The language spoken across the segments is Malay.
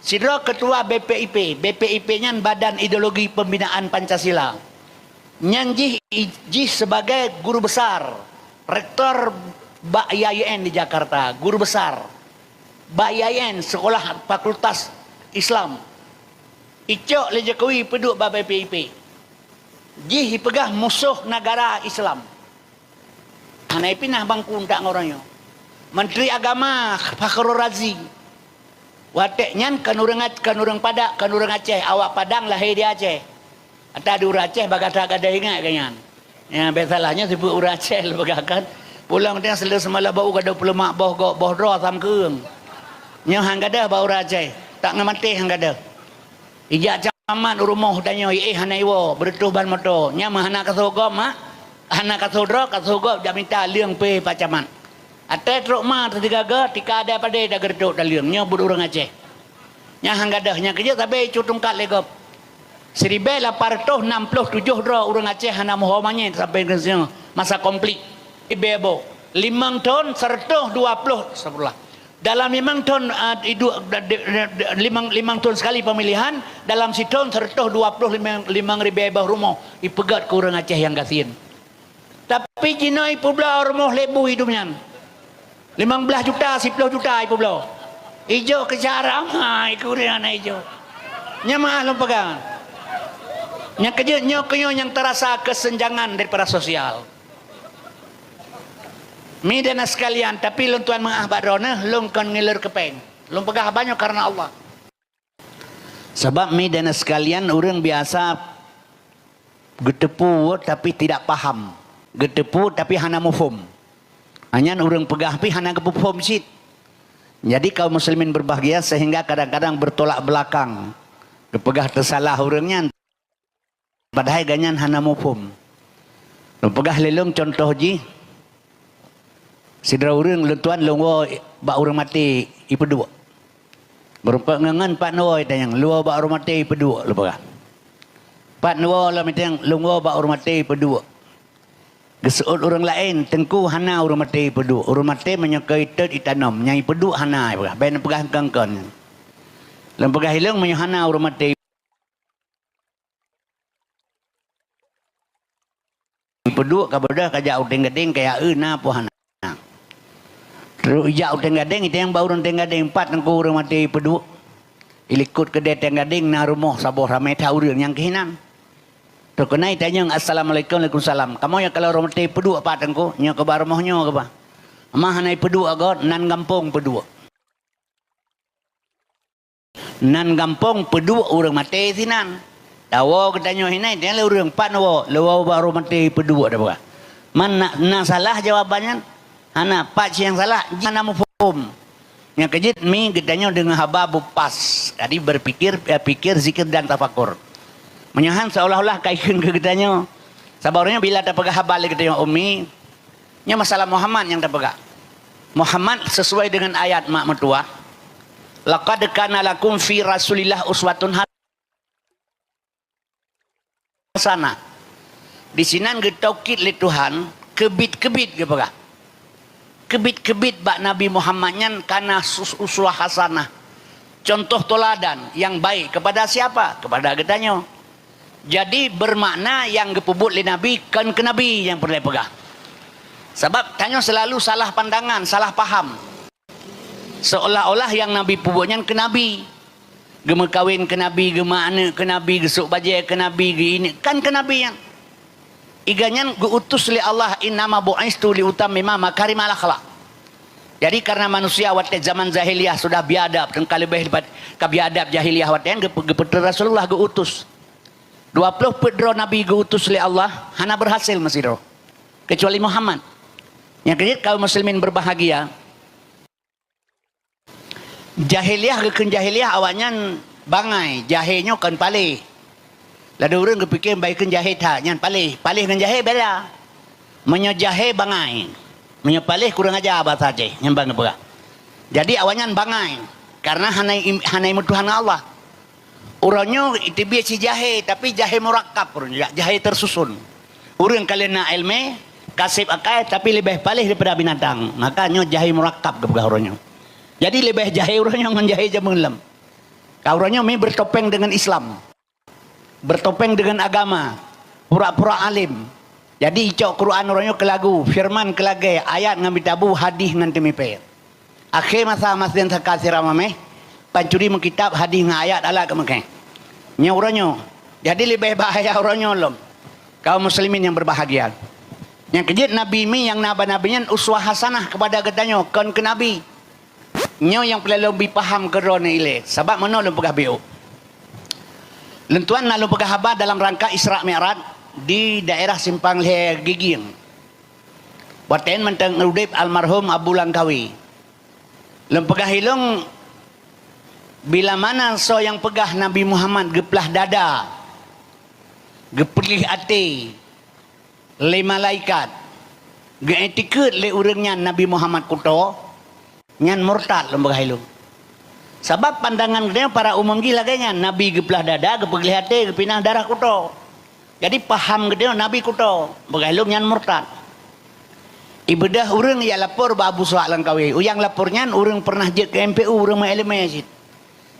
Sidra ketua BPIP. BPIP nya Badan Ideologi Pembinaan Pancasila. Nyanjih ijih sebagai guru besar, rektor BAIN di Jakarta, guru besar BAIN, Sekolah Fakultas Islam. Icok le Jokowi peduk ba BPIP. Jih pegah musuh negara Islam. Hanai pinah bangku tak ngorangnya. Menteri Agama Fakhrul Razi. Wateknya kan orang Padak, kan orang Aceh. Awak Padang lahir di Aceh. Ada di Aceh bagata ada ingat kanyan. Ya besalahnya sebut urang Aceh bagakan. Pulang dia selalu semalam bau kada pelemak boh dro sam keung. Nya hang kada bau urang Aceh. Tak ngamati hang kada. Ijak camat rumah tanya hanai wo bertuh ban motor. Nya mahana kasogom ha. Hana kasodro kasogom dah minta liang pe pacaman. Ate truk ma tiga ga tika ada pada dah gerduk dah liang. Nya bud urang Aceh. Nya hang kada nya kerja tapi cutungkat legop. 1867 dro urang Aceh hana mohomanya sampai ke sini masa komplit. Ibebo 5 tahun 120 sebelum dalam 5 tahun 5 tahun sekali pemilihan dalam setahun 125 ribu rumah ipegat ke orang Aceh yang kasihin. Tapi Cina ipu belah rumah lebu hidupnya 15 juta 10 juta ipu belah hijau ke cara ikut dia anak hijau nyamah lo pegang yang kerja nyok yang terasa kesenjangan daripada sosial. Mi dan sekalian, tapi lung tuan mengah badrona, lung kan ngiler kepeng. Lung pegah banyak karena Allah. Sebab mi dan sekalian orang biasa getepu tapi tidak paham. Getepu tapi hana mufhum. Hanya orang pegah pi hana kepufum sit. Jadi kaum muslimin berbahagia sehingga kadang-kadang bertolak belakang. Kepegah tersalah orangnya. Padahal ganyan hana mufhum. Lung pegah lelung contoh ji. Sidra urang lentuan lungwo ba urang mati ipedu. Berupa ngangan pat nuwo tanyang luwo ba urang mati ipedu lupa. Pat nuwo la mitang lungwo ba urang mati ipedu. Gesuut urang lain tengku hana urang mati ipedu. Urang mati menyokai tet itanam nyai ipedu hana ipa. Ben pegah kangkon. Lem pegah hilung menyohana urang mati ipedu kabodah kajak udeng gedeng kaya euna po hana. Terus ijak utang gading itu yang baru utang gading 4 nangku orang mati pedu. Ilikut ke deteng gading na rumah saboh ramai tahu yang kehinan. Terus kena tanya assalamualaikum waalaikumsalam. Kamu ya kalau orang mati pedu apa tangku? Nya ke bar rumahnya ke apa? Amah hanai pedu agot nan gampung pedu. Nan gampung pedu orang mati sinan. Dawo ketanya hinai dia orang 4 nawo. Lawa baru mati pedu ada apa? Mana na salah jawabannya? Hana pak yang salah jangan mufhum. Yang kejit mi gedanya dengan hababu pas. Jadi pikir zikir dan tafakur. Menyahan seolah-olah kaitkan ke gedanya. Sabarnya bila tak pegah habal gedanya umi. Nya masalah Muhammad yang tak pegah. Muhammad sesuai dengan ayat mak mertua. Laqad kana lakum fi Rasulillah uswatun hasanah. Di sinan getaukid li Tuhan kebit-kebit ge pegah. Kebit-kebit bak Nabi Muhammadnya karena uswah hasanah. Contoh toladan yang baik kepada siapa? Kepada getanya. Jadi bermakna yang gepubut li Nabi kan ke Nabi yang perlu pegang. Sebab tanya selalu salah pandangan, salah paham. Seolah-olah yang Nabi pubutnya ke Nabi. Gema kawin ke Nabi, gema anak ke Nabi, gesuk bajai ke Nabi, ini kan ke Nabi yang iganyan guutus li Allah innama bu'istu li utammima makarimal akhlak. Jadi karena manusia waktu zaman jahiliyah sudah biadab dan kali lebih biadab jahiliyah waktu gepeter Rasulullah guutus 20 pedro Nabi guutus li Allah hana berhasil masih do kecuali Muhammad. Yang kedua kaum muslimin berbahagia. Jahiliyah ke jahiliyah awalnya bangai jahenya kan palih. Lalu orang kepikir baikkan jahe tak, nyan palih dengan jahe bela. Menyo jahe bangai, menyo palih kurang aja bahasa Aceh, yang bangga pula. Jadi awalnya bangai, karena hanai mutuhan Allah. Orangnya itu biasa jahe, tapi jahe murakab, jahe tersusun. Orang kalian nak ilmu, kasih akai, tapi lebih palih daripada binatang. Makanya jahe murakab kepada orangnya. Jadi lebih jahe orangnya menjahe jamulam. Kauranyo mi bertopeng dengan Islam, bertopeng dengan agama, pura-pura alim. Jadi icok Quran oranyo ke lagu, firman ke lagi, ayat ngambil tabu, hadis ngan temipe. Akhir masa masden sakasir amame, pancuri mengkitab hadis ngan ayat ala ke mekeh. Nya oranyo. Jadi lebih bahaya oranyo lom. Kaum muslimin yang berbahagia. Yang kejut Nabi mi yang nabi-nabinya uswah hasanah kepada katanya kon ke Nabi. Nyo yang perlu lebih paham kerana ile. Sebab mana lu pegah biu. Lentuan lalu pegah habar dalam rangka Isra Mi'raj di daerah Simpang Leher Giging. Waten mentang udip almarhum Abu Langkawi. Lem pegah hilung bila mana so yang pegah Nabi Muhammad geplah dada, gepelih hati, le malaikat, geetikut le urangnya Nabi Muhammad kuto, nyan murtad lem pegah hilung. Sebab pandangan dia para umum gila kayaknya Nabi geplah dada, gepelih hati, gepinah darah kuto. Jadi paham dia Nabi kuto, pegah hilung nyan murtad. Ibadah urang ya lapor ba Abu Suhak Langkawi. Yang lapornya urang pernah je ke MPU urang mai elemen sit.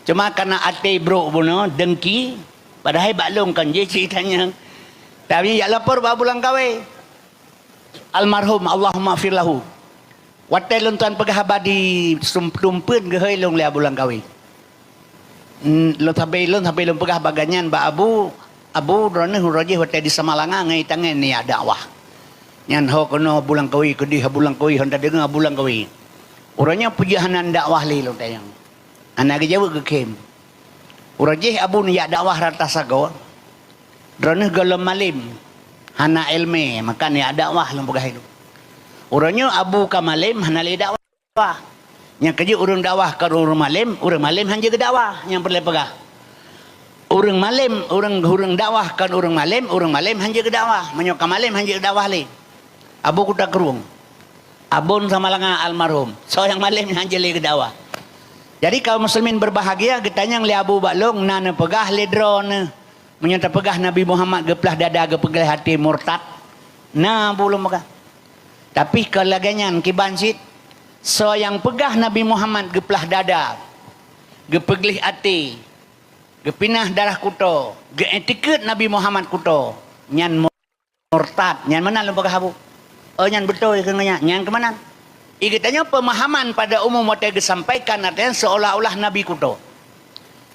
Cuma karena ate bro buno dengki padahal baklong kan je ceritanya. Tapi ya lapor ba Abu Langkawi. Almarhum Allahumma fir lahu. Watel lontan pegah di tumpeun ge heulong le Abu Langkawi. Lo sampai lo pegah baganyan ba Abu drone hurajih watel di Samalanga ngai tangan ni dakwah. Nyan ho kono Abu Langkawi kedih Abu Langkawi hendak dengar Abu Langkawi. Urangnya pujahanan dakwah li lo tayang. Anak Jawa ke kem. Urajih Abu ni ya dakwah rata sago. Drone golom malim. Hana ilme maka ni dakwah lo pegah itu. Urangnya Abu Kamalim hana li dakwah. Yang kerja urang dakwah ke urang malim hanya ke dakwah yang perlu pegah. Urang malim, urang dakwah kan urang malim hanya ke dakwah. Menyok malim hanya ke dakwah li. Abu kuda kerung. Abun sama langa almarhum. So yang malim hanya li ke dakwah. Jadi kaum muslimin berbahagia getanya li Abu Baklong nana pegah li drone. Menyata pegah Nabi Muhammad geplah dada gepegah hati murtad. Nah belum pegah. Tapi kelaganyan kibansit so yang pegah Nabi Muhammad geplah dada, gepegih hati, gepinah darah kuto, geetikut Nabi Muhammad kuto, nyan murtad, nyan mana lu pegah Abu? Oh nyan betul kenganya, nyan kemana? Ikatanya pemahaman pada umum waktu disampaikan artinya seolah-olah Nabi kuto.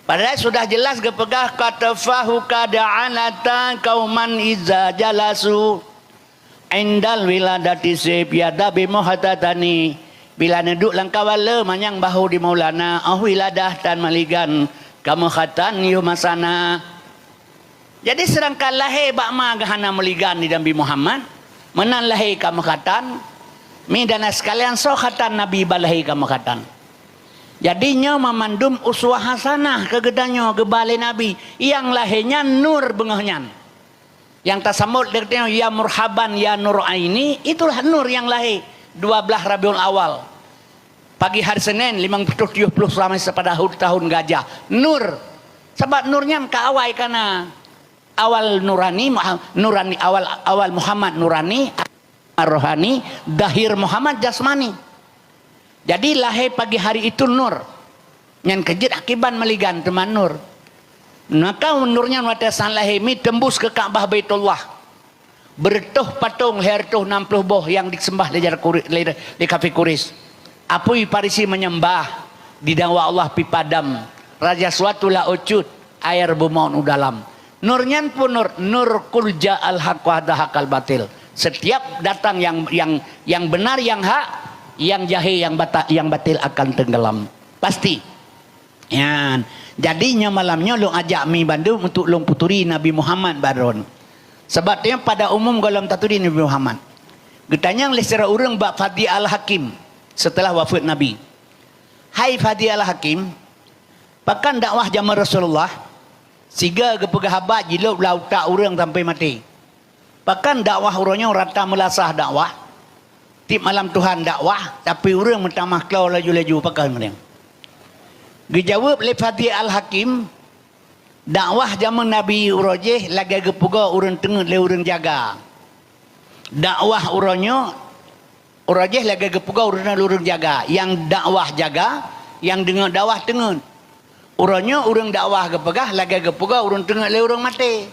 Padahal sudah jelas gepegah katafahu kada'anata kauman iza jalasu. Indal wiladati sepiada bimuhatatani bila neduk langkawala manyang bahu di maulana wiladah dan maligan kamu khatan yumasana. Jadi serangkal lahir bakma gahana maligan di Nabi Muhammad menan lahir kamu khatan mi dana sekalian so khatan Nabi balahi kamu khatan. Jadinya memandum uswah hasanah kegedanyo gebale Nabi yang lahirnya nur bengahnya. Yang tasamud dia ya murhaban ya nur aini, itulah nur yang lahir 12 Rabiul Awal. Pagi hari Senin 50-70 selama pada tahun gajah. Nur. Sebab nurnya ke awal karena awal nurani awal Muhammad nurani, rohani, dahir Muhammad jasmani. Jadi lahir pagi hari itu nur. Yang kejut akibat meligan teman nur. Maka nurnya watasan lahimi tembus ke Ka'bah Baitullah. Bertuh patung hertuh 60 boh yang disembah di kafe Kuris. Apui parisi menyembah di dawa Allah pipadam. Raja suatu la ucut air bumaun udalam. Nurnya pun nur kulja al haq wa hakal batil. Setiap datang yang benar yang hak, yang jahil yang batil akan tenggelam. Pasti. Ya. Jadinya malamnya lu ajak mi Bandung untuk lu puturi Nabi Muhammad baron. Sebabnya pada umum golong taturi Nabi Muhammad. Getanya oleh secara urang bak Fadi Al-Hakim setelah wafat Nabi. Hai Fadi Al-Hakim, pakan dakwah zaman Rasulullah siga gepegah habat jiluk lauta urang sampai mati. Pakan dakwah urangnya rata melasah dakwah. Tip malam Tuhan dakwah tapi urang mentamah klau laju-laju pakai mereka. Dijawab oleh Fatih Al-Hakim, dakwah zaman Nabi urajih lagi gepuga urang tengah le urang jaga. Dakwah urangnya urajih lagi gepuga urang jaga. Yang dakwah jaga, yang dengar dakwah tengah. Urangnya urang dakwah ke pegah lagi ke pegah urang tengah le urang mati.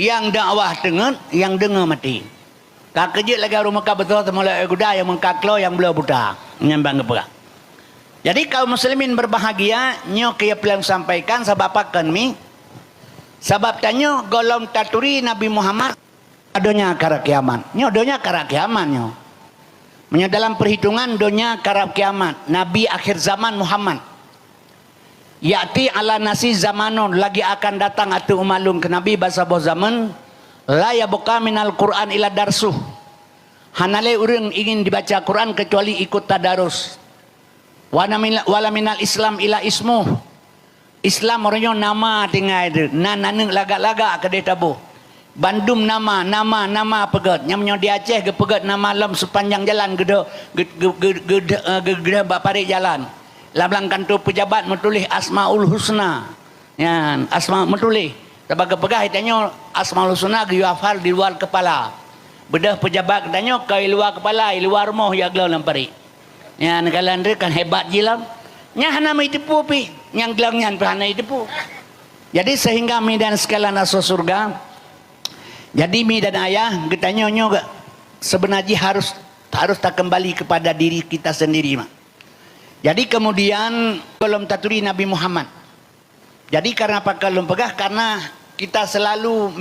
Yang dakwah tengah yang dengar mati. Kak kejut lagi urang Mekah betul temulai kuda yang mengkaklo yang belah buta nyambang ke pegah. Jadi kaum muslimin berbahagia nyo kaya pelang sampaikan sebab apakan mi sebab tanyo golong taturi Nabi Muhammad adanya kara kiamat. Nyo donya kara kiamat nyo. Menyo dalam perhitungan donya kara kiamat. Nabi akhir zaman Muhammad. Ya'ti ala nasi zamanun lagi akan datang atu umalung ke Nabi bahasa boh zaman la yabuka minal Quran ila darsuh. Hanale urang ingin dibaca Quran kecuali ikut tadarus. Wala minal Islam ila ismu. Islam orangnya nama tinggal itu. Nanang lagak-lagak ke dia tabuh. Bandung nama pegat. Nyamnya di Aceh ke pegat nama lam sepanjang jalan gede baparik jalan. Lablang kantor pejabat menulis Asmaul Husna. Ya, asma menulis. Sebab kepegah tanya Asmaul Husna ge hafal di luar kepala. Bedah pejabat tanya ke luar kepala, luar moh ya glau lampari. Ya, negara andre kan hebat jilam. Nya hana mai tipu pi, yang gelang nyan hana tipu. Jadi sehingga mi dan sekalian asal surga. Jadi mi dan ayah getanya nyo sebenarnya harus tak kembali kepada diri kita sendiri mah. Jadi kemudian belum taturi Nabi Muhammad. Jadi karena apa kalau pegah? Karena kita selalu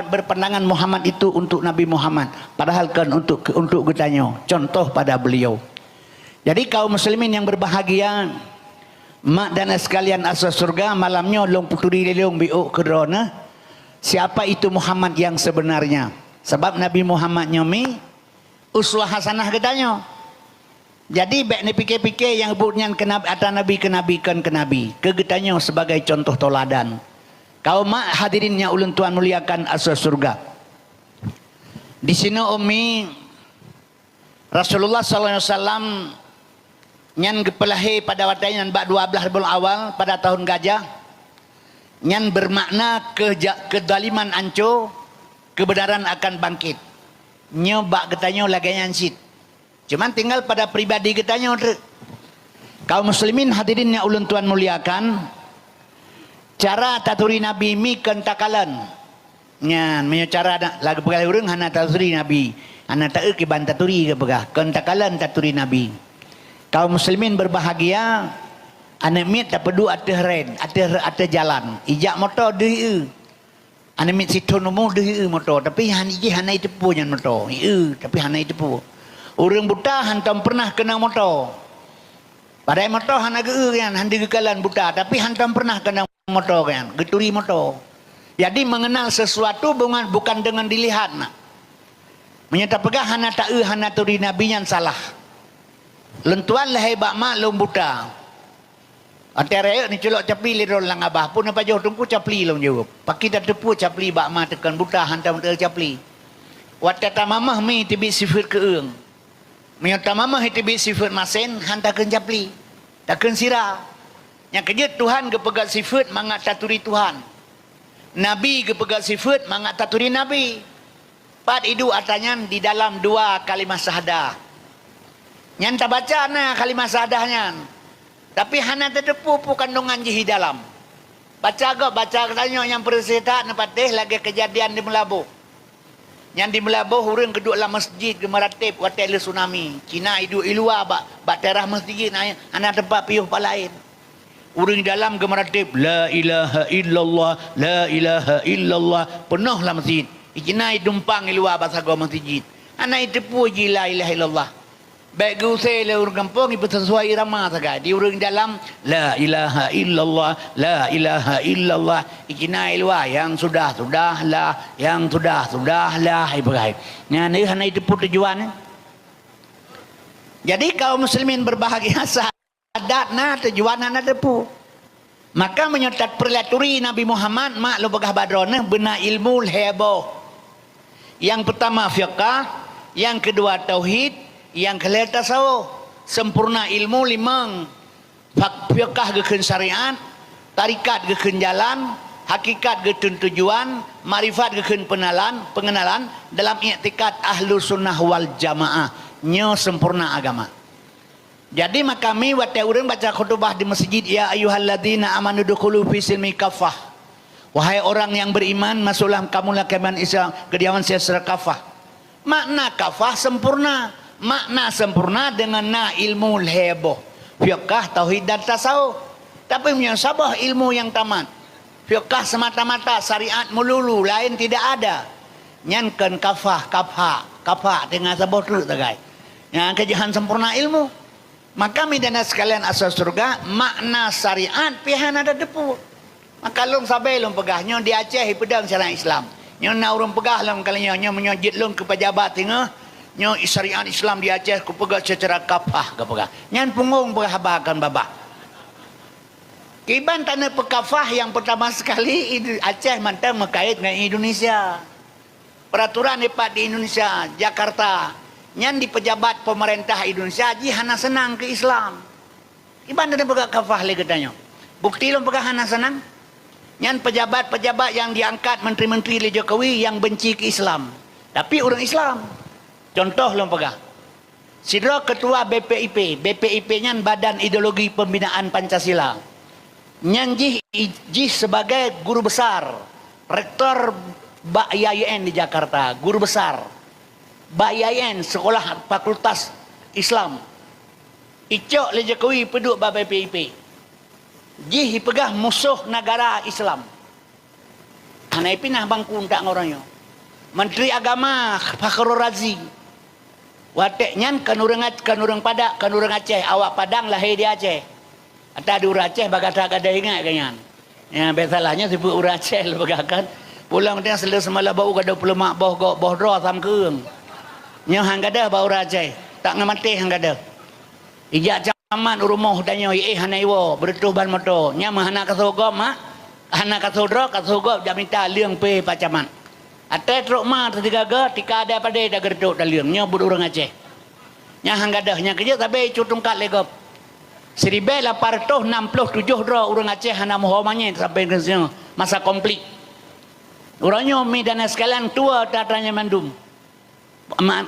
berpandangan Muhammad itu untuk Nabi Muhammad. Padahal kan untuk getanya. Contoh pada beliau. Jadi kaum muslimin yang berbahagia, mak dan sekalian asal surga malamnya long puturi lelong biuk kerana siapa itu Muhammad yang sebenarnya? Sebab Nabi Muhammad nyomi uswah hasanah getanya. Jadi baik ni fikir-fikir yang buatnya atas Nabi ke Nabi kegetanya sebagai contoh toladan. Kaum mak hadirinnya ulun tuan muliakan asal surga. Di sini umi Rasulullah SAW nyan gepelahi pada waktu yang 12 bulan awal pada tahun gajah nyan bermakna kedaliman anco kebenaran akan bangkit nyo bak getanya lagi nyansit. Cuman tinggal pada pribadi getanya kaum muslimin hadirin yang ulun tuan muliakan cara taturi Nabi mi kentakalan nyan menyo cara lagu pegal urang hana taturi Nabi hana tae ke ban taturi ke pegah kentakalan taturi Nabi. Kaum muslimin berbahagia ane mit tak pedu ateh ren ateh jalan ijak motor deui ane mit situ nomu deui motor tapi han iji hanai tepu nyan motor tapi hanai tepu urang buta hantam pernah kena motor padai motor hana geu kan handi gekalan buta tapi hantam pernah kena motor kan geturi motor. Jadi mengenal sesuatu bukan dengan dilihat nak menyata pegah hana tae hana turi Nabi yang salah. Lentuan lah hebat mak lom buta. Antara ni celok capli lirol lang abah pun apa jauh tungku capli lom jauh. Paki dah tepu capli bak mak tekan buta hantam ter capli. Watata mamah mi tibi sifat keung. Menyata mamah tibi sifat masen hantakeun capli. Takkeun sira. Yang kejut Tuhan gepegat sifat mangat taturi Tuhan. Nabi gepegat sifat mangat taturi Nabi. Pat idu atanyan di dalam dua kalimat syahadah. Nyan tak baca na kalimat sadahnya. Tapi hana terdepu pu kandungan jihi dalam. Baca katanya yang persita nepatih lagi kejadian di Melabuh. Yang di Melabuh urang kedua lah masjid ke meratib watel tsunami. Cina idu ilua bak terah masjid ana tempat piuh palain. Urang dalam ke meratib la ilaha illallah la ilaha illallah penuh lah masjid. Cina dumpang ilua bahasa go masjid. Ana itu puji la ilaha illallah. Baik gusai le urang kampung ibu sesuai irama saga di urang dalam la ilaha illallah la ilaha illallah ikina ilwa yang sudahlah yang sudahlah ibagai nya ni hana itu tujuan. Jadi kaum muslimin berbahagia sadat na tujuan hana depu maka menyetat perlaturi Nabi Muhammad mak lo begah badrona bena ilmu heboh. Yang pertama fiqh, yang kedua tauhid, yang kelima tasawuf. Sempurna ilmu limang fiqh gekeun syariat, tarikat gekeun jalan, hakikat gekeun tujuan, marifat gekeun pengenalan dalam i'tikad ahlu sunnah wal jamaah nyo sempurna agama. Jadi kami waktu orang baca khutbah di masjid, ya ayyuhalladzina amanu dukhulu fi silmi kafah. Wahai orang yang beriman, masuklah kamu lakukan Islam kediaman secara kafah. Makna kafah sempurna. Makna sempurna dengan ilmu heboh. Fiqh, tauhid dan tasawuf. Tapi munsabah ilmu yang tamat. Fiqh semata-mata, syariat melulu, lain tidak ada. Nyankan kafah dengan sabah tu tagai. Yang kejahan sempurna ilmu. Maka midana sekalian asal surga, makna syariat pihan ada depu. Maka long sabai long pegah nyo di Aceh pedang syariat Islam. Nyo na urang pegah long kalanya nyo menyojit long ke pejabat tengah. Nyo syariat Islam di Aceh ku pegah secara kafah ke pegah. Nyan punggung berhabakan babah. Kiban tanah pekafah yang pertama sekali Aceh mantang mengkait dengan Indonesia. Peraturan hebat di Indonesia, Jakarta. Nyan di pejabat pemerintah Indonesia ji hana senang ke Islam. Iban ada pegak kafah lagi katanya. Bukti lo pegak hana senang. Nyan pejabat-pejabat yang diangkat menteri-menteri oleh Jokowi yang benci ke Islam. Tapi orang Islam. Contoh lo pegak. Sidro ketua BPIP. BPIP nyan Badan Ideologi Pembinaan Pancasila. Nyan ji sebagai guru besar. Rektor BAYN di Jakarta. Guru besar. BAYN, Sekolah Fakultas Islam. Icok le Jokowi peduk BPIP. Jih pegah musuh negara Islam. Hanai pinah bangku tak ngorangnya. Menteri Agama Fakhrul Razi. Watek nyan kanurang Padak, kanurang Aceh. Awak Padang lahir di Aceh. Ada di Aceh bagata ada ingat kanyan. Ya besalahnya sebut Aceh lebagakan. Pulang dia selesai semalam bau kada pelemak boh dro sam keung. Nyo hang kada bau Aceh. Tak ngamati hang kada. Ijak caman rumah danyo hanai wo bertuh ban moto. Nya mahana kasogom hana kasodro kasogom jamita liang pe pacaman. Ate truk ma tiga ga tika ada pada dah gerduk dah liang nyo bud urang Aceh. Nya hang kada nya kerja tapi cutung kat legop. 1867 dro urang Aceh hana mohomanya sampai ke masa konflik. Orangnya midana sekalian tua tatanya mandum.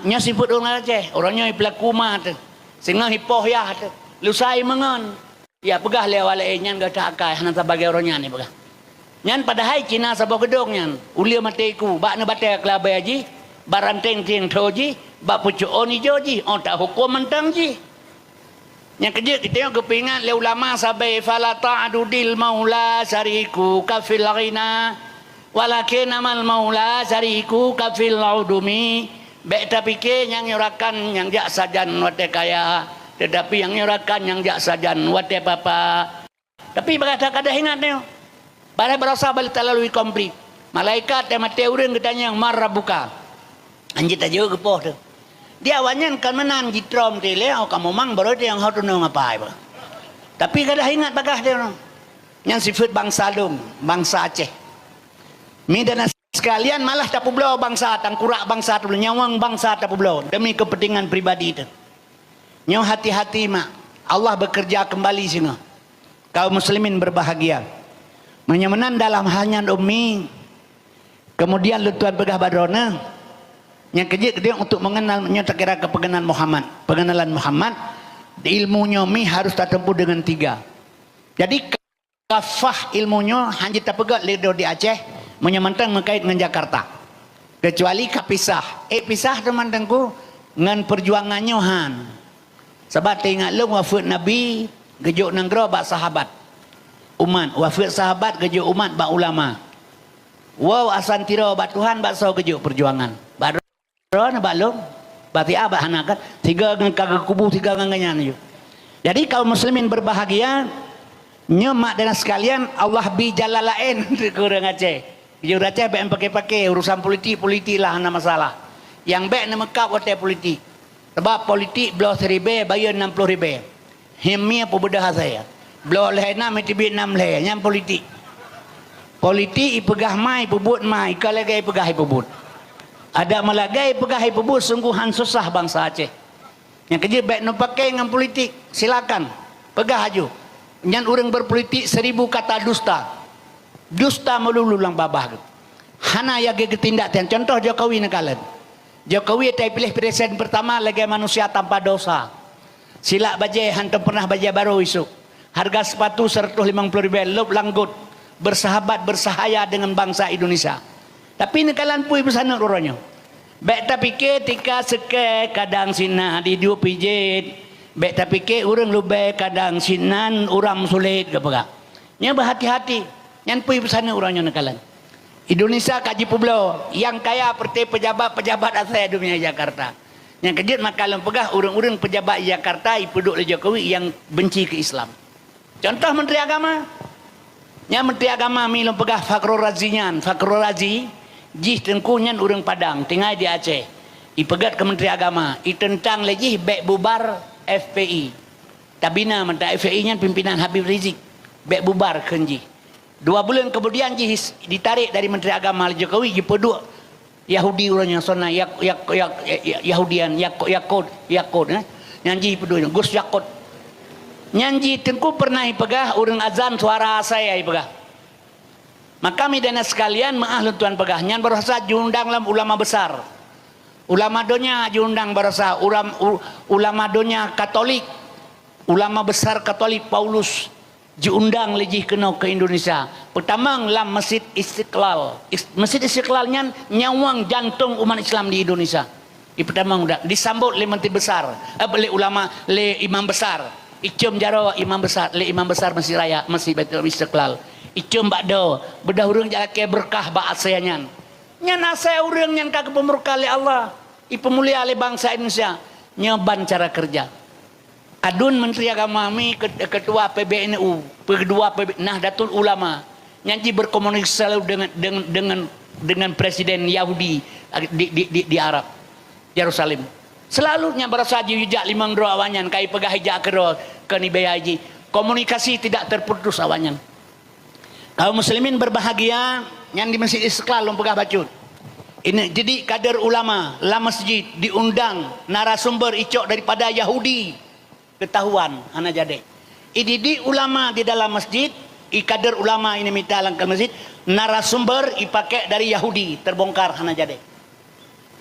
Nya sifut orang Aceh, orangnya pelaku mah tu. Singa hipoh ya tu. Lusai mengon. Ya pegah lewale nyan gata akai hana sebagai orangnya ni pegah. Nyan padahal Cina sabah gedong nyan. Ulia mateku, bak na batai kelabai aji, baranteng tiang toji, bak pucuk oni joji, on tak hukum mentang ji. Yang kerja kita yang kepingan le ulama sabai fala ta'dudil maula syariku kafil ghina. Walakin amal maula syariku kafil udumi. Baik tapi ke yang nyurakan yang jak sajan wate kaya, tetapi yang nyurakan yang jak sajan wate papa. Tapi berkata kada ingat ni. Pada berasa balik terlalu komplit. Malaikat yang mati urang katanya yang marah buka. Anjit aja kepoh tu. Dia awalnya kan menan jitrom tu le, kamu mang baru dia yang hau tu ngapai ba. Tapi kada ingat bagah dia. Yang sifat bangsa Lung, bangsa Aceh. Midana sekalian malah tak publau bangsa tangkurak bangsa tu nyawang bangsa tak publau demi kepentingan pribadi itu. Nyaw hati-hati mak. Allah bekerja kembali sini. Kaum muslimin berbahagia. Menyamanan dalam hanya ummi. Kemudian lutuan pegah badrona. Yang kerja dia untuk mengenal tak kira kepengenalan Muhammad. Pengenalan Muhammad ilmunya mi harus tertempuh dengan 3. Jadi kafah ilmunya hanya tak pegat ledo di Aceh. Menyamantang mengkait dengan Jakarta. Kecuali kapisah. Pisah teman-temanku dengan perjuangannya han. Sebab tengok lu wafat Nabi gejuk nanggro bak sahabat. Umat wafat sahabat gejuk umat bak ulama. Wow asan tiro bak Tuhan bak so gejuk perjuangan. Bak ron bak lu berarti abah hanakan 3 dengan kagak kubu 3 dengan nyanyi. Jadi kaum muslimin berbahagia. Nyemak dan sekalian Allah bi jalalain kurang Aceh. Jauh Aceh baik pakai urusan politik lah hana masalah. Yang baik nak mekap hotel politik. Sebab politik belah 1,000 bayar 60,000. Hemi apa bedah saya. Belah lehna mesti 6 leh yang politik. Politik ipegah mai pebut mai kalau gay pegah pebut. Ada malagai pegah pebut sungguhan susah bangsa Aceh. Yang kerja baik nak pakai dengan politik silakan pegah aju. Yang orang berpolitik 1000 kata dusta. Dusta melulu lang babah. Hana ya ge ketindakan. Contoh Jokowi nekalan. Jokowi tay pilih presiden pertama lagi manusia tanpa dosa. Silak bajai hantam pernah bajai baru isuk. Harga sepatu 150.000 lop langgut. Bersahabat bersahaya dengan bangsa Indonesia. Tapi nekalan pui bersana orangnya. Baik tapi ketika seke kadang sina di dua pijit. Baik tapi ke orang lubai kadang sinan orang sulit ke apa. Nya berhati-hati. Nyan pui bersana orangnya nekalan. Indonesia kaji publo yang kaya seperti pejabat-pejabat asal dunia Jakarta. Yang kejut maka lempegah orang-orang pejabat Jakarta ipeduk oleh Jokowi yang benci ke Islam. Contoh Menteri Agama. Yang Menteri Agama mi lempegah Fakrul Razi nyan. Fakrul Razi jih tengku nyan orang Padang tinggal di Aceh. Ipegat ke Menteri Agama. Tentang lagi baik bubar FPI. Tabina menteri FPI nyan pimpinan Habib Rizik. Baik bubar kenji. 2 bulan kemudian jih ditarik dari Menteri Agama Jokowi ipeduk Yahudi orangnya sona Yahudian Yakod nyanji peduli Gus Yakod nyanji tengku pernah pegah orang azan suara saya pegah maka midana sekalian maah tuan pegah nyan berasa diundang dalam ulama besar ulama donya diundang berasa ulama donya Katolik ulama besar Katolik Paulus diundang lagi kena ke Indonesia. Pertama dalam Masjid Istiqlal. Masjid Istiqlalnya nyawang jantung umat Islam di Indonesia. Di pertama disambut oleh menteri besar, oleh ulama, oleh imam besar. Icum jaro imam besar, oleh imam besar Masjid Raya, Masjid Baitul Istiqlal. Icum bakdo, bedah urang jalake berkah ba asayanyan. Nyan asa urang yang kagak pemurka oleh Allah. Ipemulia oleh bangsa Indonesia. Nyoban cara kerja. Adun Menteri Agama kami ketua PBNU, kedua Nahdlatul Ulama, nyanyi berkomunikasi selalu dengan presiden Yahudi di Arab, Yerusalem. Selalu nya berasa jujak limang dro awanyan kai pegah hijak kero ke nibaya haji. Komunikasi tidak terputus awanyan. Kaum muslimin berbahagia yang di Masjid Istiqlal pegah bacut. Ini jadi kader ulama, la masjid diundang narasumber icok daripada Yahudi. Ketahuan hana jade. Di ulama di dalam masjid, kader ulama ini minta langkah masjid, narasumber ipakai dari Yahudi terbongkar hana jade.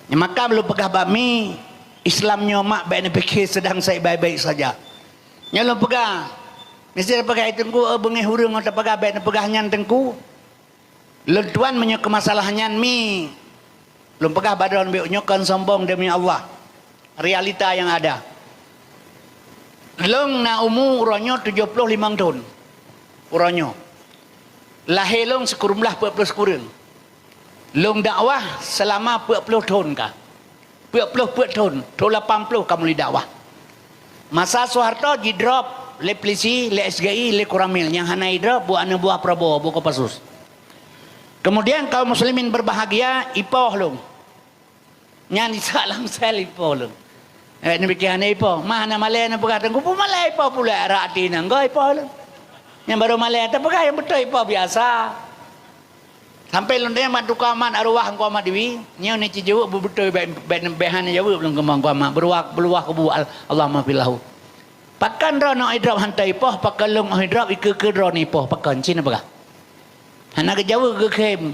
Ya, maka belum pegah bami Islamnya mak baik fikir sedang saya baik-baik saja. Nyalon pegah. Mesti pegah itu ku bengi hurung atau pegah baik pegah nyan tengku. Lentuan menyok masalahannya mi. Belum pegah badan beunyokan sombong demi Allah. Realita yang ada. Long na umur uronyo 75 tahun. Uronyo. Lahir long sekurumlah 40 sekurang. Long dakwah selama 40 tahun kah? 40 tahun. Tahun 80 kamu li dakwah. Masa Soeharto di drop le polisi, le SGI, le Koramil yang hanai drop buat anak buah Prabowo, buku pasus. Kemudian kaum muslimin berbahagia ipoh long. Nyan salam sel ipoh long. Demikian ipo, mana malay na pagkatan ko po malay ipo pula rati nang go ipo lang. Yang baru malay ta pagka yang betul ipo biasa. Sampai londe madukaman arwah ko madiwi, nyo ni cijo betul behan jawu belum kemang ko beruah ko bu Allahumma bilahu. Pakan rono idrap hantai ipo, pakalong idrap ikeke rono ipo pakan Cina pagka. Hana ke jawu ke kem.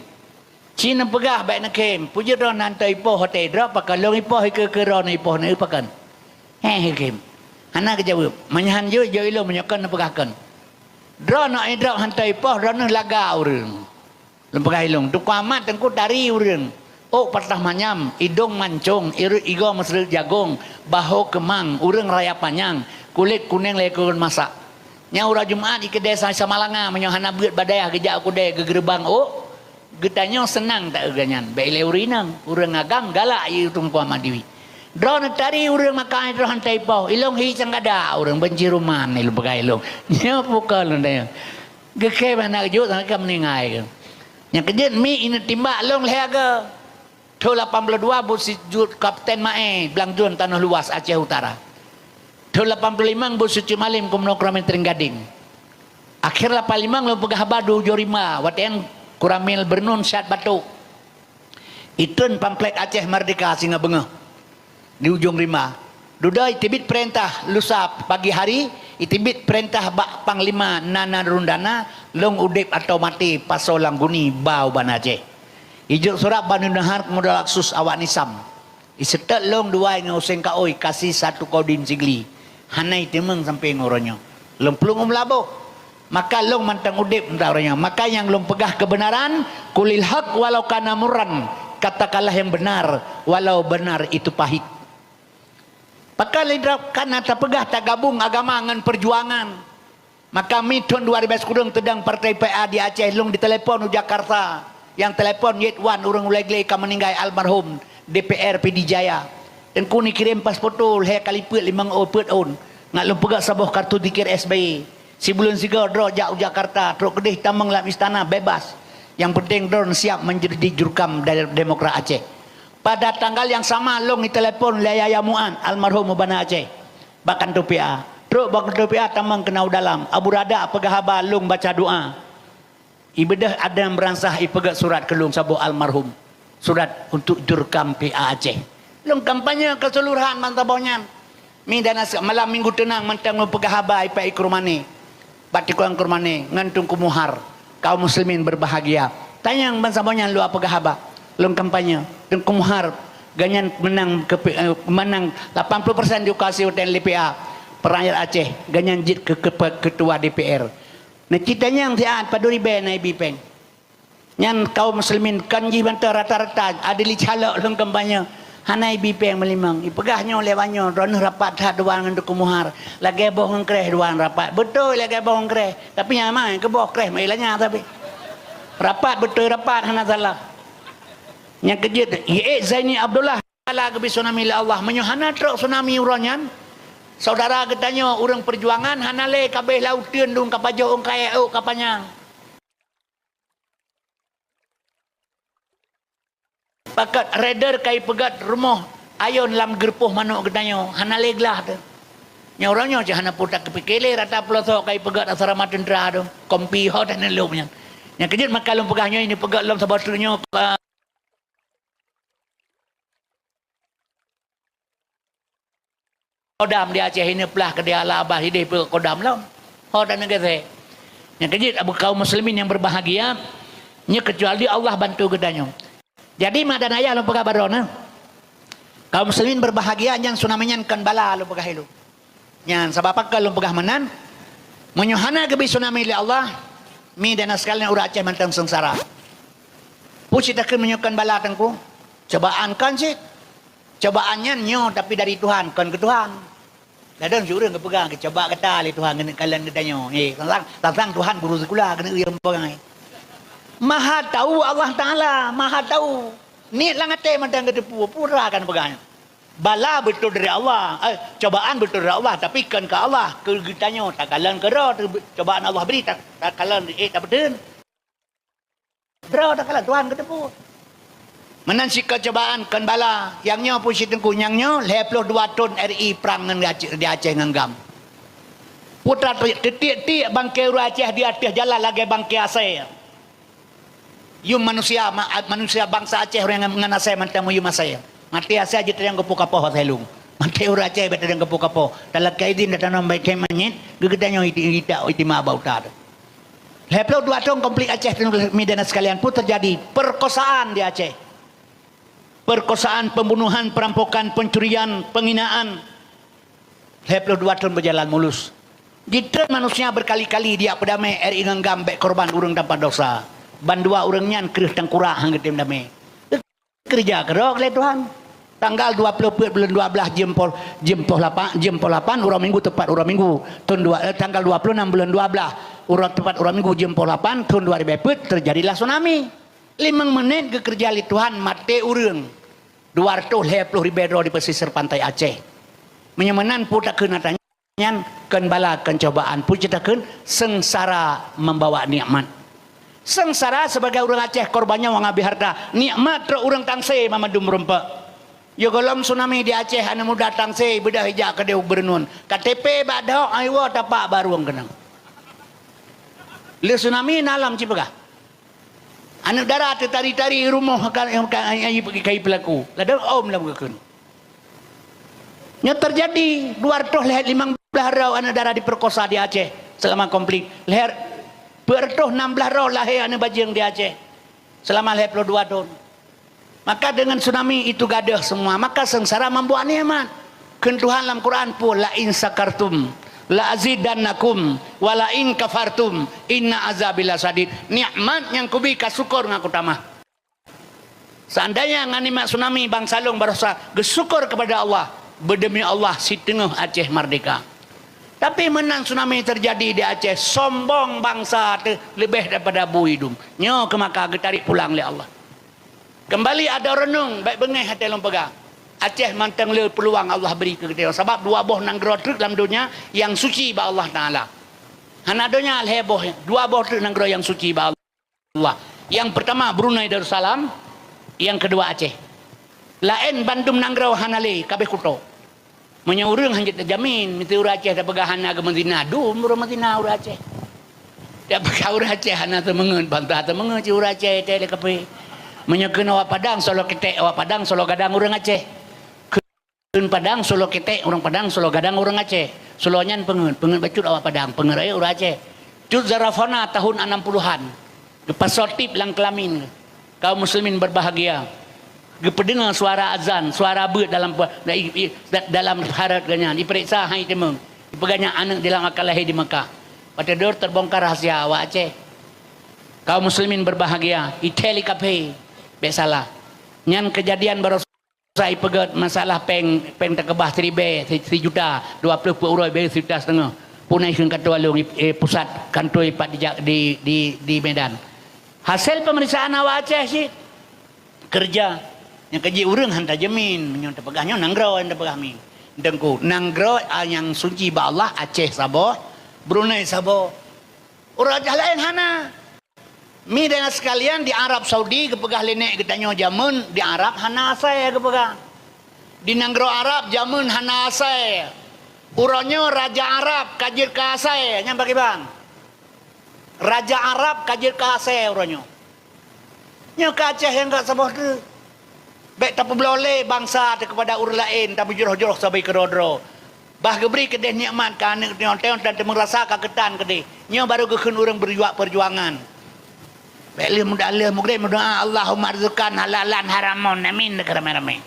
Cina pegah baik nak kem. Puji ron hantai ipo hotel drop pakalong ipo ikeke rono ipo na ipakan. Kem. Hana ke jawab. Manyahan jo ilo menyokan pegahkan. Drone nak drop hantai ipo rono laga urang. Lempegah ilung. Tu kuamat tengku dari urang. Oh patah manyam, idong mancung, igo mesril jagung, baho kemang, urang raya panjang, kulit kuning lekun masak. Nya ura Jumat di kedai Samalanga menyohana buat badaya kejak aku daya ke gerbang. Oh getanya senang tak ganyan. Baik urinang, urang agang galak ieu tumpu madiwi. Drone tari urang makan drone hantai pau. Ilong hi cangada urang benci rumah ni lu pakai ilong. Nya pukal ndaya. Geke mana jo tak meningai. Nya kejen mi ini timbak long lehaga. Tahun 82 bos sujud Kapten Mae Blangjon Tanah Luas Aceh Utara. Tahun 85 bos suci malim Kumno Kuramil Teringgading. Akhir 85 lu pegah badu jorima watian Kuramil Bernun Syat Batu. Itun pamplek Aceh Merdeka singa bengah. Di ujung rima. Duda itibit perintah lusa pagi hari, itibit perintah bak panglima Nana Rundana long udip atau mati pasolang guni bau ban Aceh. Ijuk surat Banu Nahar kemudian laksus awak nisam. Isetat long dua yang useng kaoi kasih satu kodin sigli. Hanai timeng sampai ngoronyo. Long pelung labo. Maka long mantang udip orangnya. Maka yang long pegah kebenaran, kulil haq walau kana murran. Katakanlah yang benar walau benar itu pahit. Maka karena tak pegah tak gabung agama dengan perjuangan. Maka mi tahun 2010 tedang partai PA di Aceh long ditelepon di Jakarta. Yang telepon yet wan urang ulai-ulai ka meninggal almarhum DPR PD Jaya. Dan kuni kirim pasportol he kaliput 5 put on. Ngat long pegah sabuh kartu dikir SBY. Si bulan siga dro jauh Jakarta, truk kedih tamang lam istana bebas. Yang penting drone siap menjadi jurkam dari Demokrat Aceh. Pada tanggal yang sama long ditelepon Yaya Muan almarhum Mubana Aceh. Bahkan tu PA. Truk bahkan tu PA tamang kenau dalam. Abu Rada pegahaba long baca doa. Ibadah ada yang beransah ipegak surat ke long sabu almarhum. Surat untuk jurkam PA Aceh. Long kampanye keseluruhan mantabonyan. Mi dana malam minggu tenang mantang long pegahaba ipa ikrumani. Batikuang kurmani ngantung kumuhar. Kaum muslimin berbahagia. Tanyang bangsa bonyan lu apa gahaba? Long kampanye dan kumuhar ganyan menang 80% diukasi hotel LPA perayaan Aceh ganyan jit ke ketua DPR. Nah citanya yang tiaan paduri ben ai bipeng. Nyan kaum muslimin kanji bantar rata-rata adili calok long kampanye. Hanai bipeng melimang ipegahnya lewanyo ron rapat haduan ngan kumuhar. Lagi bohong kreh duan rapat. Betul lagi bohong kreh. Tapi nyama ke boh kreh mailanya tapi. Rapat betul rapat hana salah. Yang kejut, Zaini Abdullah ala ke tsunami la Allah menyuhana truk tsunami uronyan. Saudara katanya orang perjuangan hanale kabeh lauteun dung kapajo ong kae au kapanyang. Pakat raider kai pegat rumah ayon lam gerpuh manuk katanya hanale glah tu. Nya orangnya je hana putak kepikele rata pelosok kai pegat asrama tentera tu. Kompi ho dan lomnya. Yang kejut maka lom pegahnya ini pegat lom sabatunya Kodam di Aceh ini pelah ke dia labah hidup ke kodam lah. Oh dan negara. Yang kejut abu kaum muslimin yang berbahagia. Nya kecuali Allah bantu gedanya. Jadi madan ayah lu pegah barona. Kaum muslimin berbahagia yang tsunami-nya kan bala lu pegah hilu. Yang sebab apa lu pegah menan? Menyuhana ke tsunami li Allah. Mi dan sekalian urang Aceh mantang sengsara. Puci tak menyukan bala tengku. Cobaan kan sih. Cobaannya nyo tapi dari Tuhan kan ke Tuhan. Dadang jurang ke pegang ke coba kata li Tuhan kena kalian katanya. Tentang Tuhan guru sekolah kena yang pegang. Maha tahu Allah Taala, Maha tahu. Ni langate mantang ke tepu pura kan pegang. Bala betul dari Allah, cobaan betul dari Allah tapi kan ke Allah ke kitanya tak kalian ke roh cobaan Allah beri tak kalian tak betul. Roh tak kalian Tuhan ke tepu. Menansi kecobaan kan bala yangnya pusi tengku yangnya 22 ton RI perang di Aceh nganggam. Putra titik-titik bangkai Aceh di atas jalan lagi bangkai Aceh. Yum manusia bangsa Aceh orang yang menganasai mantamu yum Aceh. Mati Aceh aja terang kepo-kepo helung. Mati Aceh betul yang kepo-kepo. Dalam kaidin datang nambai kemenyet gegedanya iti mabau tar. 22 ton komplit Aceh medan sekalian pun terjadi perkosaan di Aceh. Perkosaan, pembunuhan, perampokan, pencurian, penghinaan. 22 tahun berjalan mulus. Jika manusia berkali-kali dia pedamai RI nganggam baik korban urang tanpa dosa. Bandua urangnya kerih tangkurah hangga tim damai. Kerja kerok oleh Tuhan. Tanggal 20 bulan 12 jempol 8 urang minggu tepat urang minggu tanggal 26 bulan 12 urang tepat urang minggu jempol 8 tahun 2000 terjadilah tsunami. 5 menit ke kerja li Tuhan mati urang 250 ribu di pesisir pantai Aceh. Menyamanan putak kenatanya kan bala kan cobaan pucitakeun sengsara membawa nikmat. Sengsara sebagai orang Aceh korbannya wangabi harta nikmat ter urang tangse mamadum rempa. Yo golom tsunami di Aceh anu muda tangse bedah hijak ke deu bernun. KTP badao aywa tapak baruang kenang. Le tsunami nalam cipegah. Anak darah tertari-tari rumah yang pergi kai pelaku. Ladang om lah bukan. Nya terjadi 215 rau anak darah diperkosa di Aceh selama konflik. Leher bertuh 16 rau lahir anak bajing di Aceh selama 22 tahun. Maka dengan tsunami itu gaduh semua. Maka sengsara membuat nikmat. Kan Tuhan dalam Quran pun la in sakartum la azidannakum wa la in kafartum inna azabila sadid. Nikmat yang kubi kasukur ngaku tamah. Seandainya nganimak tsunami Bang Salung berusaha bersyukur kepada Allah, berdemi Allah si tengah Aceh merdeka. Tapi menang tsunami terjadi di Aceh, sombong bangsa lebih daripada Bu Hidung. Nyo ke Makkah tarik pulang oleh Allah. Kembali ada renung baik bengih hati long pegang. Aceh mantang le peluang Allah beri ke kita. Sebab dua boh nanggro truk dalam dunia yang suci ba Allah Taala. Hana dunia al heboh dua boh truk nanggro yang suci ba Allah. Yang pertama Brunei Darussalam, yang kedua Aceh. Lain Bandung nanggro hanale kabeh kuto. Menyaurang hanjit terjamin mesti ura Aceh dah pegahan agama Madinah. Dum ura Madinah ura Aceh. Dak pegah ura Aceh hana teu mengeun bantah teu mengeun ci ura Aceh teh le kabeh. Menyekeun awak Padang Solo ketek awak Padang Solo Gadang urang Aceh. Keun Padang Solo ketek orang Padang Solo Gadang urang Aceh. Soloanyan pengeun bacut awak Padang pengeun aya urang Aceh. Cut Zarafana tahun 60-an. Lepas sotip lang kelamin. Kaum muslimin berbahagia. Gepedengar suara azan, suara beut dalam harat ganyan. Diperiksa hai temeng. Dipeganya anak dilang akal lahir di Mekah. Pada dor terbongkar rahasia awak Aceh. Kaum muslimin berbahagia. Iteli kape. Bek salah. Nyan kejadian baru saya pegat masalah peng terkebah 3 juta 20 uroi be 1 juta setengah. Punai keun Katualung pusat kantor Pak di Medan. Hasil pemeriksaan awak Aceh sih kerja yang kerja urang hantar jamin yang terpegahnya nanggro yang terpegah mi. Dengku nanggro yang suci ba Allah Aceh Sabah, Brunei Sabah. Urang lain hana. Mi dengan sekalian di Arab Saudi kepegah lenek getanyo jamun di Arab hana asai kepegah. Di nanggro Arab jamun hana asai. Uronyo Raja Arab kajir ka asai nya bagi bang. Raja Arab kajir ka asai uronyo. Nyo ka Aceh yang gak sabah tu. Baik tak boleh bangsa kepada urang lain tapi joroh-joroh sabai kerodro. Bah geberi kedeh nikmat ka anak tengok dan merasa kagetan kedeh. Nyo baru keun urang perjuangan. Baiklah mudah mugrim berdoa Allahumma arzuqan halalan haramun amin ramai-ramai.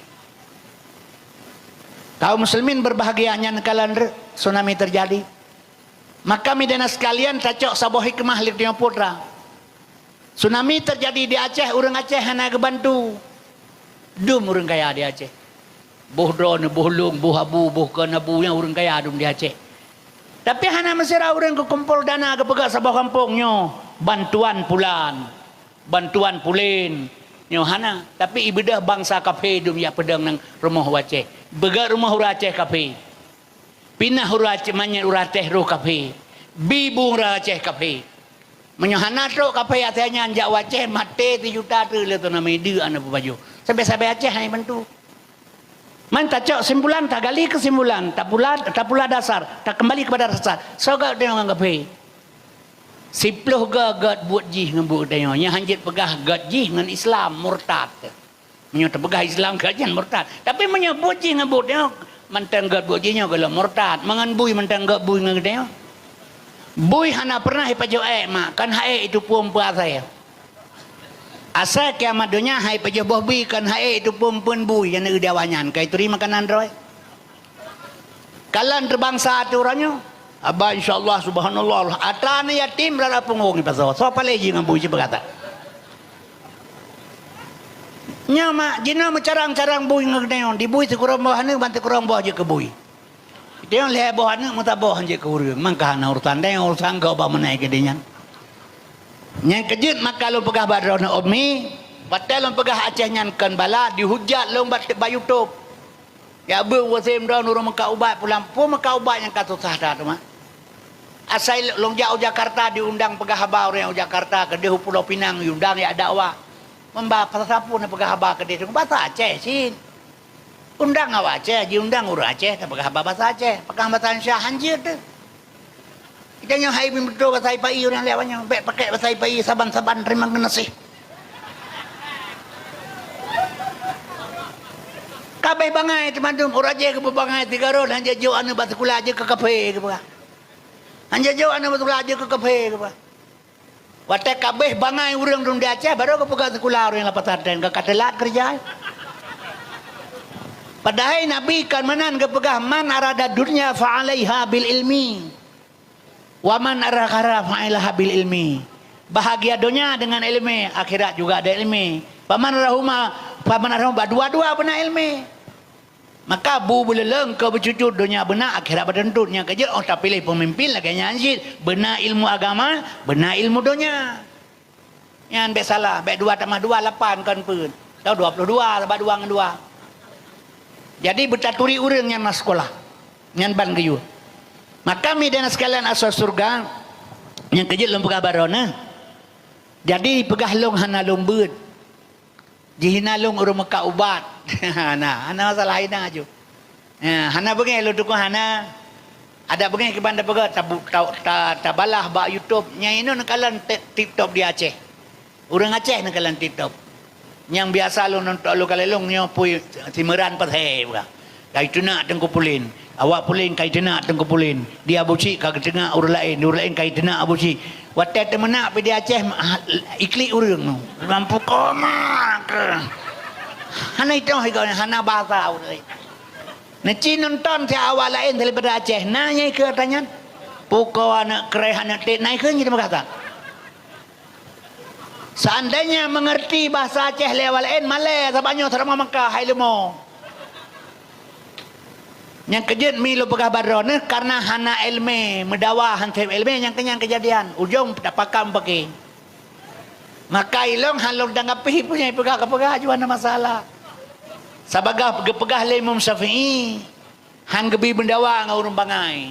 Kaum muslimin berbahagianya nekalan tsunami terjadi. Maka midana sekalian tacok sabah hikmah lir tio putra. Tsunami terjadi di Aceh, urang Aceh hana gebantu. Dum urang kaya di Aceh. Buh drone, buh lung, buh abu, buh kenabu yang urang kaya dum di Aceh. Tapi hana mesira urang ke kumpul dana ke pegak sabah kampungnya. Bantuan pulan. Bantuan pulin nyohana tapi ibadah bangsa kafe dum ya pedang nang rumah Aceh begat rumah Aceh kafe pinah Aceh manya Aceh ro kafe bibu Aceh kafe menyohana tro kafe atanya anjak Aceh mate 3 juta tu le tu nama ide ana baju sampai Aceh hai bantu man tak cok simpulan tak gali kesimpulan tak pula dasar tak kembali kepada dasar soga dengan kafe Siploh gagat buat jih dengan buat dayo. Nya hanjit pegah gat jih dengan Islam murtad. Menyata pegah Islam kajian murtad. Tapi menyebut jih dengan buat dayo. Mantang gat buat jihnya kalau murtad. Mangan bui mantang gat bui dengan dayo. Bui hana pernah ipajo mak. Kan hae itu puan-puan saya. Asal kiamat dunia hai pajo boh bui kan hae itu puan-puan bui yang udawanyan. Kai turi makanan roy. Kalan terbangsa tu orangnya. Abah insyaAllah subhanallah atana yatim rara punggung ni pasal so palegi dengan buji berkata nyama jina mencarang-carang bui ngegneon di bui sekurang bawah ni bantu kurang bawah je ke bui dia leh bawah ni muta bawah je ke urang mangka hana urusan dia urusan gak obah menaik ke dia yang kejut maka lu pegah badrona ommi batal lu pegah Aceh nyankan bala dihujat lu ba YouTube ya bu wasim daun urang maka ubat pulang pun maka ubat yang kasusah dah tu mah asal long jauh Jakarta diundang pegah haba orang Jakarta ke dia Pulau Pinang diundang ya dakwah membahas pasal pun pegah haba ke dia bahasa Aceh sih undang awak Aceh diundang urang Aceh pegah haba bahasa Aceh pegah bahasa Syah hanjir tu kita nya hai betul bahasa Pai orang lewatnya baik pakai bahasa Pai saban-saban terima kasih kabeh bangai teman-teman urang Aceh ke bangai 3 ron hanya jauh anu bahasa kula aja ke kafe ke pegah hanya jauh anak betul aja ke kafe ke apa? Watak kabeh bangai urang dum di Aceh baru ke pegang sekolah orang lapas sarden ke katelat kerja. Padahal Nabi kan menan kepegah man arada dunya fa'alaiha bil ilmi. Wa man arada fa'alaiha bil ilmi. Bahagia dunia dengan ilmu, akhirat juga ada ilmu. Paman rahuma dua-dua benar ilmu. Maka bu beleleng ke bercucur dunia benar akhirat berdentutnya kerja oh tak pilih pemimpin lagi nyanyi benar ilmu agama, benar ilmu dunia. Yang baik salah, baik 2 tambah 2 8 kan pun. Tahu 22 tambah 2 dengan 2. Jadi bertaturi urang yang nas sekolah. Yang ban kayu. Maka midana sekalian asal surga yang kejut lom pegah barona. Jadi pegah long hana long beut. Jihina long urang meka ubat. Nah, hana masalah ina aju. Hana bengai lu tukung hana. Ada bengai ke bandar pegah tabalah ba YouTube. Yang ini nakalan TikTok di Aceh. Urang Aceh nakalan TikTok. Yang biasa lu nonton lu kalelong nyo pui simeran pathe buka. Kai tena tengku pulin. Awak pulin kai tena tengku pulin. Dia abuci ka tengah urang lain kai tena abuci. Watet temena pe di Aceh ikli urang no. Mampu koma. Hana itu hana bahasa urang. Neci nonton si awak lain daripada Aceh. Nanya ke tanya. Pukau anak kerehan anak tek naik ke kita berkata. Seandainya mengerti bahasa Aceh lewat lain Malay sabanyo terama Mekah hai lemo. Yang kejut mi lo pegah baron karena hana ilmu mendawa hansip ilmu yang kenyang kejadian ujung tak pakam pakai. Maka ilong halong danggapi punya pegah juga ada masalah. Sabagah pegah le Imam Syafi'i han gebi mendawa ngurung bangai.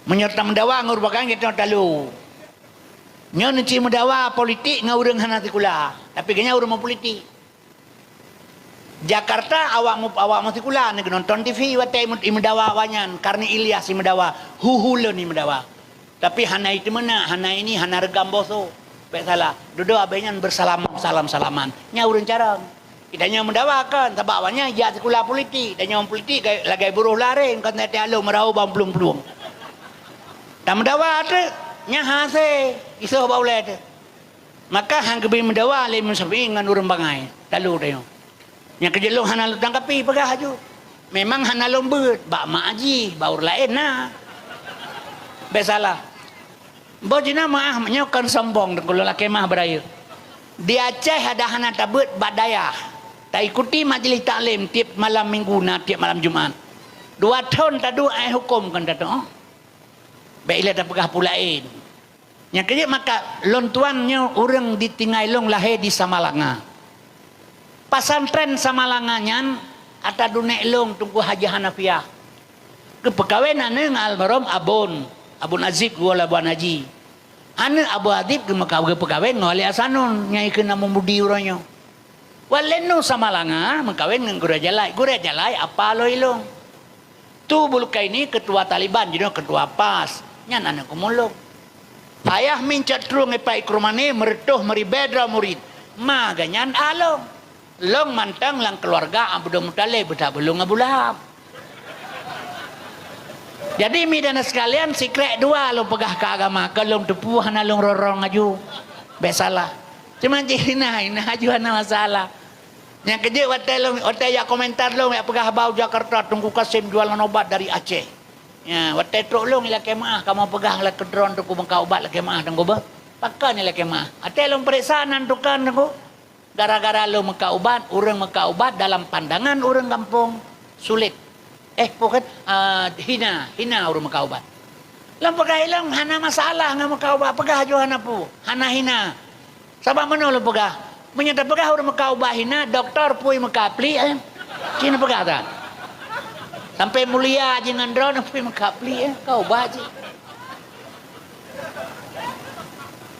Menyerta mendawa ngurung bangai kita talu. Nyo nanti mendawa politik ngurung hanati kula. Tapi kayaknya urung mau politik. Jakarta awak mati kula nek nonton TV watai mendawa wanyan karena Ilyas mendawa huhulun ni mendawa. Tapi hana itu mana hana ini hana regam boso. Baik salah. Duduk abenyan salam-salaman. Nya urung carang. Idanya mendawakan tabawannya ya kula politik. Dan yang politik lagi buruh larin kan tete alo merau bang pelung-pelung. Tak mendawa tu nya hase iso baulai tu. Maka hang kebi mendawa le Syafi'i ngan urang bangai. Talu dayo. Nya kejelong hana lu tangkapi pegah aju. Memang hana lombeut, bak mak aji, baur lain nah. Besalah. Bojina maah menyokan sombong kalau laki mah beraya. Di Aceh ada hana tabut badayah. Tak ikuti majlis taklim tiap malam minggu na tiap malam Jumaat. 2 tahun tadu ai hukum kan tadu. Baiklah tak pegah pulain. Yang kerja maka lontuannya orang ditinggai long lahir di Samalanga. Pasantren Samalanganyan ata dunek long tunggu Haji Hanafiah. Kepekawenan ng almarhum Abun Azib wala Abu Haji. Ane Abu Adib ke pekawen ngoli asanun nyai kena membudi uranyo. Walenu Samalanga mengkawin dengan Gura Jalai apa lo ilong. Tu bulukai ini ketua Taliban jadi ketua PAS. Nyan anak kumulong. Ayah mincat terung epai krumane meretuh meribedra murid. Ma ganyan along. Long mantang lang keluarga Abdul Muttalib bedah belum ngabulab. Jadi midana sekalian sikret dua lo pegah ke agama kalau tepu hana long rorong aju. Besalah. Cuma jina aju hana masalah. Yang kerja watai ya komentar long ya pegah bau Jakarta tunggu Kasim jualan obat dari Aceh. Ya watai truk long ila kemah kamu pegah la kedron tu bengka obat la kemah tunggu ba. Pakan ila kemah. Atai long periksaan tukan tunggu. Gara-gara lo meka obat, orang meka obat dalam pandangan orang kampung sulit. Bukan hina orang meka obat. Lam pegah ilang hana masalah ngam meka obat pegah jo hana pu. Hana hina. Sabab mana lo pegah? Menyata pegah orang meka obat hina, doktor pui meka pli Cina pegah tak? Sampai mulia jangan drone pui meka pli kau obat je.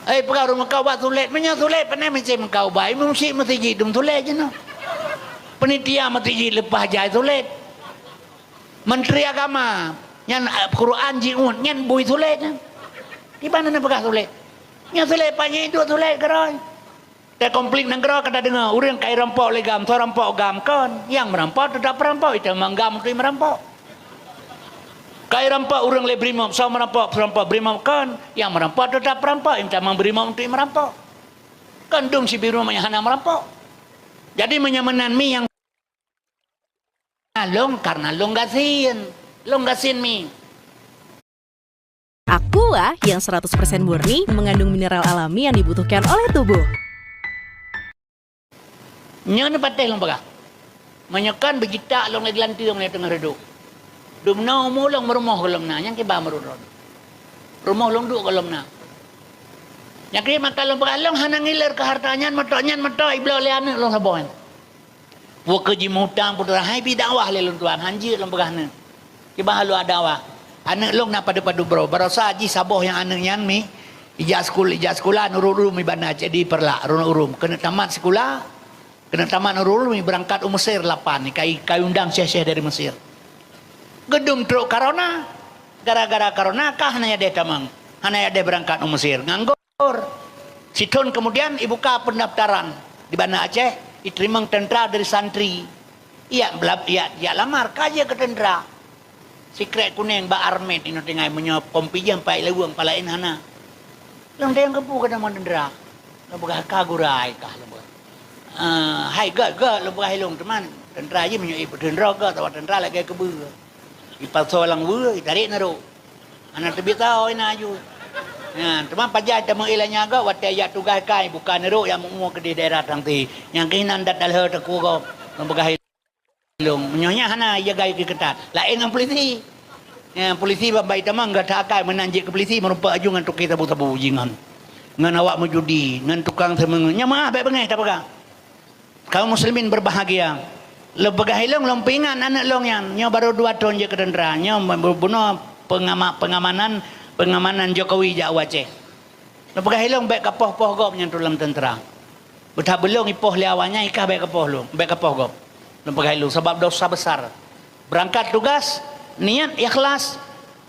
Pegah orang meka obat sulit, sulit pandai macam meka obat. Mesti jidum sulit je no. Penitia mesti jid lepas jai sulit. Menteri Agama yang Quran jiun yang bui sulit di mana nak pegah sulit yang sulit panjang itu sulit keroi tak konflik negara kata dengar orang kai rampok legam tu rampok gam kan yang merampok tetap merampok itu menggam tu merampok kai rampok orang le brimob so merampok brimob kan yang merampok tetap merampok itu membrimom tu merampok kan dum si biru hana merampok jadi menyamanan mi yang long karena longgasin mi. Aqua yang 100% murni mengandung mineral alami yang dibutuhkan oleh tubuh. Nyo na patay long baga. Manyakan begita long naglanti long na tengah redo. Dumna mo long marumoh kolom na, yang kiba maruron. Rumoh long du kolom na. Yang kaya makalong baga long hanang iler ke hartanyan mato iblo le ane long saboan. Wo ke jimutang putra hai bi dakwah le long tuan hanji long baga na. Kiba halu dakwah. Anak long na padu-padu bro. Barasa haji saboh yang anak yang mi ijaz sekolah nurul mi bana jadi perla urum kena tamat sekolah kena tamat nurul mi berangkat Mesir 8 ni kai undang syekh-syekh dari Mesir. Gedung truk corona gara-gara corona kah hanya dia tamang hanya dia berangkat Mesir nganggur. Situn kemudian dibuka pendaftaran di Banda Aceh diterima tentara dari santri. Iya lamar kaja ke tentara. Sikret kuning ba armet ino tingai menyop kompijam pai lewang palain hana. Lang dayang kepu kada man dendra. Lo bagah kagurai kah lo bagah. Hai ga lo bagah hilong teman. Dendra je menyo ibu dendra ga tawa dendra lagi kebu. Ipal solang bu tarik naro. Anak tebi tau ina aju. Ya, teman pajak temu ilanya ga wat ya tugas kai bukan naro yang mau ke di daerah tangti. Yang kinan dat dalhe teku go lo bagah menyonya hana ia gaya ketat lain dengan polisi ya, polisi babai tamang gak takai menanjik ke polisi merupa ajungan untuk kita tabu-tabu jingan ngan awak menjudi ngan tukang semengnya maaf baik bengai tak pegang kaum muslimin berbahagia lo begah hilong lompingan anak long yang nyo baru 2 tahun je ke tentera nyo bunuh pengamanan Jokowi jak Aceh lo begah hilong baik kapoh-poh gop yang dalam tentera betah belong ipoh liawanya ikah baik kapoh lo baik kapoh gop Lempagailu sebab dosa besar. Berangkat tugas, niat ikhlas.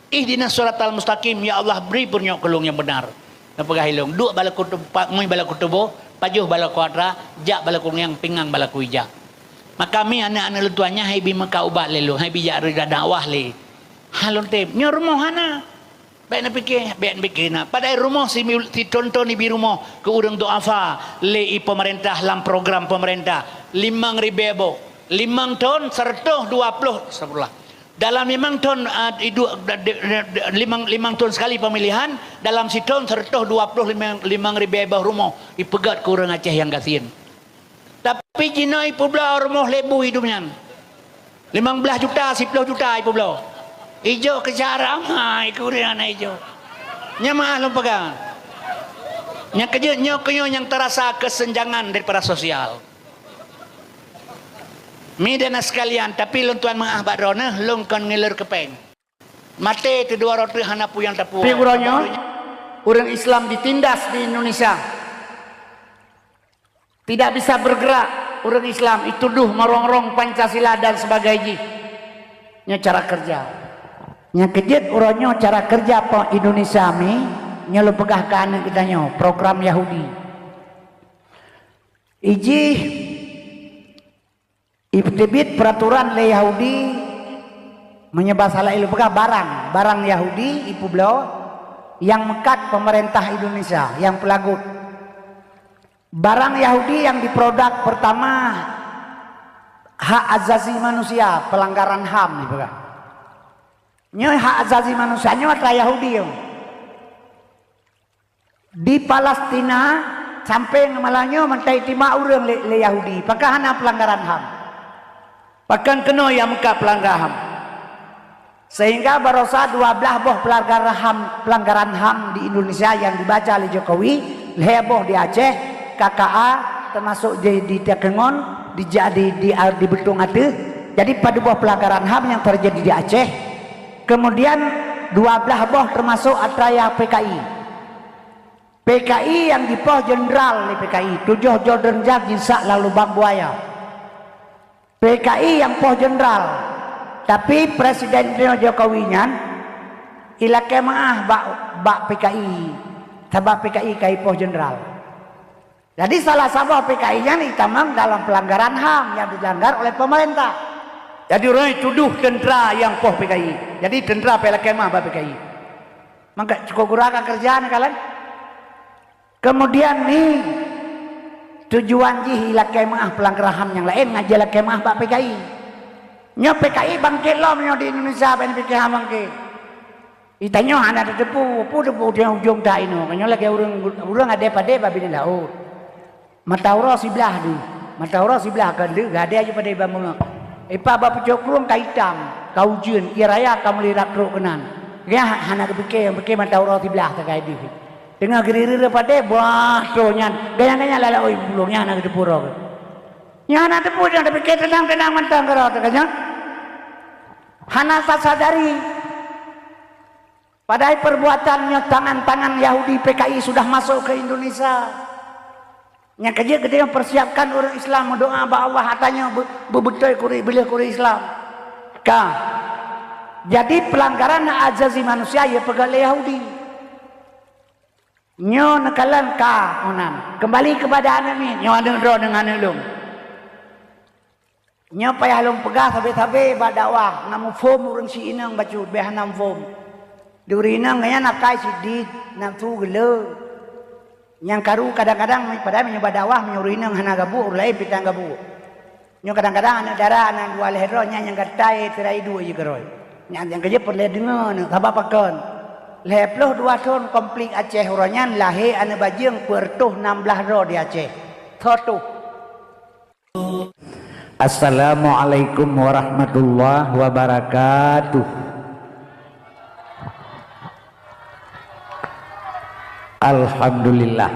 Ihdinas siratal mustaqim, ya Allah beri punya kelung yang benar. Lempagailu duk bala kutub mui bala kutubo, pajuh bala kuadra, jak bala kung yang pingang bala kuija. Maka mi anak-anak letuannya hai bi maka ubat lelu, hai bi jak rida dakwah le. Halon tem, nyo rumohana. Baik nak fikir na. Pada rumah si tonton ni bi rumah ke urang doafa le pemerintah lam program pemerintah 5.000 5 ton 120 sebutlah dalam 5 ton 5 ton sekali pemilihan dalam si ton 125 rumah ipegat ke orang Aceh yang kasihan tapi jina ipu belah rumah lebu hidupnya 15 juta 10 juta ipu belah hijau kecara mai kurian hijau nyamah lo pegang nyok yang terasa kesenjangan daripada sosial. Midana sekalian, tapi long tuan mengahbat rona, long kan ngiler kepeng. Mate tu 2 roti hanapu yang tapu. Figurannya, orang Islam ditindas di Indonesia. Tidak bisa bergerak, orang Islam dituduh merongrong Pancasila dan sebagainya. Nya cara kerja. Nya kejut orangnya cara kerja apa Indonesia mi, nya lo pegah ke anak kita nyo, program Yahudi. Ibtibit peraturan le Yahudi menyebab salah ilu pegah barang Yahudi ipu beliau yang mekat pemerintah Indonesia yang pelagut barang Yahudi yang diproduk pertama hak asasi manusia pelanggaran HAM nih pegah nyoy hak asasi manusia nyoy Yahudi yo. Di Palestina sampai malanyo mentai tima urang le Yahudi pakahana pelanggaran HAM pakan kena yang muka pelanggar HAM sehingga barosa 12 boh pelanggaran HAM di Indonesia yang dibaca oleh Jokowi heboh di Aceh KKA termasuk di Tekengon di Betung Ade jadi pada boh pelanggaran HAM yang terjadi di Aceh kemudian 12 boh termasuk atraya PKI yang di pos jenderal di PKI 7 Jordan Jinsak lalu Bang Buaya PKI yang pos jenderal tapi Presiden Jokowi nyan ilake maah bak PKI sabab PKI kai pos jenderal jadi salah satu PKI nya ditamang dalam pelanggaran HAM yang dilanggar oleh pemerintah jadi orang tuduh tentera yang pos PKI jadi tentera pelake maah bak PKI maka cukup gurakan kerjaan kalian kemudian nih tujuan jih ila kemaah pelanggaran HAM yang lain ngajak kemaah Pak PKI Nyo PKI bangkit lom nyo di Indonesia ben PKH bangkit. Itanyo hana depu dia ujung tak ino. Kanyo lagi urang ada pada babi laut. Matauro sebelah di. Matauro sebelah kan de gade aja pada bamung. Ipa ba pucuk kaitam, kau jun iraya kamu lirak ro kenan. Dia hana kepikir matauro sebelah tak kai di. Tengah gerira pada buah tonyan. Gaya-gaya lala oi bulungnya hana depu ro. Nya hana depu jangan pikir tenang-tenang mantang karo kanyo. Hana sadari padahal perbuatannya tangan-tangan Yahudi PKI sudah masuk ke Indonesia. Yang kerja gede mempersiapkan orang Islam doa Allah hatanya bebetul kuri Islam. Jadi pelanggaran azazi manusia ya pegal Yahudi. Nyo nekalan onan. Kembali kepada anak ni. Nyo ada ro dengan ulung. Nyo payah long pegah sabe-sabe badakwah namu form urang si inang bacu behanam form. Durinang ngaya nakai sidit nam tu gele. Yang karu kadang-kadang pada menyoba dakwah menyurinang hana gabu ulai pitang gabu. Nyo kadang-kadang anak darah anak dua lehro nya yang gatai tirai dua je geroi. Yang kerja perle dengar sabapakan. Leploh 2 tahun komplit Aceh uranyan lahir anak bajing pertuh 16 ro di Aceh. Thotuh. Assalamualaikum warahmatullahi wabarakatuh. Alhamdulillah.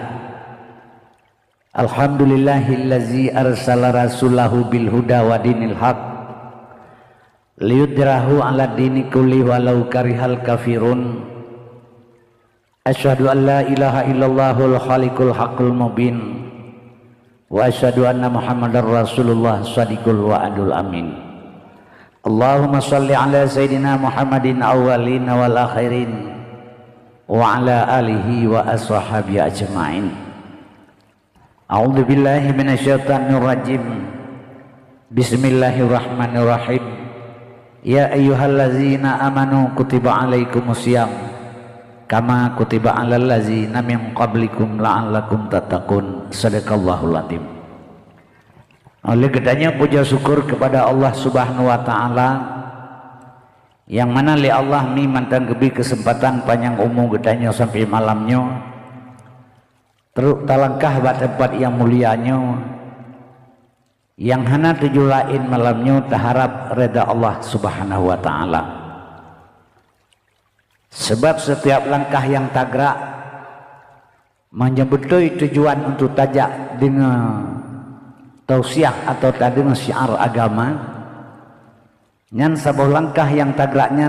Alhamdulillahillazi arsala rasulahu bil huda wa dinil haq liyudrahu ala dini kulli walau karihal kafirun. Asyhadu an la ilaha illallahul khaliqul haqqul mubin wa asyhadu anna muhammadar rasulullah shadiqul wa'adul amin. Allahumma shalli ala sayyidina Muhammadin awwalin wal akhirin wa ala alihi wa ashabihi ajma'in. A'udzu billahi minasyaitonir rajim. Bismillahirrahmanirrahim. Ya ayyuhallazina amanu kutiba alaikumusiyam kama kutiba alal ladzina min qablikum la'allakum tattaqun. Shadaqallahul azim. Oleh katanya puja syukur kepada Allah Subhanahu wa taala yang mana li Allah mi mantan gebi kesempatan panjang umur gedanya sampai malamnya terus talangkah bat tempat yang mulianya yang hana tujuh lain malamnya taharap reda Allah Subhanahu wa taala. Sebab setiap langkah yang tagrak menyebutui tujuan untuk tajak dengan tausiah atau dengan syiar agama. Nyan sebuah langkah yang tagraknya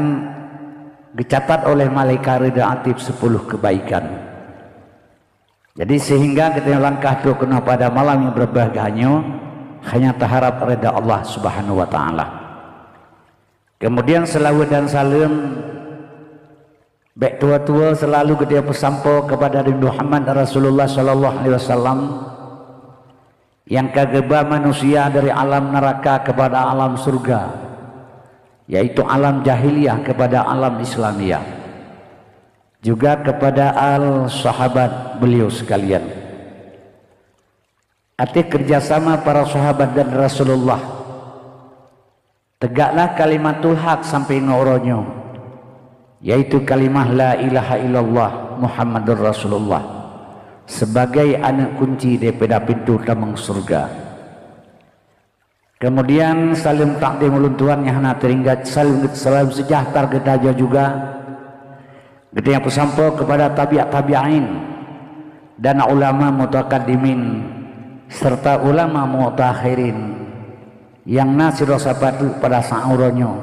dicatat oleh malaikat redaatif 10 kebaikan. Jadi sehingga kita langkah itu kena pada malam yang berbahagia hanya taharap reda Allah Subhanahu wa taala. Kemudian selawat dan salam baik tua-tua selalu kita pesampo kepada Nabi Muhammad Rasulullah sallallahu alaihi wasallam yang kageba manusia dari alam neraka kepada alam surga, yaitu alam jahiliyah kepada alam Islamiyah, juga kepada al-sahabat beliau sekalian. Arti kerjasama para sahabat dan Rasulullah, tegaklah kalimatul haq sampai ngoronyo, yaitu kalimah la ilaha illallah Muhammadur Rasulullah sebagai anak kunci daripada pintu tamang surga. Kemudian salim takdim ulun Tuhan yang hana teringat salam sejahtera kita juga kita yang pesampo kepada tabi'in dan ulama mutaqaddimin serta ulama mutakhirin yang nasir sabatu pada sauronyo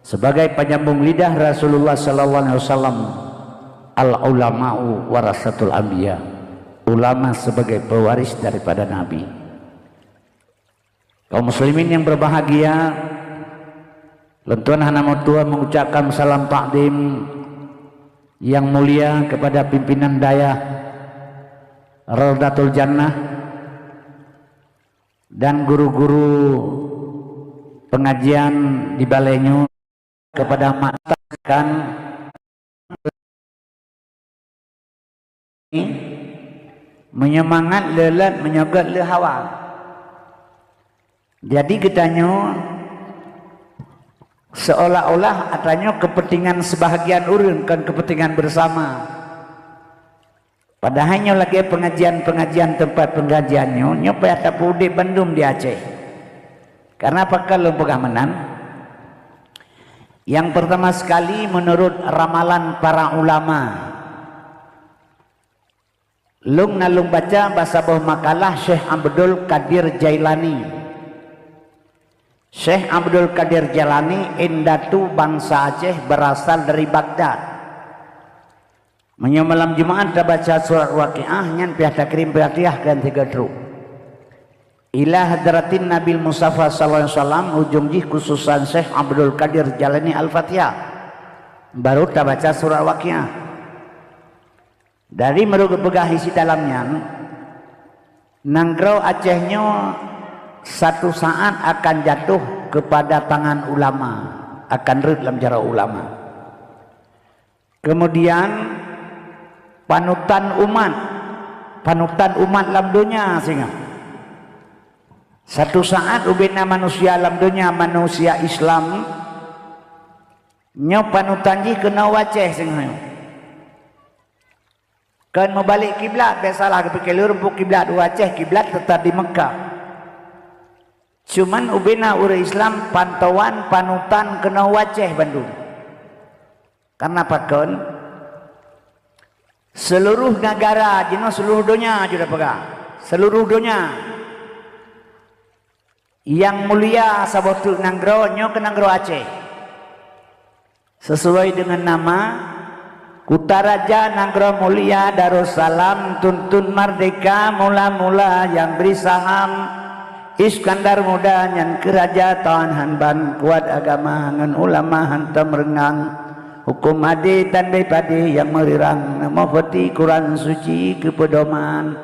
sebagai penyambung lidah Rasulullah sallallahu alaihi wasallam. Al ulama'u warasatul anbiya, ulama sebagai pewaris daripada nabi. Kaum muslimin yang berbahagia, lentuan hana mutua mengucapkan salam takdim yang mulia kepada pimpinan daya Raudatul Jannah dan guru-guru pengajian di Balenyo, kepada matakan menyemangat lelat menyogat le hawa. Jadi kitanya seolah-olah adanya kepentingan sebahagian urang kan kepentingan bersama. Padahalnya lagi pengajian tempat pengajiannya nyoba tak pudi Bandung di Aceh. Karena apa kalau pegamenan? Yang pertama sekali menurut ramalan para ulama, lung nalung baca bahasa bawah makalah Syekh Abdul Qadir Jailani. Syekh Abdul Qadir Jailani indatu bangsa Aceh berasal dari Baghdad. Malam Jumaat dah baca surat Waqiah nyan pihak takrim Fatihah ganti gadru. Ila hadratin Nabil Mustafa sallallahu alaihi wasallam ujung jih khususan Syekh Abdul Qadir Jailani Al-Fatihah. Baru dah baca surat Waqiah. Dari meruguk pegah isi dalamnya Nangrau Acehnya satu saat akan jatuh kepada tangan ulama, akan rid dalam cara ulama. Kemudian panutan umat dalam dunia sehingga satu saat ubina manusia dalam dunia manusia Islam nyo panutan ji kena waceh sehingga kan mau balik kiblat biasalah kepikir rumput kiblat waceh kiblat tetap di Mekah. Cuman ubina ura Islam pantauan panutan kena waceh Bandung. Karena apa kan? Seluruh negara, jenuh seluruh dunia sudah pegang. Seluruh dunia yang mulia sabotu Nanggro nyo ke Nanggro Aceh. Sesuai dengan nama Kutaraja Nanggro Mulia Darussalam tuntun merdeka mula-mula yang beri saham Iskandar muda yang kerajaan hanban kuat agama ngan ulama hantam rengang hukum adi tandai padi yang merirang nama peti Quran suci kepedoman.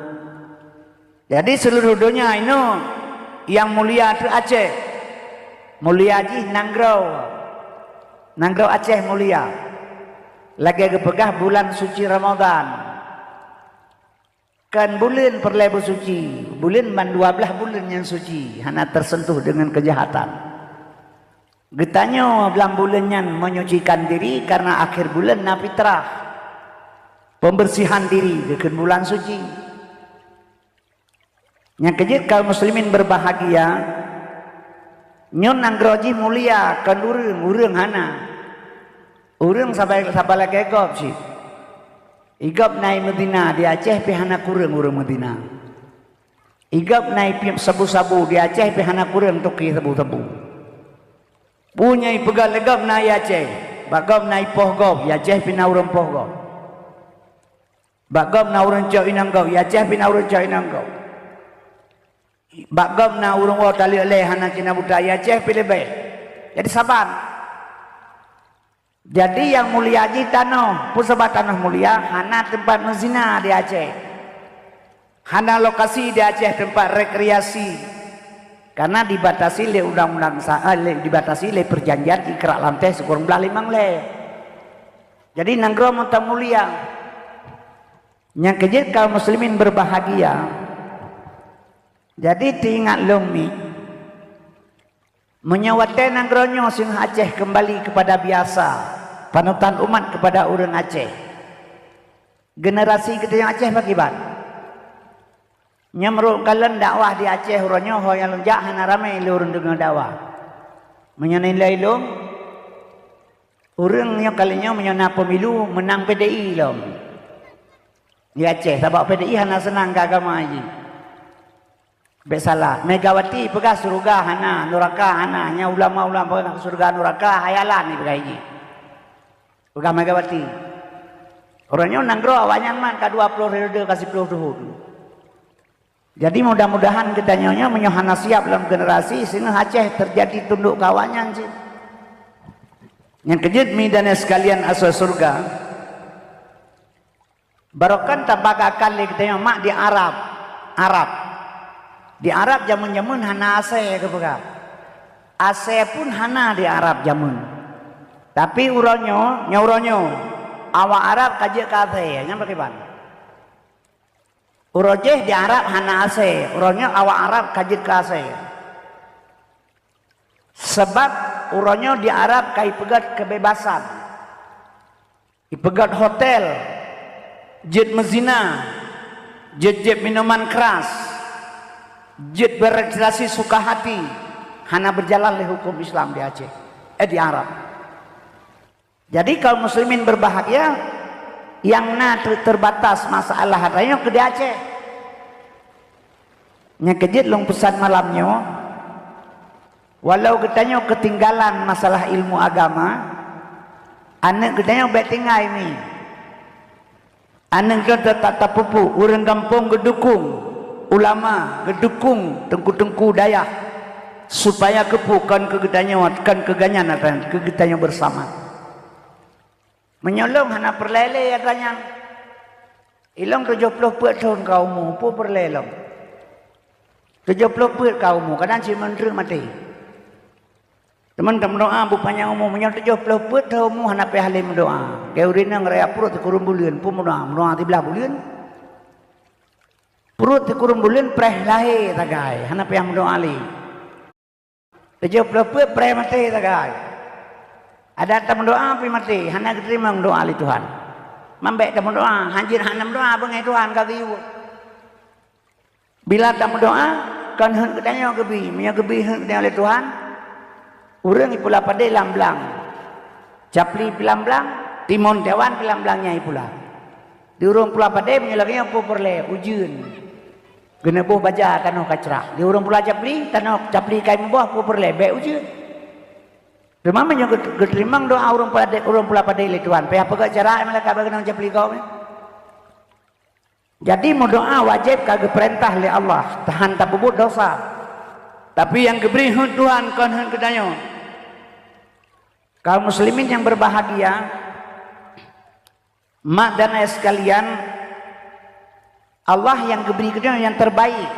Jadi seluruh dunia ini yang mulia itu Aceh mulia ji Nanggro Aceh mulia lagi kepegah bulan suci Ramadan. Kan bulan perlebu suci, bulan man 12 bulan yang suci, hana tersentuh dengan kejahatan. Getanya belang bulannya menyucikan diri karena akhir bulan na fitrah, pembersihan diri dengan bulan suci. Yang kejit kaum muslimin berbahagia, nyon Nanggroji mulia kan urang hana, urang sampai lagi kop sih. Igap nai Medina di Aceh pihana kurang urang Medina. Igap nai sabu-sabu di Aceh pihana kurang tuki sabu-sabu. Punyai pegal legap nai Aceh, bagap nai pohgop, ya Aceh pina urang pohgop. Bagap na urang cau inanggau, ya Aceh pina urang cau inanggau. Bagap na urang wa tali le hana cina buta, ya Aceh pilih baik. Jadi sabar. Jadi yang mulia ji tanah, pusat tanah mulia, hana tempat menzina di Aceh, hana lokasi di Aceh tempat rekreasi, karena dibatasi oleh undang-undang dibatasi oleh perjanjian ikrar lantai sekurang belah 5 le. Jadi Nanggro mata mulia, yang kejit kaum muslimin berbahagia. Jadi tinggal lumi menyawatkan Nanggronyo sing Aceh kembali kepada biasa, panutan umat kepada orang Aceh. Generasi kita yang Aceh bagaimana? Nyamruk kalian dakwah di Aceh uronyo ho yang lunjak hana ramai urang dengan dakwah. Menyenilai lom urangnya kalinya menyana pemilu menang PDI lom. Di Aceh sebab PDI hana senang ke agama aja. Besalah Megawati pegah surga hana neraka hana nya ulama-ulama pegah surga neraka hayalan ni pegah ini pegah Megawati orangnya Nanggro awalnya man ka 20 periode kasih 10 tahun. Jadi mudah-mudahan kita nyonya menyohana siap dalam generasi sehingga Aceh terjadi tunduk kawannya sih. Yang kejut midana sekalian asal surga barokan tabakakan kita mak di Arab di Arab jamun-jamun hana AC kepegah. AC pun hana di Arab jamun. Tapi uronyo awak Arab kajik kafe nya bagaimana? Urojeh di Arab hana AC, uronyo awak Arab kajik kafe. Sebab uronyo di Arab kai pegat kebebasan. Ipegat hotel, jet mezina, jet minuman keras, jet berekreasi suka hati, hana berjalan oleh hukum Islam di Aceh, di Arab. Jadi kaum muslimin berbahagia yang terbatas masalah hatanya ke di Aceh. Nya kejit long pesan malamnya, walau katanya ketinggalan masalah ilmu agama, anak katanya baik tinggal ini. Anak kita tak pupu, orang kampung gedukung, ulama gedukung tengku-tengku daya supaya kepukan kegetanya kan keganyan akan kegetanya bersama. Menyolong hana perlele ya kanyan. Ilong 70 tahun kaummu pu perlelong. 70 kaummu kadang si menteri mati. Teman-teman doa bupanya umumnya 70 tahunmu hana pe halim doa. Keurina ngerea perut kurun bulian pu doa ti belah bulian. Perut kurun bulian preh lahir tagai hana pe doa ali. 70 preh mati tagai. Ada teman doa pi mati hana terima doa ali Tuhan. Mambek teman doa hanjir hanam doa bengai Tuhan kageu. Bila teman doa kan hen katanya gebi, nya gebi hen oleh Tuhan. Urang pula pada lamblang. Capli pilamblang, timon dewan pilamblangnya pula. Di urang pula pada menyelagnya apa perle ujun. Genebuh baja tanah kacrah. Di urang pula capli tanah capli kai membah apa perle be ujun. Remamanya getrimang doa urang pula pada le Tuhan. Pe apa cara mereka bagenang capli kau ni? Jadi mau doa wajib kagak perintah oleh Allah, tahan tak bubut dosa. Tapi yang diberi Tuhan kan hen kedanya. Kaum muslimin yang berbahagia, mak dan ayah sekalian, Allah yang diberi kedanya yang terbaik.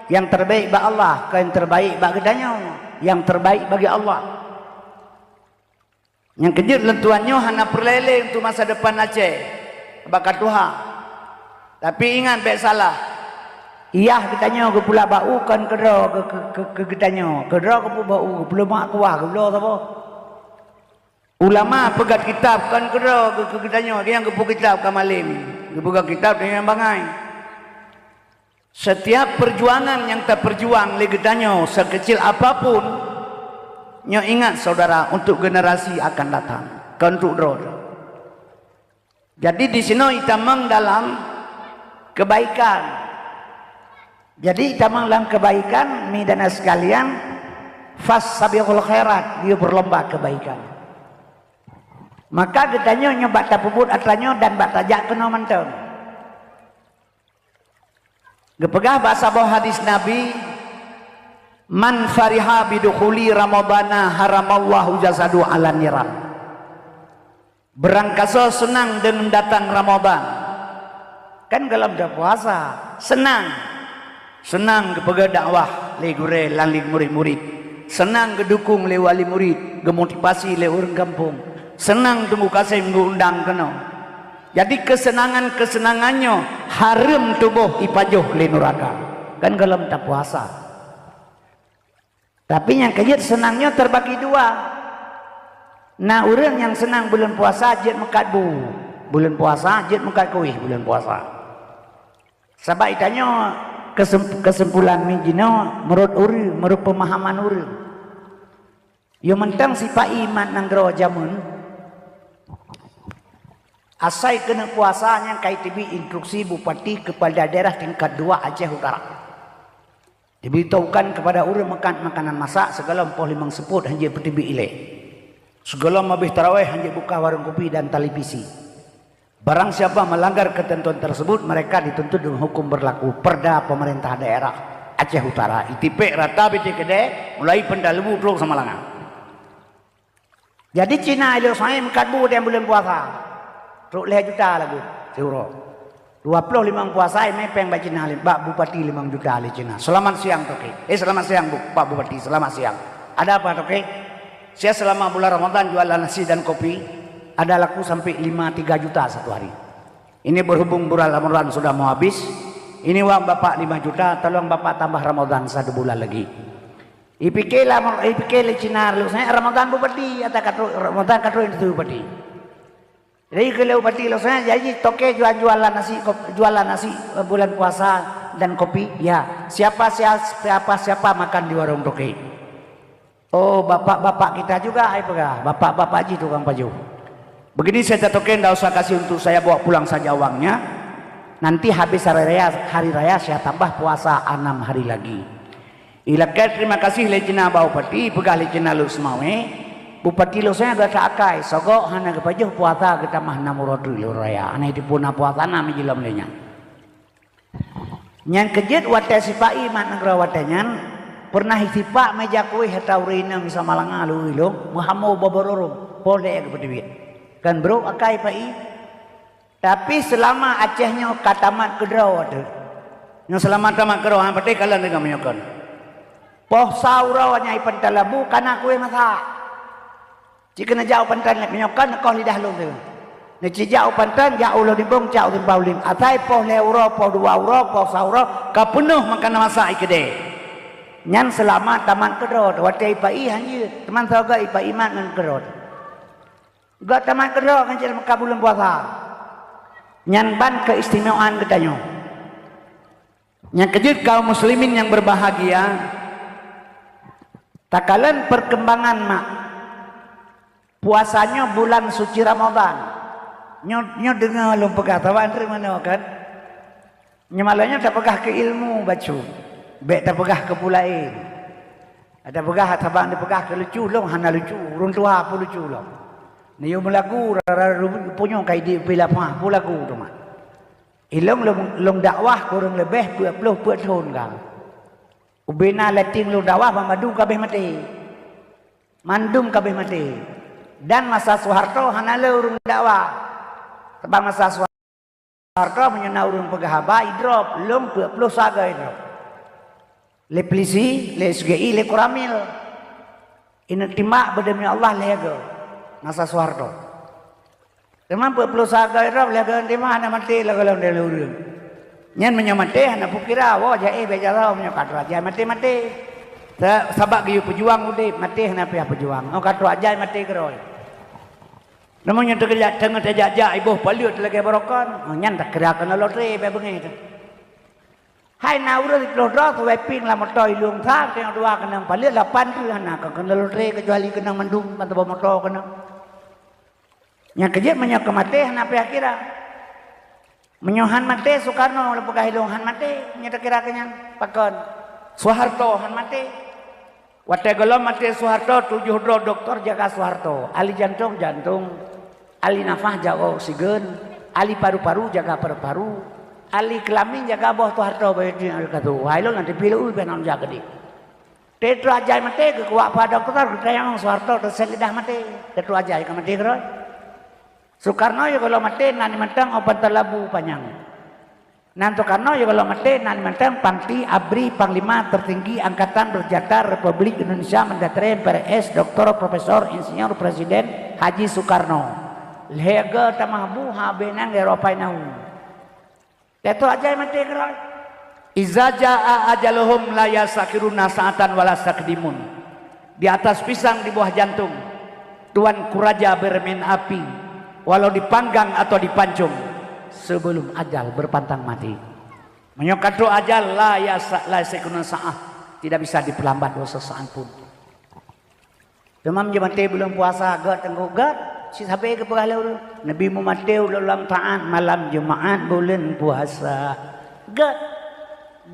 Yang terbaik bagi Allah, yang terbaik bagi kedanya, yang terbaik bagi Allah. Yang kejut lentuannya hana perlele untuk masa depan Aceh. Bakat Tuhan. Tapi ingat baik salah. Iyah kitanya ke pula bau kan kedra ke kitanya. Kedra ke bau belum mak kuah ke belum apa. Ulama pegat kitab kan kedra ke kitanya yang ke kitab kamalim. Ke pegat kitab dengan bangai. Setiap perjuangan yang tak perjuang le kitanya sekecil apapun nyo ingat saudara untuk generasi akan datang. Untuk drod. Jadi di sini kita dalam kebaikan. Jadi kita dalam kebaikan midana sekalian fasabiqul khairat, dia berlomba kebaikan. Maka kitanya nyoba tapubut atlanyo dan batajak kena menteng. Gepegah bahasa bawah hadis Nabi, man fariha bidukhuli ramadana haramallahu jasadu ala niran. Berangkasa senang dengan datang Ramadan. Kan kalau dah puasa senang kepada dakwah le gure lan murid-murid, senang kedukung le wali murid, gemotivasi le orang kampung, senang tunggu kasih mengundang kena. Jadi kesenangannya harum tubuh ipajuh le neraka. Kan kalau tak puasa. Tapi yang kejut senangnya terbagi dua. Nah orang yang senang bulan puasa jet mekat bulan puasa jet mekat kuih bulan puasa. Sebab itanya kesimpulan mijino menurut pemahaman urang. Yo mentang sifat iman nang gero jamun. Asai kena puasanya kai tibi instruksi bupati kepada daerah tingkat 2 Aceh Utara. Diberitahukan kepada urang makan makanan masak segala empoh limang seput hanya petibi ile. Segala mabih tarawih hanya buka warung kopi dan televisi. Barang siapa melanggar ketentuan tersebut, mereka dituntut dengan hukum berlaku perda pemerintah daerah Aceh Utara. ITP rata BC Kede mulai pendalamu terus sama langan. Jadi Cina itu saya mengkatbu dia bulan puasa. Teruk 5 juta lagu. Euro. 25 puasa ini peng bak Cina Pak Bupati 5 juta ali Cina. Selamat siang Toke. Selamat siang Pak Bupati, selamat siang. Ada apa Toke? Saya selama bulan Ramadan jualan nasi dan kopi. Ada laku sampai 5-3 juta satu hari. Ini berhubung bulan Ramadan sudah mau habis. Ini uang Bapak 5 juta, tolong Bapak tambah Ramadan 1 bulan lagi. ipikela Cina lu saya Ramadan bupati atau Ramadan katro itu bupati. Jadi kalau bupati lu saya jadi toke jualan nasi bulan puasa dan kopi. Ya, siapa makan di warung toke. Oh, bapak-bapak kita juga ai pegah. Bapak-bapak haji tukang baju. Begini saya toke enggak usah kasih untuk saya bawa pulang saja uangnya. Nanti habis hari raya saya tambah puasa 6 hari lagi. Ilakai terima kasih lecina bupati pegah lecina lu semawe. Bupati lu saya ada sakai sogok hana kepajuh puasa kita mah namuradu lu raya. Ana itu puna puasa nami jilam lenya. Nyan kejut wate sipai mat negara watenyan pernah hisipak meja kuih hataurina misa malanga lu ilung muhammad babarorong pole ke bedewit. Kan bro akai pai. Tapi selama Acehnya katamat kedraw ada. Yang selama tamat kedraw han pate kalan dengan menyokan. Poh saura nyai pentalabu kana kuih masak. Jika na jauh pantan nak menyokan kau lidah lu tu. Na jauh pantan jauh lu dibong jauh di paulim. Atai poh leuro poh 2 euro poh saura ka penuh makan masak ikede. Nyan selama tamat kedraw wate ipai hanya teman saga ipai iman ngan kedraw. Gak tamat kedraw kan cer maka bulan puasa. Nyan ban keistimewaan katanya. Yang kejut kaum muslimin yang berbahagia. Takalan perkembangan mak. Puasanya bulan suci Ramadan. Nyo dengar lu pegah tawan dari mana kan? Nyemalanya tak pegah ke ilmu bacu. Bek tak pegah ke pulain. Ada pegah tabang dipegah ke lucu long hana lucu. Urun tua pun lucu long. Niyo melagu punya kai di bila mah pulagu tu mah. Ilong long dakwah kurang lebih 20 tahun kang. Ubena lating long dakwah mamadu kabeh mati. Mandum kabeh mati. Dan masa Soeharto hana le urung dakwah. Tebang masa Soeharto menyena urung pegahaba idrop long 20 saga idrop. Le polisi, le SGI, le Koramil. Ina timak berdemi Allah lego. Masa Soeharto. Teman 40 saga idrop lego timah hana mati lego long de urung. Nyan menyamate hana pukira wo jae bejara menyokat raja mati. Sabak giyu pejuang udah mati hana pihak pejuang. Oh katu aja mati keroy. Namanya terkejak tengah terjajak ibu paliut lagi barokan. Nyan tak kerakan lotre be bengi tu. Hai na urut lotre tu weping la motor ilung tha tengok dua kenang paliut 8 tu hana ka kena lotre kecuali kenang mandum atau motor kenang. Nya kejak menyak mati hana pihak kira. Menyohan mati Soekarno lepegah ilung han mati nya tak kira kenyan pakon. Soeharto han mati. Wate golom mati Soeharto 7 doktor jaga Soeharto. Ali jantung, ali nafas jaga oksigen, ali paru-paru jaga paru-paru, ali kelamin jaga bawah Soeharto bayar kata. Wah lo nanti pilih benar jaga di. Tetu aja mati ke kuat pada dokter yang Soeharto terselidah mati. Tetu aja yang mati keroi. Soekarno ya kalau mati nani mentang obat terlabu panjang. Nanto Karno ya kalau mati nani mentang Pangti Abri Panglima tertinggi Angkatan Bersenjata Republik Indonesia Mendatare PRS Dr. Profesor Insinyur Presiden Haji Soekarno. Lega tamahbu habenan Eropa nau. Teto aja mati keroi. Iza jaa ajaluhum la yasakiruna sa'atan wala sakdimun. Di atas pisang di bawah jantung. Tuan Kuraja bermain api walau dipanggang atau dipancung. Sebelum ajal berpantang mati. Menyokatu ajal la yasekuna sa'ah. Tidak bisa diperlambat dosa sesaat pun. Demam mati bulan puasa God tengok God. Si sampai ke pegala Nabi Muhammad dalam taat malam Jumaat bulan puasa.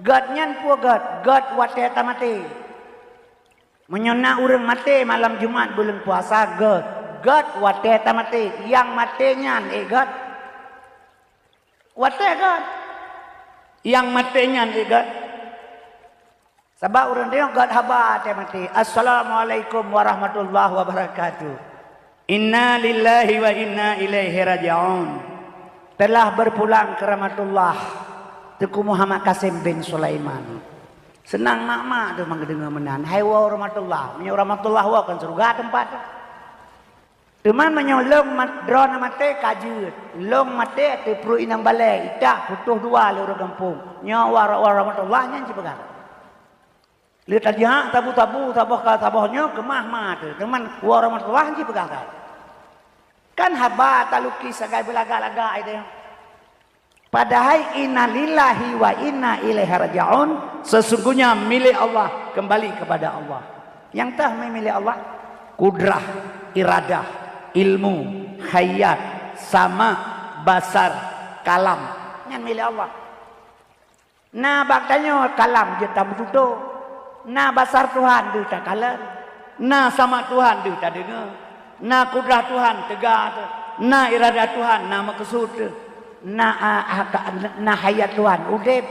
God nyan pu God wate mati. Menyona urang mati malam Jumaat bulan puasa God wate mati. Yang matinya God. Wate God. Yang matinya God. Sebab orang dia God haba mati. Assalamualaikum warahmatullahi wabarakatuh. Inna lillahi wa inna ilaihi raji'un. Telah berpulang ke rahmatullah Tuku Muhammad Qasim bin Sulaiman. Senang mak tu mendengar menan. Hai wa rahmatullah. Menyo rahmatullah wa kan surga tempat. Teman menyolong drone mate kajut. Long mate te pro inang balai. Itak putuh dua le orang kampung. Nyawa rahmatullah nyan cipegang. Lihat aja tabu-tabu tabohnya kemah mah tu. Teman warahmat wah ji pegang kan haba taluki sagai belaga-laga itu. Padahal inna lillahi wa inna ilaihi raji'un, sesungguhnya milik Allah, kembali kepada Allah. Yang tah milik Allah kudrah, iradah, ilmu, hayat, sama, basar, kalam, yang milik Allah. Nah baktanya kalam je tak bertutup. Nah basar Tuhan dia tak kalam. Nah sama Tuhan dia tak dengar. Nah kudrah Tuhan tegak. Nah iradah Tuhan nah maksud. Nah hayat Tuhan udep.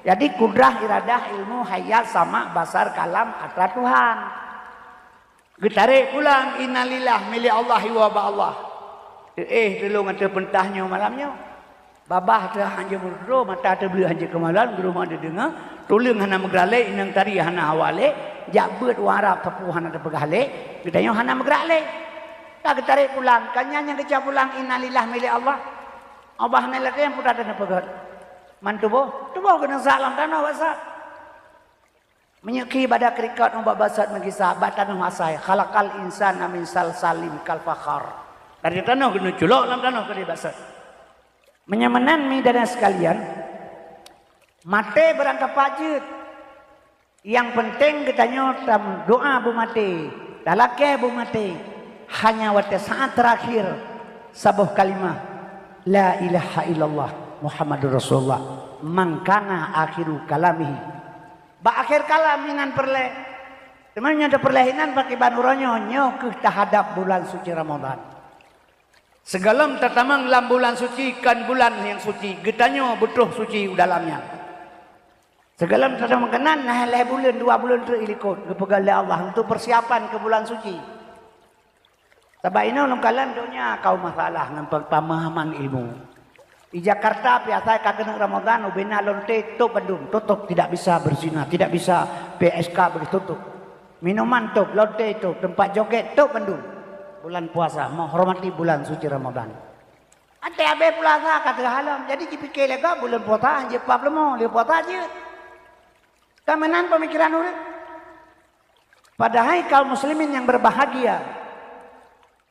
Jadi kudrah, iradah, ilmu, hayat sama basar kalam atra Tuhan. Getarik pulang innalillah milik Allah wa ba Allah. Tolong ada pentahnya malamnya. Babah tu hanya berdua mata tu beli hanya kemalan guru ada dengar. Tolong hana megrale inang tari hana awale. Jak beut warap tepu hana ada pegale. Gedanya hana megrale. Tak getarik pulang. Kanya yang kecap pulang innalillah milik Allah. Allah ni lagi yang putar dan pegat. Mantubo, tubo kena salam tanah basat. Menyeki pada krikat umbak basat mengisah batan masai. Khalaqal insan amin salsalim kal fakhar. Dari tanah kena culok dalam tanah kena basat. Menyamanan mi dan sekalian. Mate berangkat pajut. Yang penting katanya doa bu mati. Dalake bu mati. Hanya waktu saat terakhir sebuah kalimah la ilaha illallah Muhammadur Rasulullah mangkana akhiru kalamihi. Ba akhir kalam minan perle. Temannya ada perlehinan pakai banuranyo nyo ke tahadap bulan suci Ramadan. Segalam tertamang dalam bulan suci kan bulan yang suci. Getanyo butuh suci dalamnya. Segalam tertamang kenan nah leh bulan 2 bulan tu ilikut kepegal Allah untuk persiapan ke bulan suci. Sebab ini longkalan dunia kau masalah dengan pemahaman ilmu. Di Jakarta biasa kagak Ramadan ubena lonte tutup Bandung tutup tidak bisa berzina, tidak bisa PSK bertutup. Minuman tutup, lonte tutup, tempat joget tutup Bandung. Bulan puasa menghormati bulan suci Ramadan. Ada abe puasa kata halam. Jadi dipikir lega bulan puasa je problemo, dia puasa je. Kamenan pemikiran urip. Padahal kaum muslimin yang berbahagia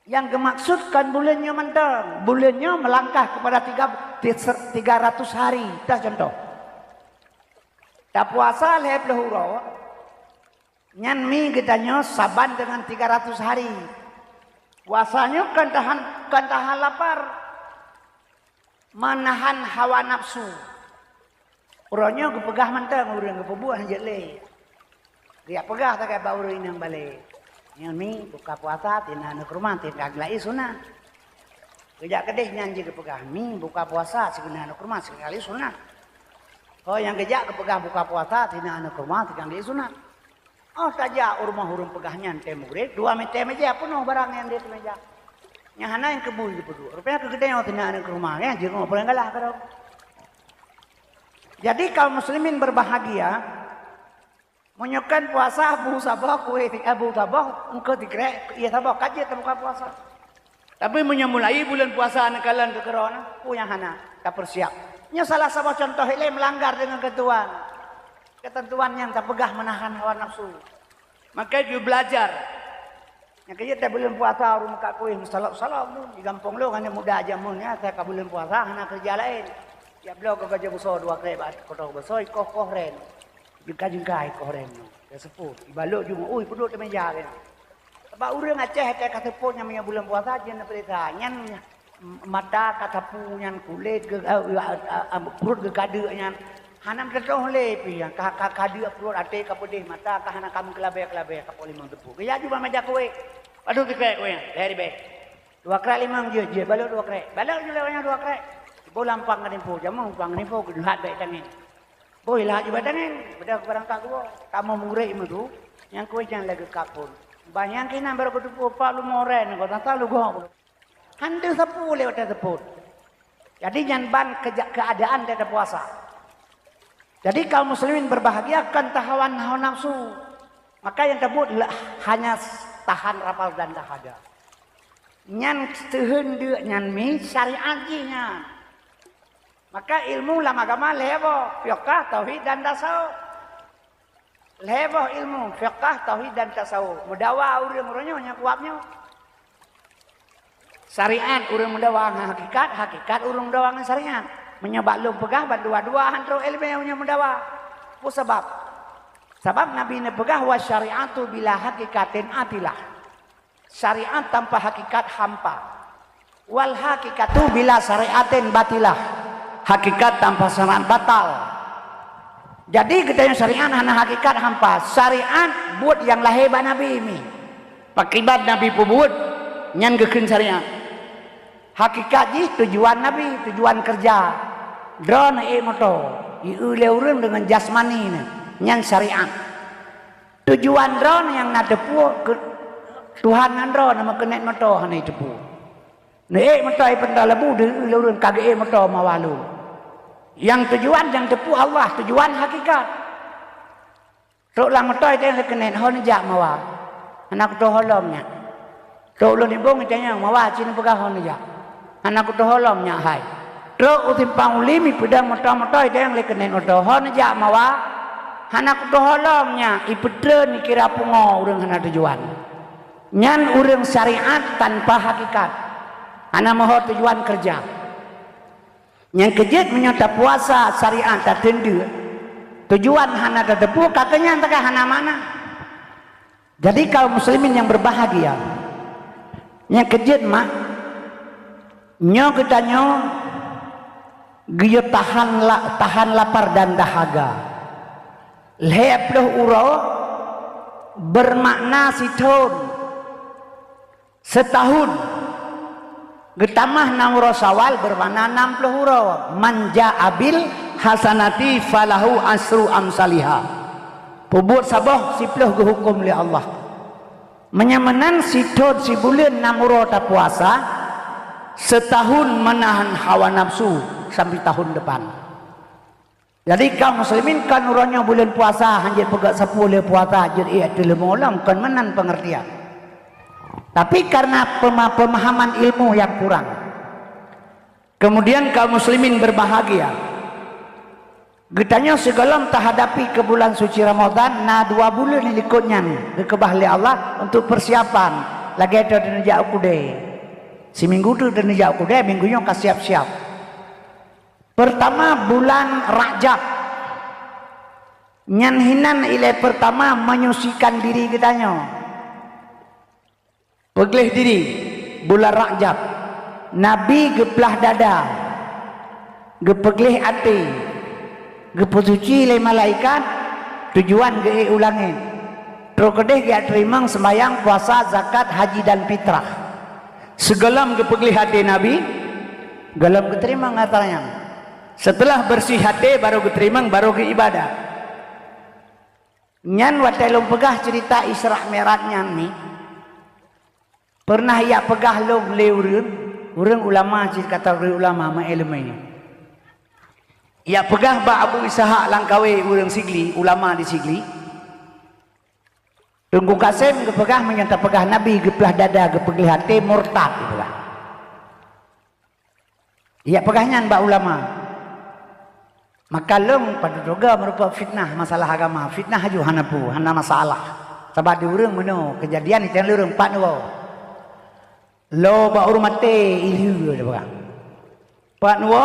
yang dimaksudkan bulannya mentang, bulannya melangkah kepada 300 hari. Dah contoh. Tak puasa leh pelahuro. Nyan mi katanya saban dengan 300 hari. Puasanya kan tahan lapar. Menahan hawa nafsu. Orangnya kepegah mentang, orang kepebuah je leh. Dia pegah tak kaya bau yang balik. Yang ni buka puasa tina anak rumah tina aglai sunat. Kejak kedeh nyanji kepegah mi buka puasa segala anak rumah sekali sunat. Oh yang kejak kepegah buka puasa tina anak rumah tina aglai sunat. Oh saja rumah hurung pegahnya ente murid 2 meja penuh barang yang di meja. Yang hana yang kebul di pedu. Rupanya kegedenya tina anak rumah ya jeung apa yang kalah karo. Jadi kaum muslimin berbahagia. Menyokan puasa abu sabah kue abu sabah engkau dikrek ia sabah kaji buka puasa. Tapi menyamulai bulan puasa nekalan ke kerana yang hana tak persiap. Nya salah sabah contoh ile melanggar dengan ketentuan yang tak pegah menahan hawa nafsu. Maka dia belajar. Yang kaya tak bulan puasa orang muka kue salah tu di kampung lo kan muda aja munnya saya ke bulan puasa hana kerja lain. Ya beliau ke kerja besar 2 kali bat kota besar koh ren. Jengka-jengkai koren no. Dia sepuh. Ibalok juga. Ui, peduk di meja kan. Sebab orang Aceh kata pun yang bulan puasa je nak perintah. Nyan mata kata punyan kulit ke perut ke kada nyan. Hanam tertoh lepi yang kada perut ate ka pedih mata ka hana kamu kelabe ka limang tepu. Kaya juga meja kowe. Aduh dikrek kowe. Dari be. 2 krek 5 je balok 2 krek. Balok je lewanya 2 krek. Bo lampang ka nimpo jamu lampang nimpo gelat baik tangin. Boy lah jabatan pada barang tak gua. Kamu murid itu yang kau jangan lagi kapur. Banyak kena baru ketupu pak lu moren kau tak tahu gua. Hantu sepuh lewat seput. Jadi jangan ban keadaan tidak puasa. Jadi kaum muslimin berbahagia kan tahawan hawa nafsu. Maka yang tersebut hanya tahan rapal dan tahada. Nyan tehen dia nyan mi syariat nya. Maka ilmu lama agama lewo, fiqh, tauhid dan tasawuf. Lebah ilmu fiqh, tauhid dan tasawuf. Mudawa urang-urangnya nya kuatnya. Syariat urang mudawa hakikat, hakikat urang mudawa syariat. Menyebab lu pegah dua-dua antara ilmu yang mudawa. Apa sebab? Sebab Nabi ne pegah wa syariatu bila hakikatin atilah. Syariat tanpa hakikat hampa. Wal hakikatu bila syariatin batilah. Hakikat tanpa syariat batal. Jadi kita yang syariat hanya hakikat hampa. Syariat buat yang lahir ba Nabi ini. Pakibat Nabi pun nyan gekeun syariat. Hakikat ji tujuan Nabi, tujuan kerja. Drone moto. Ieu leureun dengan jasmani ni. Nyan syariat. Tujuan drone yang nak tepu ke Tuhan andro nama kenet moto hana tepu. Ne moto ai pentala lebu de leureun kage moto mawalu. Yang tujuan yang tepu Allah, tujuan hakikat. Tok lang moto ai teh kenet hon jak mawa. Anak to holomnya. Tok lu ni bong tanya mawa cina pegah hon jak. Anak to holomnya hai. Tok utimpang ulimi pedang moto-moto ai teh le kenet moto hon jak mawa. Anak to holomnya ipetre ni kira pungo urang hana tujuan. Nyan urang syariat tanpa hakikat. Ana moho tujuan kerja. Yang kejut menyota puasa syariat tak tendu. Tujuan hana tetepu kakenya entah hana mana. Jadi kaum muslimin yang berbahagia. Yang kejut mak nyo kita nyo giyo tahan lapar dan dahaga. Leploh uro bermakna setahun getamah namuro sawal bermakna 60 uro manja abil hasanati falahu asru amsaliha pubut sabah siploh hukum li Allah menyamanan sithon si bulan 6 uro tak puasa setahun menahan hawa nafsu sampai tahun depan. Jadi kaum muslimin kan urangnya bulan puasa hanjir pegak 10 puasa hanjir iya tilemu ulang kan menan pengertian. Tapi karena pemahaman ilmu yang kurang. Kemudian kaum muslimin berbahagia. Getanya segalam tak hadapi ke bulan suci Ramadan na 2 bulan ikutnya ke bahli Allah untuk persiapan. Lagi ada denjak kude. Seminggu tu denjak kude minggunya ka siap-siap. Pertama bulan Rajab. Nyanhinan ilai pertama menyucikan diri kitanya. Peglih diri bulan Rajab. Nabi geplah dada. Gepeglih hati. Gepesuci ilai malaikat. Tujuan ge ulangin. Terus kedeh dia terima sembahyang puasa zakat haji dan fitrah. Segelam gepeglih hati Nabi. Gelam keterima ngataranya. Setelah bersih hati baru diterima baru ke ibadah. Nyan watelum pegah cerita Isra Mi'rajnya ni. Pernah ia pegah lom leureun urang ulama cerita kata ulama ma ilmu ini. Ia pegah ba Abu Ishaq Langkawi urang Sigli, ulama di Sigli. Tunggu Kasim ke pegah menyata pegah Nabi geplah dada gepegih hati murtad gitu lah. Ia pegahnya mbak ulama. Maka lem pada doga merupakan fitnah masalah agama. Fitnah haju hanapu, hana masalah. Sebab di urang meno kejadian itu yang lurung pat wo. Lo ba urmate ilhu ada bang. Pat wo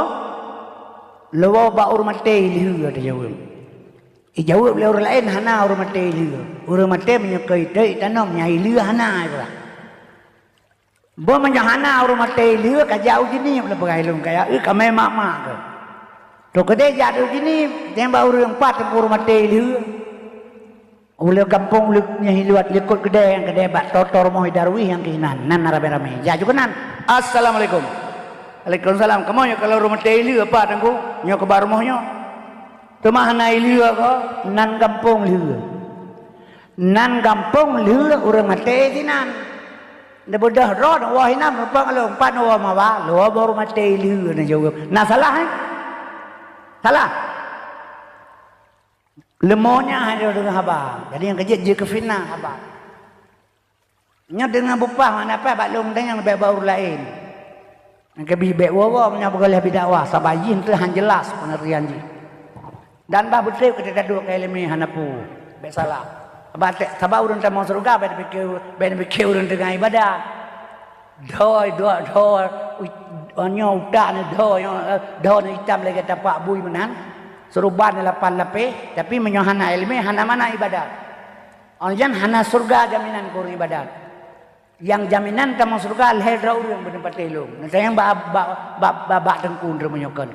lo ba urmate ilhu ada jawab. Jawab le orang lain hana urmate ilhu. Urmate menyukai dei tanam nya ilhu hana itu lah. Bo menjahana urmate ilhu kajau gini le bagailung kaya kame mak-mak ke. Tok kedai jatuh gini, tembak urang 4 tempur mati liu. Ule kampung luknya hiluat likut kedai yang kedai bak totor moh darwih yang kinan nan rame-rame. Jaju kenan. Assalamualaikum. Waalaikumsalam. Kamu nyo kalau rumah teh liu apa tangku? Nyo ke bar mohnyo. Temah na liu ko nan kampung liu. Nan kampung liu urang mati tinan. Nda bodah rod wah hinam rupang lo 4 wa mawa lo baru mati liu na jawab. Nah salah salah. Lemonya ada dengan haba. Jadi yang kejut je ke fitnah haba. Nya dengan bupah mana apa baklum dengan lebih baur lain. Yang kebi bek wawa punya boleh bidakwah sabayin tu han jelas pengertian ji. Dan bah betul kita dua kali lemi hanapu. Baik salah. Batek sabah urun tamang surga ben pikir urun dengan ibadah. Doi onyo udak ni do ni hitam lagi tapak bui menan. Seruban 8 lapis tapi menyohana ilmu hana mana ibadat. Onjan hana surga jaminan kur ibadat. Yang jaminan tamang surga alhedra urun bertempat telung. Nanti yang bak tengkun remenyokan.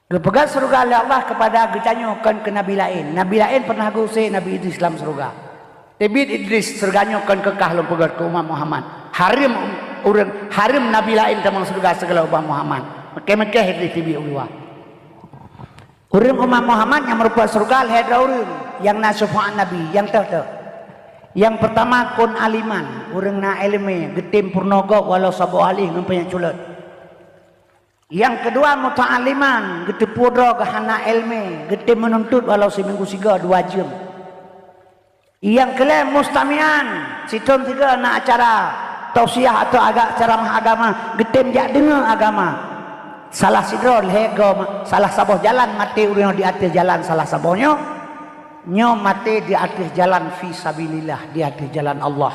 Kepegat surga oleh Allah kepada getanyokan ke Nabi lain. Nabi lain pernah gusih Nabi Idris dalam surga. Nabi Idris surganya kan kekah lom pegat ke umat Muhammad. Harim Nabi lain tamang surga segala umat Muhammad. Mekeh Idris tibi ulwa. Urim umat Muhammad yang merupakan surga alhedra urun yang nasufa'an Nabi yang tertek. Yang pertama kun aliman, urang na ilmu, getim purnogo walau sabu alih ngumpanya culut. Yang kedua muta'aliman, getim pudro gahana ilmu, getim menuntut walau seminggu 3 2 jam. Yang kelima mustamian, situm 3 na acara tausiah atau ceramah agama, getim jak dengar agama. Salah sidro lego salah saboh jalan mati urang di atas jalan salah sabohnya. Nyo mati di atas jalan fi sabilillah, di atas jalan Allah.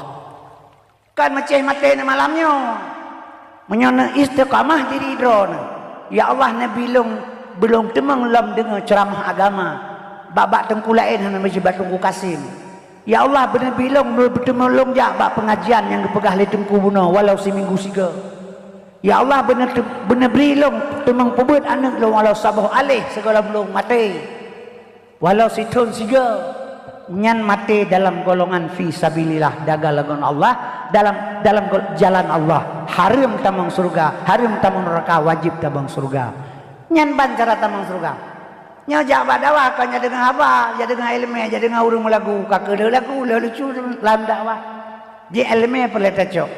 Kan macam mati ni malamnya. Menyana istiqamah diri drone. Ya Allah Nabi belum temang lam dengar ceramah agama. Bak tengkulain hana masjid Tengku Kasim. Ya Allah benar bilong bertemu jak bak pengajian yang dipegah li Tengku Buno walau seminggu 3. Ya Allah benar bilong temang pebut anak lu walau sabuh alih segala belum mati. Walau situn 3 nyan mati dalam golongan fi sabilillah dagalagon Allah dalam jalan Allah. Harim tamang surga, harim tamang neraka, wajib tamang surga. Nyan ban cara tamang surga. Nya jak dakwah kan nya dengan apa? Ya dengan ilmu, ya dengan urang lagu, kakek lagu lucu dalam dakwah. Di ilmu perlu tacok.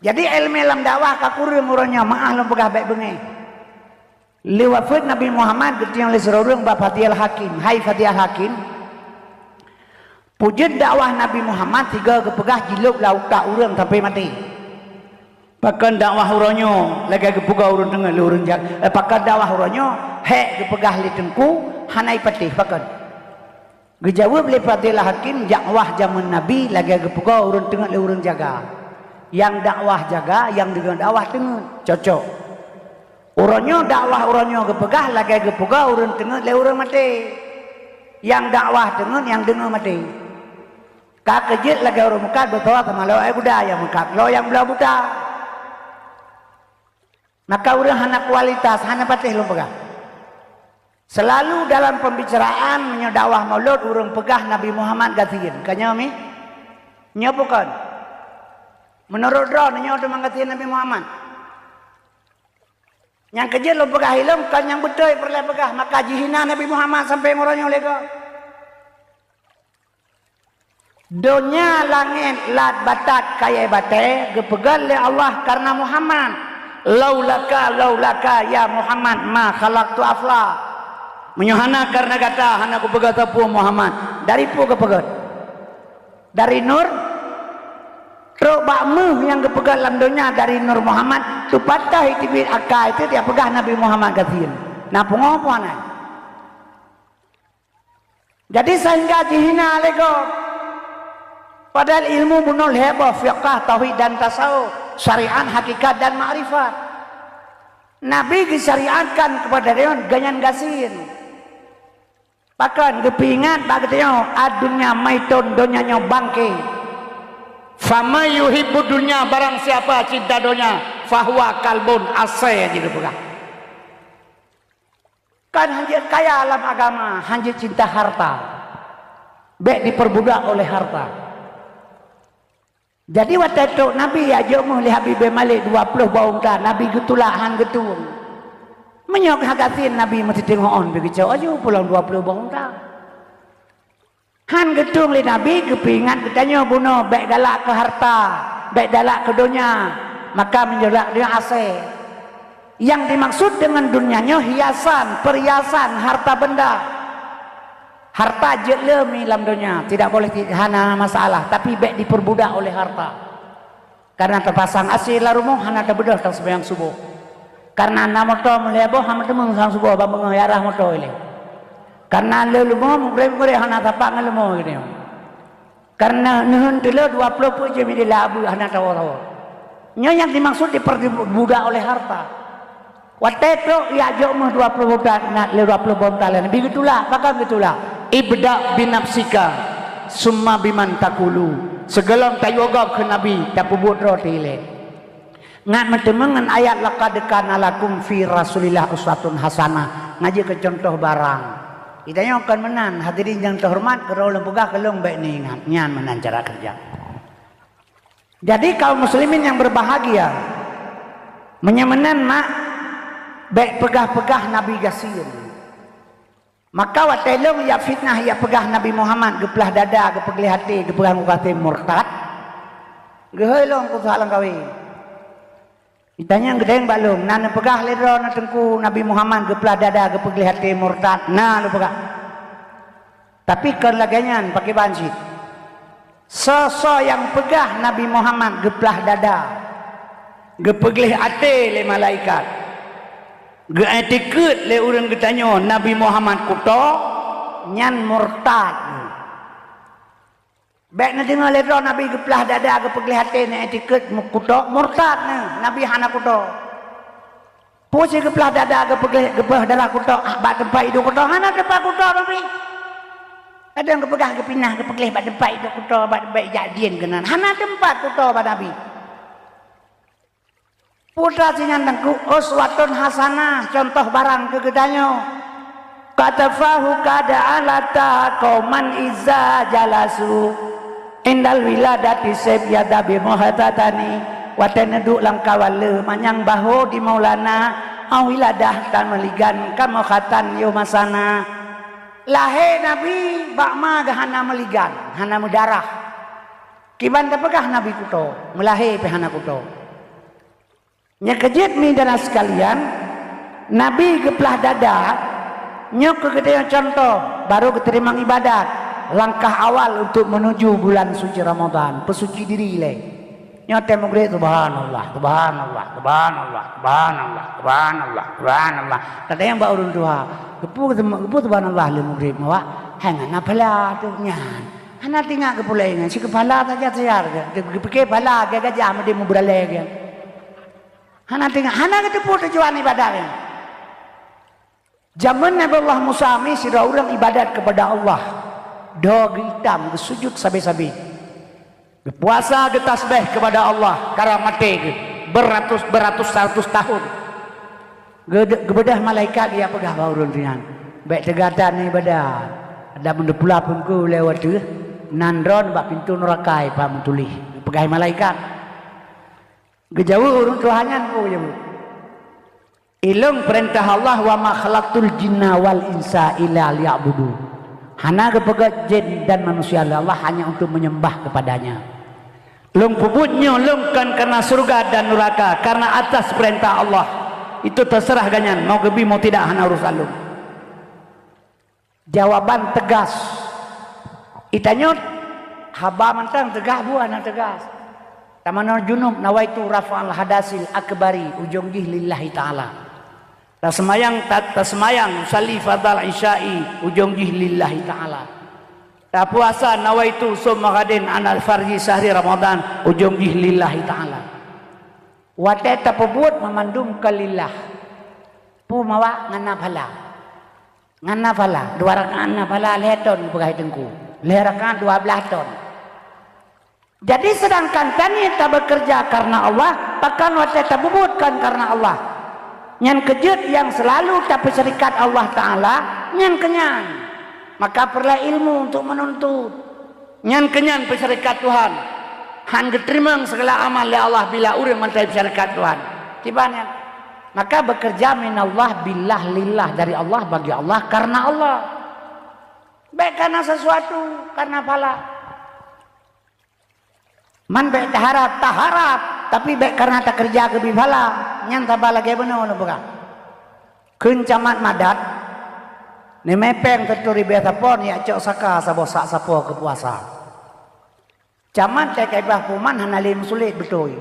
Jadi ilmu dalam dakwah kakurang urangnya maah lom pegah baik bengi. Liwafat Nabi Muhammad getiang le serorong ba Fatihul Hakim. Hai Fatihul Hakim. Pujud dakwah Nabi Muhammad 3 kepegah jiluk lauta urang sampai mati. Pakan dakwah uronyo lagi kepegah urang tengah le urang jak. Pakan dakwah uronyo hek kepegah li tengku hanai patih pakan. Gejawab le Fatihul Hakim dakwah zaman Nabi lagi kepegah urang tengah le urang jaga. Yang dakwah jaga, yang dengan dakwah tengah cocok. Uronyo dakwah uronyo kepegah lagi kepegah urang tengah le urang mati. Yang dakwah tengah yang dengar mati. Kak kejit lagi orang mekat bertawa sama lo budaya mekat lo yang belah buta. Maka urang hana kualitas hana patih lo pegah. Selalu dalam pembicaraan menyodakwah maulud urang pegah Nabi Muhammad gatiin. Kanya mi? Nya bukan. Menurut drone nya udah menggatiin Nabi Muhammad. Yang kejil lo pegah hilom kan yang betul perlu pegah maka jihina Nabi Muhammad sampai moronyo lego. Dunia langit lat batat kaya batai gepegal le Allah karena Muhammad. Laulaka ya Muhammad ma khalaqtu afla. Menyohana karena kata hana ku pegat pu Muhammad. Dari pu kepegat. Dari nur Truk bakmu yang kepegat dalam dunia dari Nur Muhammad tu patah itibit akal itu dia pegah Nabi Muhammad katiin. Nah pengopo anai. Jadi sehingga dihina lego. Padahal ilmu bunul heboh fiqah tauhid dan tasawuf, syariat hakikat dan ma'rifat. Nabi disyariatkan kepada dia ganyan gasin. Bahkan kepingat bagatnya adunya maitun donyanya bangke. Fama yuhibbu dunya barang siapa cinta dunia fahuwa kalbun asai jadi pegah. Kan hanjir kaya alam agama, hanjir cinta harta. Baik diperbudak oleh harta. Jadi waktu itu Nabi ajak li Habib Malik 20 baung ta Nabi getulah han getung. Menyok hagatin Nabi mesti tengokon begitu aja pulang 20 baung ta. Han getung li Nabi kepingan katanya bunuh baik dalak ke harta, baik dalak ke dunia, maka menjelak dia asai. Yang dimaksud dengan dunianya hiasan, perhiasan, harta benda. Harta jelemi dalam dunia, tidak boleh hana masalah, tapi baik diperbudak oleh harta. Karena terpasang asih la rumah hana terbedah tang sembahyang subuh. Karena nama motor meleboh hana temung sang subuh bambang yarah motor ini. Karena lelemo murid-murid hana tapak ngelemo gini. Karena nuhun dulu 20 pun je midi labu hana tahu-tahu. Nyo yang dimaksud diperbudak oleh harta. Waktu itu ya jomah 20 budak nak 20 bontalan. Begitulah, bahkan begitulah. Ibda binafsika summa biman takulu. Segelom tayoga ke Nabi tapi buat roti le. Ngat mentemengan ayat laqad kana lakum fi Rasulillah uswatun hasanah. Ngaji ke contoh barang. Itanya akan menan hadirin yang terhormat kalau lempugah kelong baik ni ingat nyan menan cara kerja. Jadi kaum muslimin yang berbahagia menyemenan mak baik pegah-pegah Nabi Gasir. Maka watelong ya fitnah ya pegah Nabi Muhammad gepelah dada gepeglih hati gepegang ukati murtad gehelong ku salang kawi ditanya gedeng balung nana pegah ledro na tengku Nabi Muhammad gepelah dada gepeglih hati murtad nah lu pegah tapi kan laganyan pakai banci so yang pegah Nabi Muhammad gepelah dada gepeglih hati le malaikat geetikut le urang getanyo Nabi Muhammad kuto nyan murtad. Baik na dengar le Nabi gepelah dada gepeglih hati ne etikut kuto murtad ne Nabi hana kuto. Pusi gepelah dada gepeglih darah kuto bak tempat hidup kuto hana tempat kuto Nabi. Ada yang gepegah gepinah gepeglih bak tempat hidup kuto bak baik jadian kenan hana tempat kuto bak Nabi. Putra sinyantangku uswatun hasanah contoh barang kegedanyo katafahu kada alata kauman iza jalasu indal wiladati sebyada bimuhatatani watenedu langkawale manyang baho di maulana awiladah tan meligan kamuhatan yomasana lahe nabi bakma gahana meligan hana mudarah kiban tapegah nabi kuto melahe pehana kuto. Nya kejit mi dan sekalian Nabi gepelah dada nyok kegedean contoh baru keterima ibadat langkah awal untuk menuju bulan suci Ramadan pesuci diri le nyote mugre subhanallah subhanallah subhanallah subhanallah subhanallah subhanallah kata yang mbak urun tua gepu subhanallah le mugre mawa hangana pala tu nyan hana tinggal kepulengan si kepala saja siar ke kepala gajah mesti mubrale ge hana tinggal hana keteput tujuan ibadah kan zaman Nabi Allah Musa mi sira urang ibadat kepada Allah do hitam sujud sabi-sabi puasa ge tasbih kepada Allah kara mate ge beratus tahun gebedah malaikat dia pegah baurun rian baik tegatan ni ibadat ada mendepula pun ku lewat tu nandron bak pintu neraka pa mentulih pegah malaikat gejauh urun tuhanyan ku ya bu ilung perintah Allah wa ma khalaqtul jinna wal insa illa liya'budu hana kepegat jin dan manusia Allah hanya untuk menyembah kepadanya lung puputnya lungkan karena surga dan neraka karena atas perintah Allah itu terserah ganyan mau gebi mau tidak hana urusan lung jawaban tegas itanyut haba mantang tegah buana tegas Tamanul junub nawaitu rafa'al hadasil akbari ujung gih lillahi ta'ala. Tasmayang sali fadal isya'i ujung gih lillahi ta'ala. Ta puasa nawaitu summa gadin anal farji sahri Ramadan ujung gih lillahi ta'ala. Wate tapubut memandum kalillah. Pu mawa ngana phala. Ngana phala 2 rakaat ngana phala leton pegai tengku. Le rakaat 12 ton. Jadi sedangkan kami tak bekerja karena Allah, bahkan waktu tak bubutkan karena Allah. Yang kejut yang selalu tapi serikat Allah Ta'ala, yang kenyan. Maka perlu ilmu untuk menuntut. Yang kenyan peserikat Tuhan. Han keterima segala amal oleh Allah bila urang mantai peserikat Tuhan. Tibanya. Maka bekerja min Allah billah lillah dari Allah bagi Allah karena Allah. Baik karena sesuatu, karena pala. Man baik taharap tapi baik karena tak kerja ke bibala nyan tabala ge bener ono bukan keun camat madat ne mepeng terturi betapon ya cok saka sabosak sapo ke puasa camat teh kai bah puman hanalim sulit betul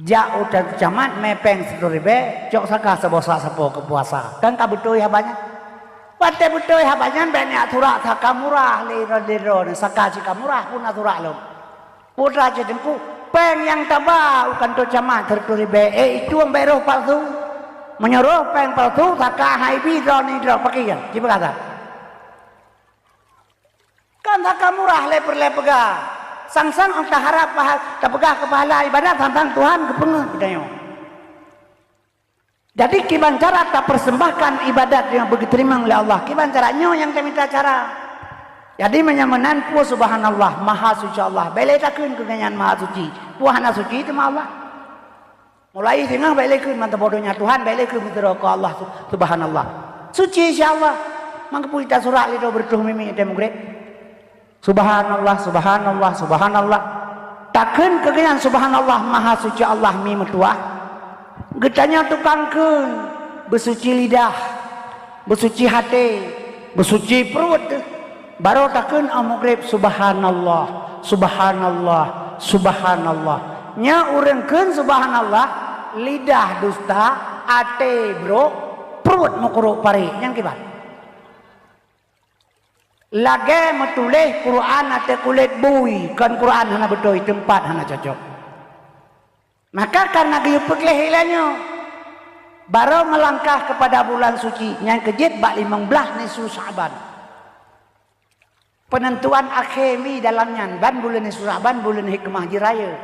ja udah camat mepeng terturi be cok saka sabosak sapo ke puasa kan ka betul ya banyak Pate betul habanyan banyak aturak takamurah lero sakaji kamurah pun aturak lo. Putra jedengku peng yang tabau kan to camat terturi be itu ang beroh palsu. Menyuruh peng palsu taka haibi drone pakai kan. Coba kata. Kan takamurah leper-lepega. Sang-sang ang taharap tapegah kepahala ibadat tentang Tuhan kepengeh kita. Jadi kiban cara tak persembahkan ibadat yang begitu terima oleh Allah. Kiban caranya yang kita minta cara. Jadi menyamanan puah subhanallah maha suci Allah. Belai takun keganyan maha suci. Puahana suci itu maha Allah. Mulai tengah belai kun mantap bodohnya Tuhan. Belai kun minta ke Allah subhanallah. Suci insyaAllah. Mangkepu kita surat itu bertuh mimi itu mugrib. Subhanallah, subhanallah, subhanallah. Takun keganyan subhanallah maha suci Allah mimi tuah. Getanya tukangkeun bersuci lidah, bersuci hati, bersuci perut. Baru takun amugrib subhanallah, subhanallah, subhanallah. Nya urengkeun subhanallah, lidah dusta, hati bro, perut mukuruk pari. Yang kibat. Lagi metulih Quran ate kulit bui, kan Quran hana betul tempat hana cocok. Maka karena giyupek lehilannya baru melangkah kepada bulan suci yang kejit bak 15 nisu Sa'ban. Penentuan akhiri dalamnya ban bulan nisu Sa'ban bulan hikmah jiraya.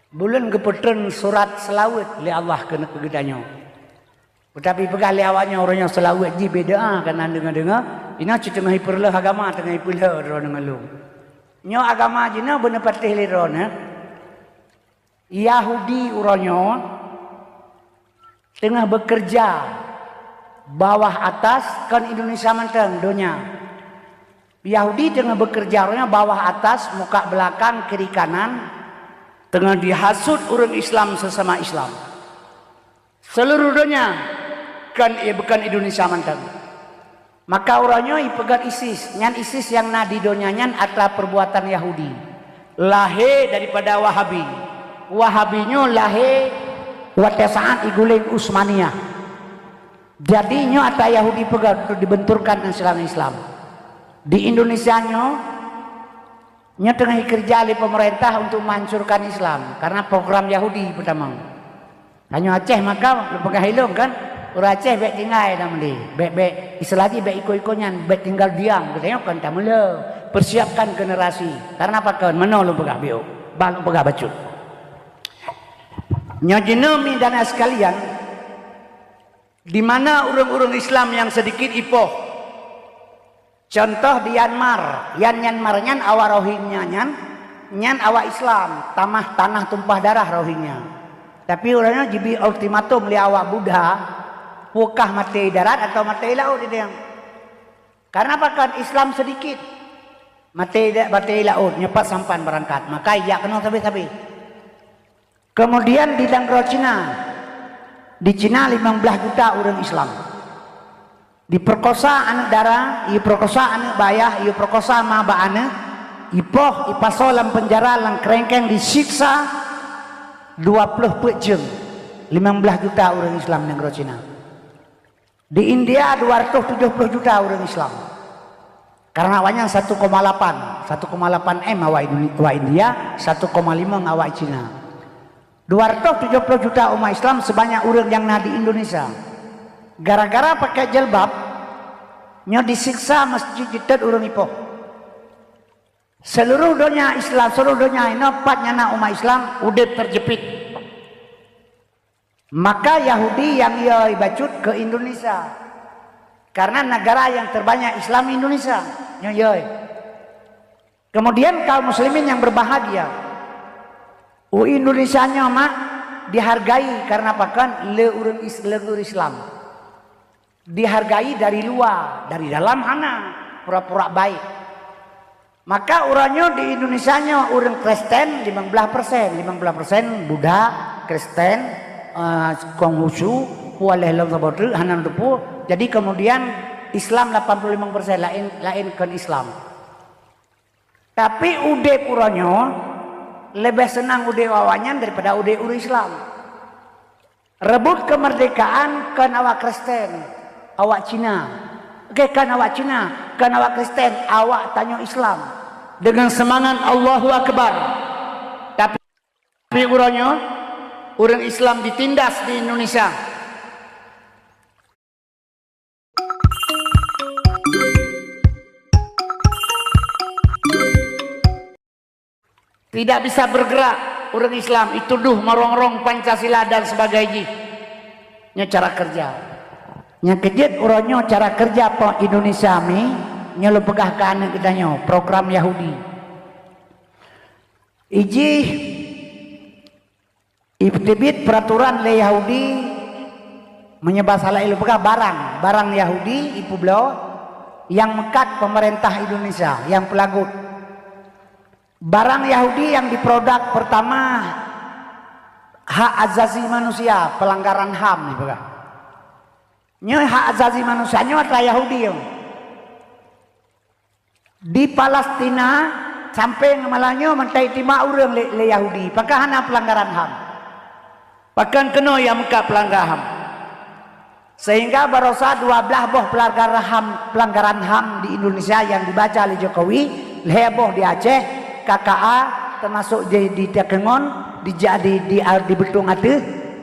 Bulan kepetren surat selawat li Allah kena kegedanya. Tetapi pegah li awaknya orangnya selawat ji beda kan dengar-dengar ina tengah hiperlah agama tengah hiperlah orang dengan lu. Nyo agama jina bener patih lirona. Yahudi uronyo tengah bekerja bawah atas kan Indonesia menteng dunia. Yahudi tengah bekerja uronyo bawah atas muka belakang kiri kanan tengah dihasut orang Islam sesama Islam. Seluruh dunia kan bukan Indonesia menteng. Maka uronyo ipegat ISIS, nyan ISIS yang nadi dunia nyan adalah perbuatan Yahudi. Lahir daripada Wahabi. Wahabinyo lahir watesaan iguling Usmaniyah. Jadinya ada Yahudi pegang untuk dibenturkan dengan Islam. Di Indonesia nya tengah kerja oleh pemerintah untuk menghancurkan Islam karena program Yahudi pertama. Hanya Aceh maka lepegah hilung kan. Orang Aceh baik tinggal namanya. Baik istilahnya baik ikut-ikutnya baik tinggal diam. Katanya kan tak mula persiapkan generasi. Karena apa kan mana lu pegah biu, balu pegah bacut. Nyajinami dan sekalian, di mana orang-orang Islam yang sedikit ipoh. Contoh di Myanmar, Myanmar nyan awak Rohingya nyan awak Islam, tanah tumpah darah Rohingya. Tapi orangnya jibi ultimatum li awak Buddha, pukah mati darat atau mati laut itu yang. Karena apa kan Islam sedikit, mati laut nyepat sampan berangkat, maka ia kena sabi-sabi. Kemudian di Dangro Cina, di Cina 15 juta orang Islam. Diperkosa anak darah, diperkosa anak bayah, diperkosa maba anak, ipoh, ipaso dalam penjara, lang kerengkeng disiksa 20 jam. 15 juta orang Islam di Dangro Cina. Di India 270 juta orang Islam. Karena awalnya 1,8 M awak India, 1,5 awak Cina. 270 juta umat Islam sebanyak orang yang ada di Indonesia. Gara-gara pakai jilbab, nyo disiksa masjid jidat orang ipoh. Seluruh dunia Islam, seluruh dunia ini patnya umat Islam udah terjepit. Maka Yahudi yang ia bacut ke Indonesia. Karena negara yang terbanyak Islam Indonesia. Kemudian kaum muslimin yang berbahagia. Indonesia nya mak dihargai karena apa kan leur Islam. Dihargai dari luar, dari dalam hana pura-pura baik. Maka orangnya di Indonesia nya orang Kristen 15%, 15% Buddha, Kristen, Konghucu, Waleh Longsabotu, Hanan Dupu. Jadi kemudian Islam 85% lain kan Islam. Tapi ude puranyo lebih senang ude wawanyan daripada ude Islam. Rebut kemerdekaan kan awak Kristen, awak Cina. Oke, kan awak Cina, kan awak Kristen, awak tanya Islam. Dengan semangat Allahu Akbar. Tapi urangnya, orang Islam ditindas di Indonesia. Tidak bisa bergerak orang Islam, dituduh merongrong Pancasila dan sebagainya. Nya cara kerja. Nya kejut urangnya cara kerja po Indonesia mi, nya lu pegah ke anak kitanya, program Yahudi. Iji ibtibit peraturan le Yahudi menyebab salah ilu pegah barang Yahudi ipu beliau yang mekat pemerintah Indonesia yang pelagut. Barang Yahudi yang diproduk pertama hak asasi manusia, pelanggaran HAM nih pegah. Nya hak asasi manusia nya adalah Yahudi yang di Palestina sampai ngamalanya mentai tima orang le Yahudi, pakah hana pelanggaran HAM. Bahkan kena yang muka pelanggaran HAM. Sehingga barosa 12 boh pelanggaran HAM di Indonesia yang dibaca oleh Jokowi, leboh di Aceh, KKA termasuk di Takengon, di Betung Ade.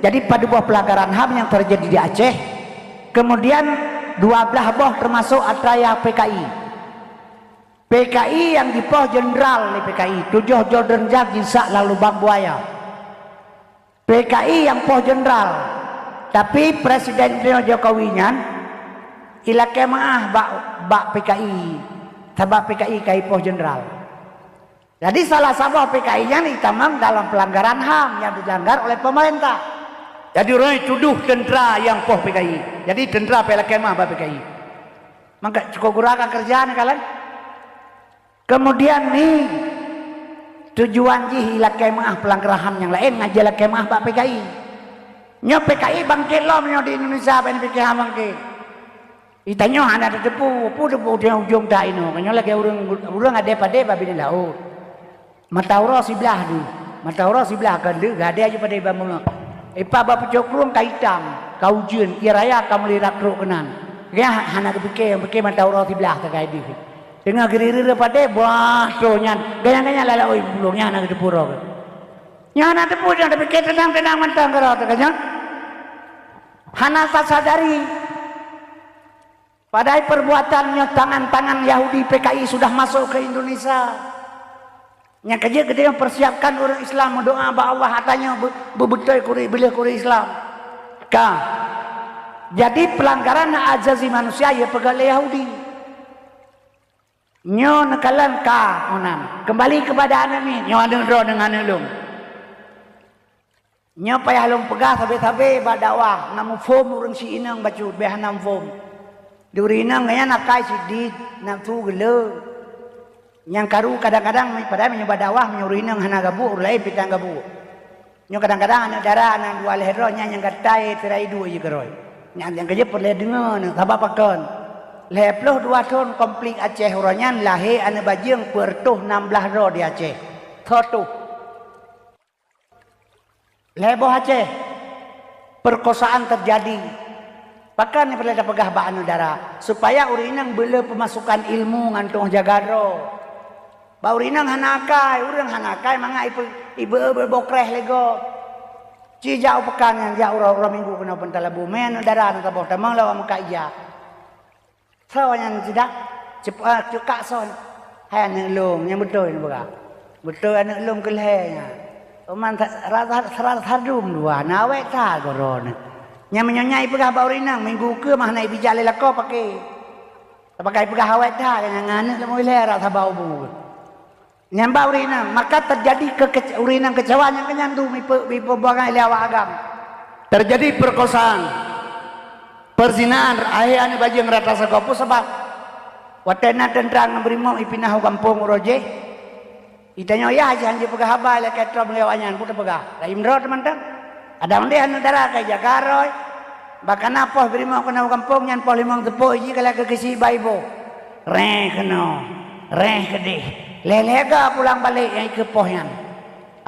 Jadi pada buah pelanggaran HAM yang terjadi di Aceh. Kemudian 12 boh termasuk atraya PKI. PKI yang di poh jenderal di PKI 7 Jordan Jagisa lalu Bang Buaya. PKI yang poh jenderal, tapi Presiden Jokowi nya ila kemaah bak PKI sabab PKI kai poh jenderal. Jadi salah satu PKI nya ditamam dalam pelanggaran HAM yang dilanggar oleh pemerintah. Jadi orang tuduh tentera yang poh PKI. Jadi tentera pela kemah bak PKI. Maka cukup guraka kerjaan kalian. Kemudian nih tujuan jih ila kemah pelanggaran HAM yang lain ngajala kemah bak PKI. Nyo PKI bangkit lo nyo di Indonesia ben PKI bangkit. Itanyo hana depu dia ujung dah ino. Kanyo lagi urang ada pada babi laut. Matauro sebelah tu. Matauro sebelah kan lu gade aja pada bamung. Ipa bapa jokrung kaitam, kau jun, iraya kamu lirak ro kenan. Ya hana kepikir matauro sebelah terkait di. Tengah gerira pada buah tonyan. Gaya-gaya lala oi bulungnya hana kedepuro. Nya hana depu dia pikir tenang mentang karo terkanya. Hana sadari padahal perbuatannya tangan-tangan Yahudi PKI sudah masuk ke Indonesia. Yang kerja gede mempersiapkan orang Islam doa ba Allah hatanya bebetul kuri Islam. Jadi pelanggaran hak asasi manusia ya pegal Yahudi. Nyo nekalan onam. Kembali kepada anak ni, nyo ada ro dengan ulung. Nyo payah lung pegah sabe-sabe ba dakwah namu form urang si inang bacu behanam form. Durinang ngaya nakai sidit nak tu gele. Yang karu kadang-kadang pada menyebab dakwah menyuruhinang hana gabu ulai pitang gabu. Nyo kadang-kadang anak darah anak dua lehro nya yang gatai terai dua je keroi. Yang kerja perle dengar sabab pakon. Leploh 2 tahun komplit Aceh orangnya lahir anak bajing pertuh 16 ro di Aceh. Thotuh. Leboh Aceh. Perkosaan terjadi. Pakan yang perlu pegah ba anu darah supaya urinang bela pemasukan ilmu ngantung jagaro. Ba urinang hanakai, urang hanakai manga ibu berbokreh lego. Ci jau pekan yang jau ura minggu kena pentalabu men darah ta boh tamang lawa maka iya. Sawanyan tidak cepat cukak son. Hai anak lum yang betul ni bega. Betul anak lum kelehnya. Oman rasa hardum dua nawe ta goron. Nya menyonyai pegah ba urinang minggu ke mah naik bijale lako pakai. Pakai pegah awet dah yang anak lemu lera sabau bu. Nyamba urinang maka terjadi urinang kecewaan yang kenyandu mi pembuangan lewat agam. Terjadi perkosaan. Perzinaan ayah ane bajing rata sakopu sebab watena tentang berimo ipinah kampung roje. Itanya ya aja hanje pegah haba le ketro melewanya putu pegah. Lain ro teman-teman. Ada onde anu darah kay Jakarta. Bahkan apa berimo kena kampung nyan poh limang tepuk ji kala ke kesi baibo. Reh kena. Reh kedih. Lelega pulang balik yang ke pohyan.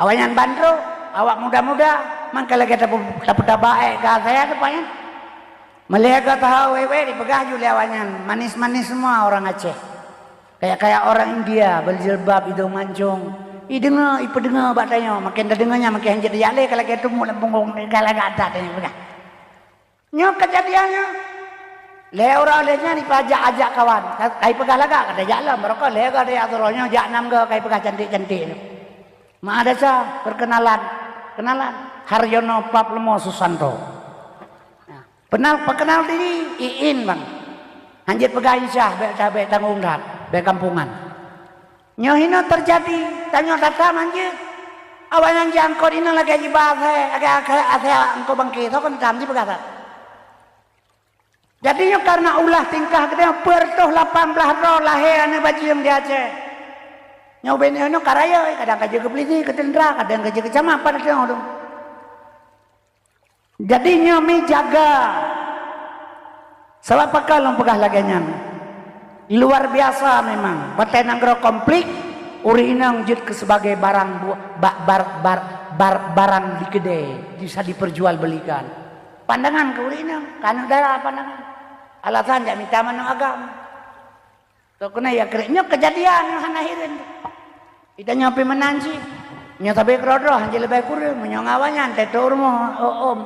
Awanyan bandro, awak muda-muda, mangkala kita dapat baik ke saya depannya. Melihat tahu wewe dipegah juliawanyan, manis-manis semua orang Aceh. Kayak orang India, berjilbab, hidung mancung. Dengar, dengar batanya, makin dengarnya makin hanjat jale kalau kita mu punggung kalau gata tanya pegah. Nyo kejadiannya. Le orang lehnya dipajak-ajak kawan. Kai pegah laga kata jalan mereka lega dia aturannya jak enam ke kai pegah cantik-cantik. Ma ada sa perkenalan. Kenalan Haryono Paplemo Susanto. Perkenal diri Iin bang. Hanjit pegah Isyah be tanggung dak be kampungan. Nyohino terjadi tanya datang hanjit. Awan yang jangkot ini lagi jibah agak engkau bangkit kan tamji pegah tak. Jadinya karena ulah tingkah kita pertuh 18 roh lahir ane bajiem di Aceh. Nyobain eno karaya kadang kerja ke Peliti ke Tendra kadang kerja ke Camak pada tengok dong. Jadinya mi jaga. Sebab pakal yang pegah laganya. Luar biasa memang. Batai nanggro komplit uri inang jut ke sebagai barang barang di kedai bisa diperjualbelikan. Pandangan ke uri inang kan darah pandangan. Alasan jak minta mana agama. Tuh kena ya kereknya kejadian yang hanahirin. Kita nyopi menanci. Nyo tabe krodo hanjil lebih kurang menyongawanya tetur mo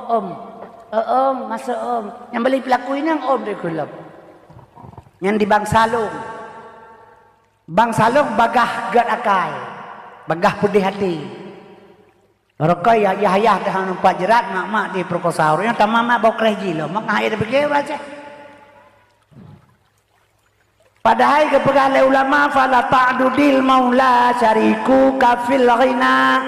om masuk om yang beli pelaku ini yang om di kulap yang di Bang Salung bagah gad akai bagah putih hati rokai ayah dah numpak jerat mak di perkosa yang tamama bau kreji lo mak air pikir aja padahal kepada ulama fala ta'dudil maula syariku kafil ghina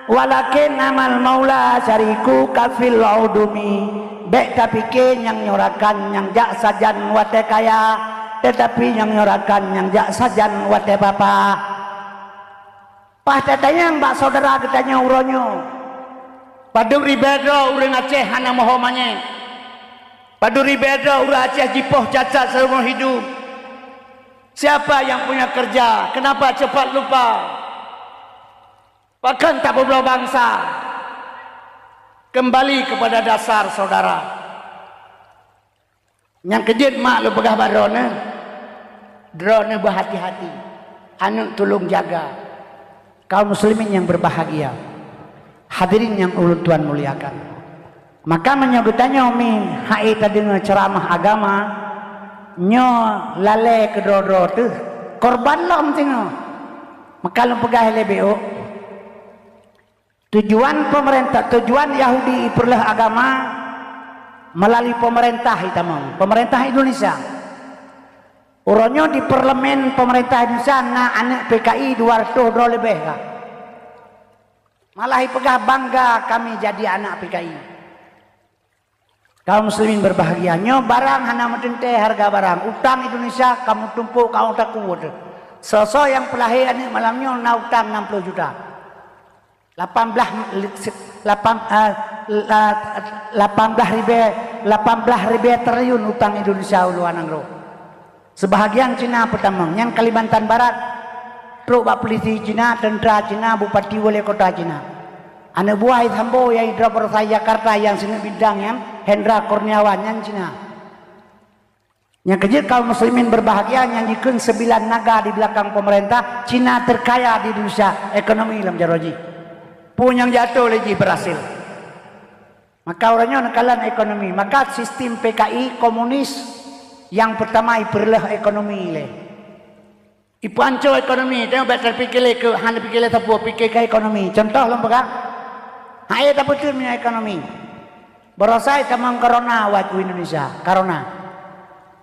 walakin amal maula syariku kafil udumi baik tapi yang nyorakan yang jak sajan wate kaya tetapi yang nyorakan yang jak sajan wate bapa pah tetanya mbak saudara katanya uronyo padu ribedo urang Aceh hana mohomanye padu ribedo urang Aceh jipoh cacat seumur hidup. Siapa yang punya kerja? Kenapa cepat lupa? Bahkan tak berbela bangsa. Kembali kepada dasar saudara. Yang kejut mak lu pegah barone. Drone berhati-hati. Anu tolong jaga. Kaum muslimin yang berbahagia. Hadirin yang ulun Tuhan muliakan. Maka menyogutannya umi hai tadi ceramah agama. Nyo lale kedoro tu korban lom tino maka lu pegah LBO tujuan pemerintah tujuan Yahudi perlah agama melalui pemerintah hitam pemerintah Indonesia uronyo di parlemen pemerintah Indonesia na anak PKI 200 lebih kah malah pegah bangga kami jadi anak PKI. Kaum muslimin berbahagianya barang hana medente harga barang utang Indonesia kamu tumpuk kamu tak kuat sosok yang pelahir ini malamnya na utang 60 juta 18 ribu triliun utang Indonesia uluan angro sebahagian Cina pertama yang Kalimantan Barat truk bak polisi Cina tentera Cina bupati wali kota Cina anak buah Hambo yang hidroper saya Jakarta yang sini bidang yang Hendra Kurniawan yang Cina. Yang kejut kaum muslimin berbahagia yang jikun 9 naga di belakang pemerintah Cina terkaya di Indonesia ekonomi dalam jaroji. Pun yang jatuh lagi berhasil. Maka orangnya nekalan ekonomi. Maka sistem PKI komunis yang pertama iperlah ekonomi le. Ipu anco ekonomi. Tengok better pikir le ke hanya pikir le tapu pikir ke ekonomi. Contoh lembagak. Hai tak betul punya ekonomi. Berasai tamang corona wajib Indonesia. Corona.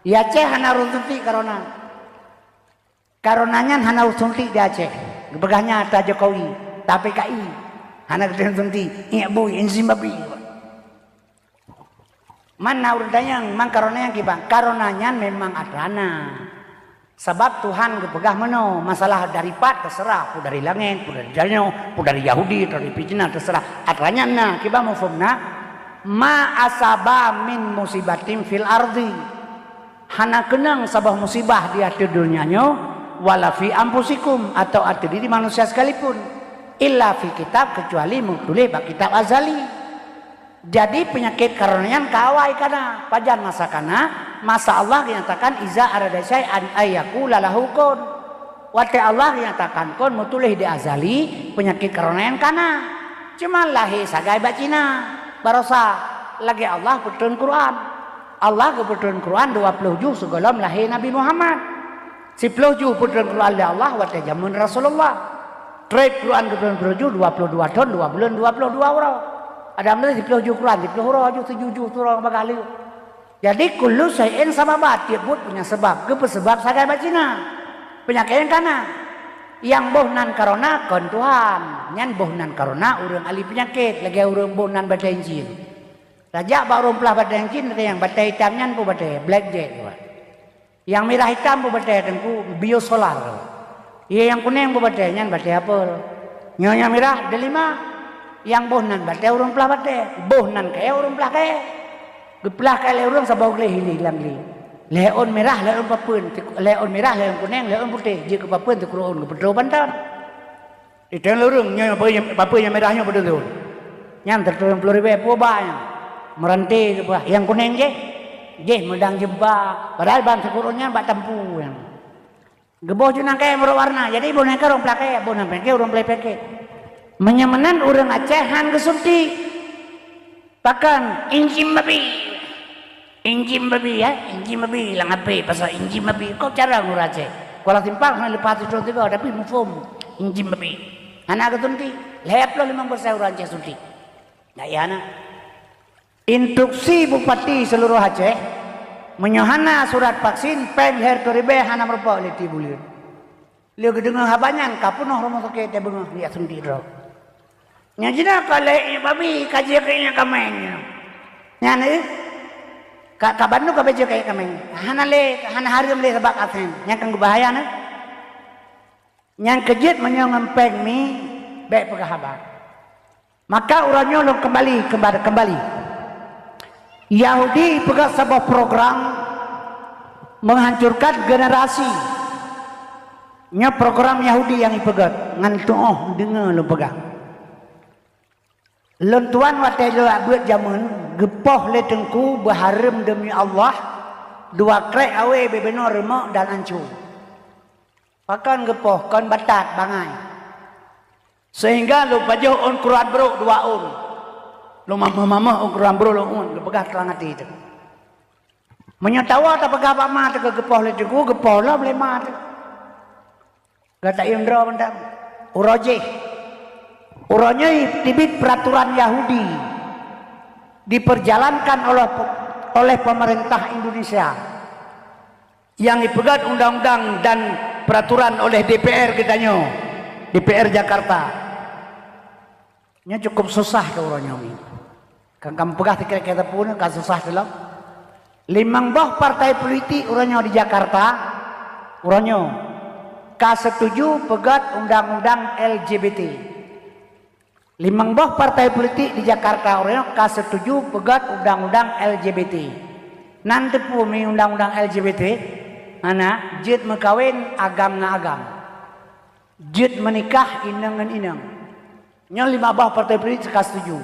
Ya Aceh hana runtuti corona. Coronanya hana runtuti di Aceh. Begahnya ada Jokowi. Tapi KI hana runtuti. Iya bu, enzim babi. Mana urutnya mang coronanya kibang. Coronanya memang adana. Sebab Tuhan kepegah meno masalah daripat terserah pu dari langit pu dari danau pu dari Yahudi dari Cina terserah atranya na kiba mufumna ma asaba min musibatin fil ardi hana kenang sabah musibah di atas dunianya wala fi ampusikum atau atas diri manusia sekalipun illa fi kitab kecuali mutulih bak kitab azali Jadi penyakit karonayan kawai kana pajan masa kana masa Allah dinyatakan iza arada syai'an ayyakula lahu kun. Wate Allah dinyatakan kun mutulih di azali penyakit karonayan kana. Cuma lahi sagai bacina barosa lagi Allah betul Quran. Allah kebetulan Quran 20 juz sebelum lahir Nabi Muhammad. 10 juz betul Quran oleh Allah wate jamun Rasulullah. Trade Quran kebetulan juz 22 tahun 2 bulan 22 orang. Ada ambil 10 juz Quran, 10 huruf juz 7 juz turun bakali. Jadi kullu syai'in sababat, tiap buat punya sebab. Ke sebab sagai bacina. Penyakit kana. Yang bohnan karona kon Tuhan. Nyan bohnan karona urang ahli penyakit, lagi urang bohnan badai jin. Raja baru pelah badai jin ada yang badai hitam nyan pu badai black jet. Yang merah hitam pu badai tengku biosolar. Iya yang kuning pu badai nyan badai apa? Nyonya merah delima. Yang bohnan badai urang pelah badai, bohnan kaya urang pelah kaya. Gepelah kaya urang sabau leh hilang li. Leon merah, leon papun, leon merah, leon kuning, leon putih. Jika papun tu kurun, kebetul bantan. Itu yang lurung, nyonya papun yang merahnya betul tu. Yang terturun peluru bepo banyak. Merantai kebelah. Yang kuning je medang jebak. Padahal bang sekurunnya bak tempu yang. Geboh junang kaya berwarna. Jadi boneka orang pelak kaya, boneka peke orang pelak peke. Menyamanan orang Acehan kesunti. Bahkan injim babi. Injim babi ya, injim babi lang apa pasal injim babi. Kau cara ngurus Aceh. Kalau timpang nak lepas itu juga tapi mufum injim babi. Anak kesunti, lep lo 5% orang Aceh sunti. Nah ya anak. Instruksi Bupati seluruh Aceh menyohana surat vaksin pengher toribe hana merupa leti bulir. Liu kedengar habanyan kapunoh rumah sakit te bengah liat sunti ro. Nya jina kale babi kaji kayaknya kamenya. Nya ni ka bandu ka beje kayak kameng. Hana hari le sebab asen. Nya kang bahaya na. Nya kejit menyongempeng mi baik pegahabat. Maka urangnya lo kembali. Yahudi pegang sebuah program menghancurkan generasi. Nya program Yahudi yang dipegang ngan tuh dengar lo pegang. Lentuan watai lo buat zaman gepoh le tengku berharem demi Allah dua krek awe bebenor remak dan hancur. Pakan gepoh kon batat bangai. Sehingga lo bajuh on Quran bro 2 on. Lo mama on Quran bro lo on lo pegang terang hati itu. Menyatawa tak pegang apa mah ke gepoh le tengku gepoh lah boleh mah. Kata Indra bentar. Uranya tibit peraturan Yahudi diperjalankan oleh pemerintah Indonesia yang dipegang undang-undang dan peraturan oleh DPR katanya, DPR Jakarta. Nya cukup susah ke uranya ini. Kan kamu pegang kira-kira pun kan susah dalam. Limang bah partai politik uranya di Jakarta, uranya setuju pegat undang-undang LGBT. Limang bah partai politik di Jakarta orang setuju pegat undang-undang LGBT. Nanti pun undang-undang LGBT, anak jid mekawin agam na agam, jid menikah inang ngan inang. Nya 5 bah partai politik setuju.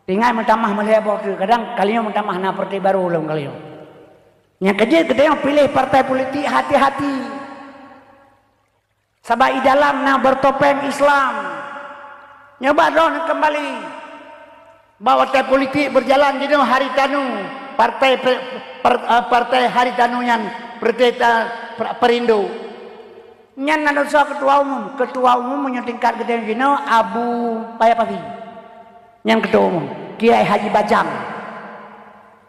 Tinggal mentamah melihat waktu kadang kalinya mentamah na partai baru belum kalinya. Yang kedua pilih partai politik hati-hati. Sabai dalam na bertopeng Islam. Nyoba dong kembali bahwa partai politik berjalan di hari tanu partai hari tanu yang perindo nyan nado ketua umum menyetingkat gede gino Abu Payapavi yang ketua umum Kiai Haji Bajang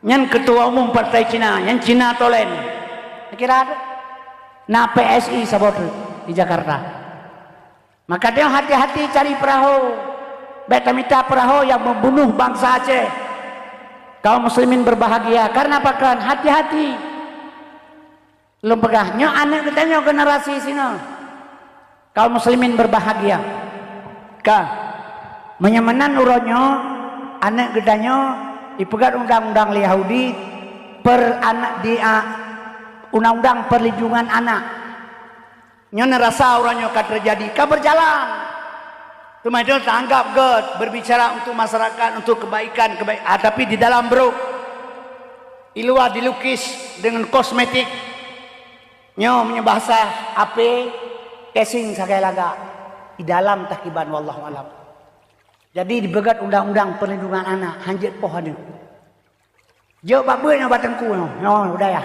yang ketua umum partai Cina yang Cina Tolen kira ada na PSI sabot di Jakarta. Maka dia hati-hati cari perahu betamita perahu yang membunuh bangsa Aceh. Kaum muslimin berbahagia karena apa kan? Hati-hati. Lempegahnya anak katanya generasi sini. Kaum muslimin berbahagia. Kah menyamanan uronyo anak gedanya dipegat undang-undang Yahudi per anak dia undang-undang perlindungan anak. Nyonya rasa orangnya akan terjadi, kan berjalan. Rumah itu tanggap God, berbicara untuk masyarakat, untuk kebaikan. Tapi di dalam bro, di luar dilukis dengan kosmetik. Nyo bahasa apa? Casing sekali laga. Di dalam takiban wallahu alam. Jadi dibegat undang-undang perlindungan anak, hanjit pohon itu. Jo babeu nya batengku no, udah ya.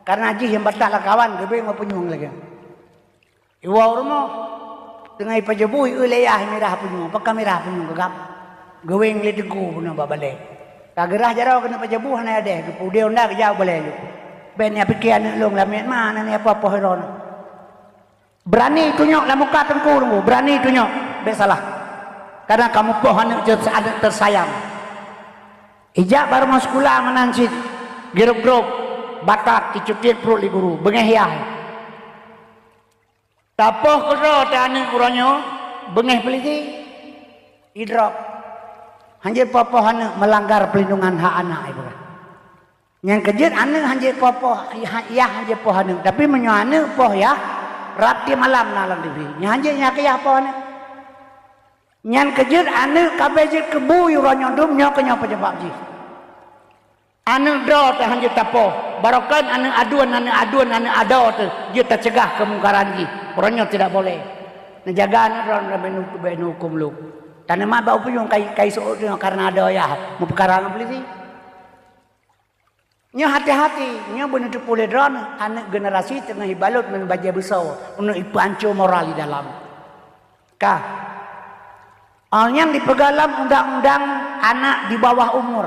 Karena ji yang batak lah kawan, gebe mau penyung lagi. Iwa rumah dengan ipajabu ilayah merah penyung, pakai merah penyung gegap. Gaweng le tegu punya babale. Kagerah jarau kena pajabu hana ada, kemudian unda kejauh boleh lu. Ben ya pikiran long lamet mana ni apa heron. Berani tunjuk lah muka tengku lu, berani tunjuk. Be salah. Karena kamu pohon ada tersayang. Ijak baru masuk sekolah menansit, geruk-geruk, batak, dicutir perut di guru, bengehiah. Tapoh kedua tani kuranyo, bengeh peliti, idrop. Hanjir popoh ane melanggar pelindungan hak anak ibu. Yang kejut ane hanjir popoh, ya hanjir poh ane. Tapi menyuane poh ya, rapti malam nalang TV. Yang hanjir nyakiyah poh ane. Yang kejut ane kabejit kebu yuranyo dum nyok kenyo pejebak ji. Ane do te hanjir tapoh. Barokan ane aduan ado te. Dia tercegah kemungkaran ji. Orangnya tidak boleh. Menjaga anak orang benu hukum lu. Tanah mak bau pun yang kai soal karena ada ya. Mau perkara apa sih? Nya hati-hati. Nya benar tu boleh dron. Anak generasi tengah hibalut membaca besar. Untuk ipancu moral di dalam. Kah? Yang dipegalam undang-undang anak di bawah umur.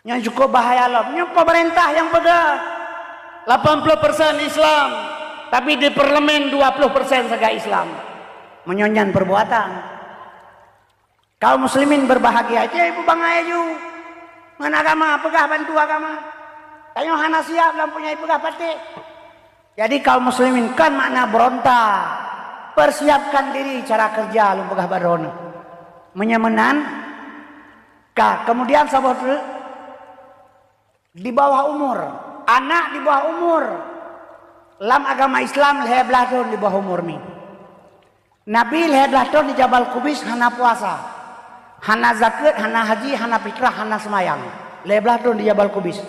Yang cukup bahaya loh. Nya pemerintah yang pegang. 80% Islam. Tapi di parlemen 20% saja Islam. Menyonyan perbuatan. Kaum muslimin berbahagia aja ibu bang ayu. Mana agama pegah bantu agama. Kayu hana siap dalam punya pegah pati. Jadi kaum muslimin kan makna berontak. Persiapkan diri cara kerja lu pegah barona. Menyemenan. Kemudian sahabat di bawah umur. Anak di bawah umur. Dalam agama Islam leher belah di bawah umur ni. Nabi leher belah di Jabal Kubis hana puasa, hana zakat, hana haji, hana fitrah, hana semayang. Leher belah di Jabal Kubis.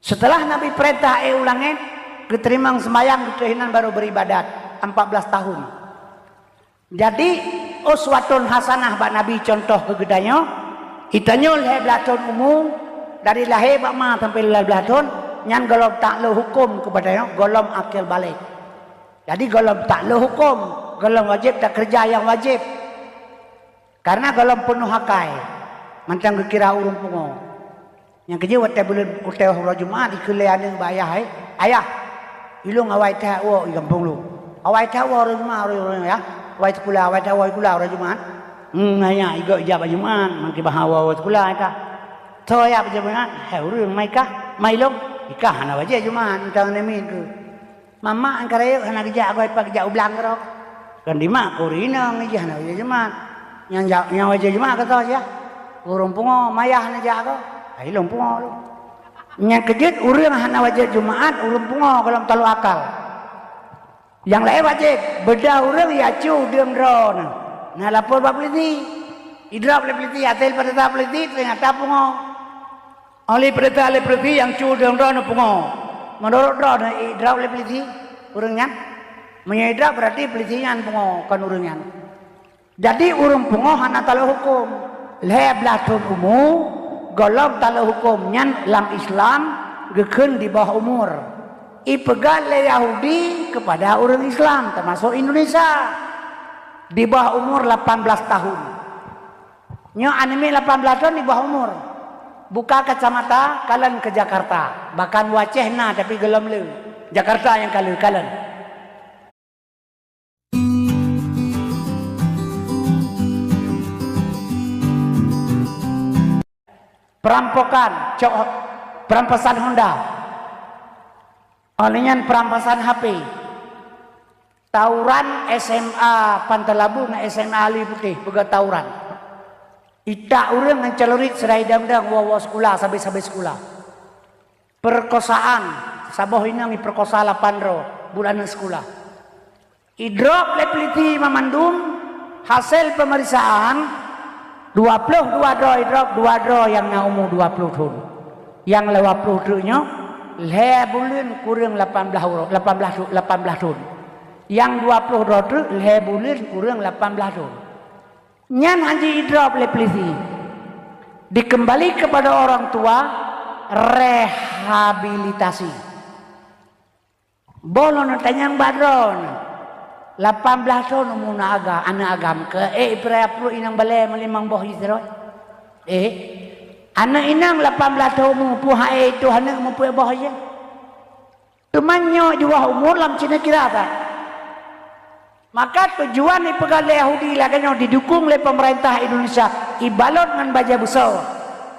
Setelah Nabi perintah ulangin, keterima semayang ketuhinan baru beribadat 14 tahun. Jadi uswatun hasanah bak Nabi contoh kegedanya. Itanya leher belah umum dari lahir bak ma sampai leher belah nyan golom tak lo hukum kepadanya golom akil balik. Jadi golom tak lo hukum, golom wajib tak kerja yang wajib. Karena golom penuh hakai. Macam kira urung pungo. Yang kerja waktu bulan utai hari Jumaat dikelianin bayah ayah. Ilung awai tak wo di kampung lu. Awai tak wo hari Jumaat ya. Awai sekolah awai tak wo sekolah hari Jumaat. Nanya igo ijab Jumaat mangki bahawa sekolah ka. Toya Jumaat hari mai kah? Mai long ikah hana wajah Jumaat tang nemin tu. Mama angkara yuk hana kerja aku ipak kerja ublang kerok. Kan di mak kurina ngiji hana wajah Jumaat. Yang wajah Jumaat kata ya. Urung pungo mayah hana jaga. Ai long pungo lu. Yang kejut urang hana wajah Jumaat urung pungo kalau terlalu akal. Yang lain wajib bedah urang ya cu diam dron. Nah lapor bab peliti. Idrap peliti atel pada tahap peliti ternyata pungo. Oleh perintah yang cudang drone pungo. Menurut drone idrap oleh peliti urangnya. Menyidrap berarti pelitinya pungo kan urangnya. Jadi urang pungo hana talo hukum. Leher belatun umum golong talo hukum nyan lam Islam gekeun di bawah umur. Ipegal le Yahudi kepada orang Islam termasuk Indonesia di bawah umur 18 tahun. Nyo anime 18 tahun di bawah umur. Buka kacamata kalian ke Jakarta. Bahkan wacehna tapi gelom le. Jakarta yang kalian. Perampokan, perampasan Honda. Olehnya perampasan HP. Tawuran SMA Pantalabu na SMA Ali Putih boga tawuran. Ita urang ngancelurit serai damdang wawa sekolah sampai sekolah. Perkosaan, saboh inang perkosa 8 bulanan sekolah. Idrop lepeliti memandum hasil pemeriksaan 22 dro idrop 2 dro yang na umur 20 tahun. Yang 20 tahunnya le bulan kurang 18 tahun. Yang 20 dro tu le bulan kurang 18 tahun. Nyan haji idrop lepeliti dikembali kepada orang tua rehabilitasi. Bolon tanyang badron 18 tahun umur anak agam ke perlu inang balai melimang boh isro anak inang 18 tahun umur puha itu anak umur puha boh je temannya juga umur lam cina kira tak maka tujuan ni pegawai Yahudi laganya didukung oleh pemerintah Indonesia ibalot dengan baja besar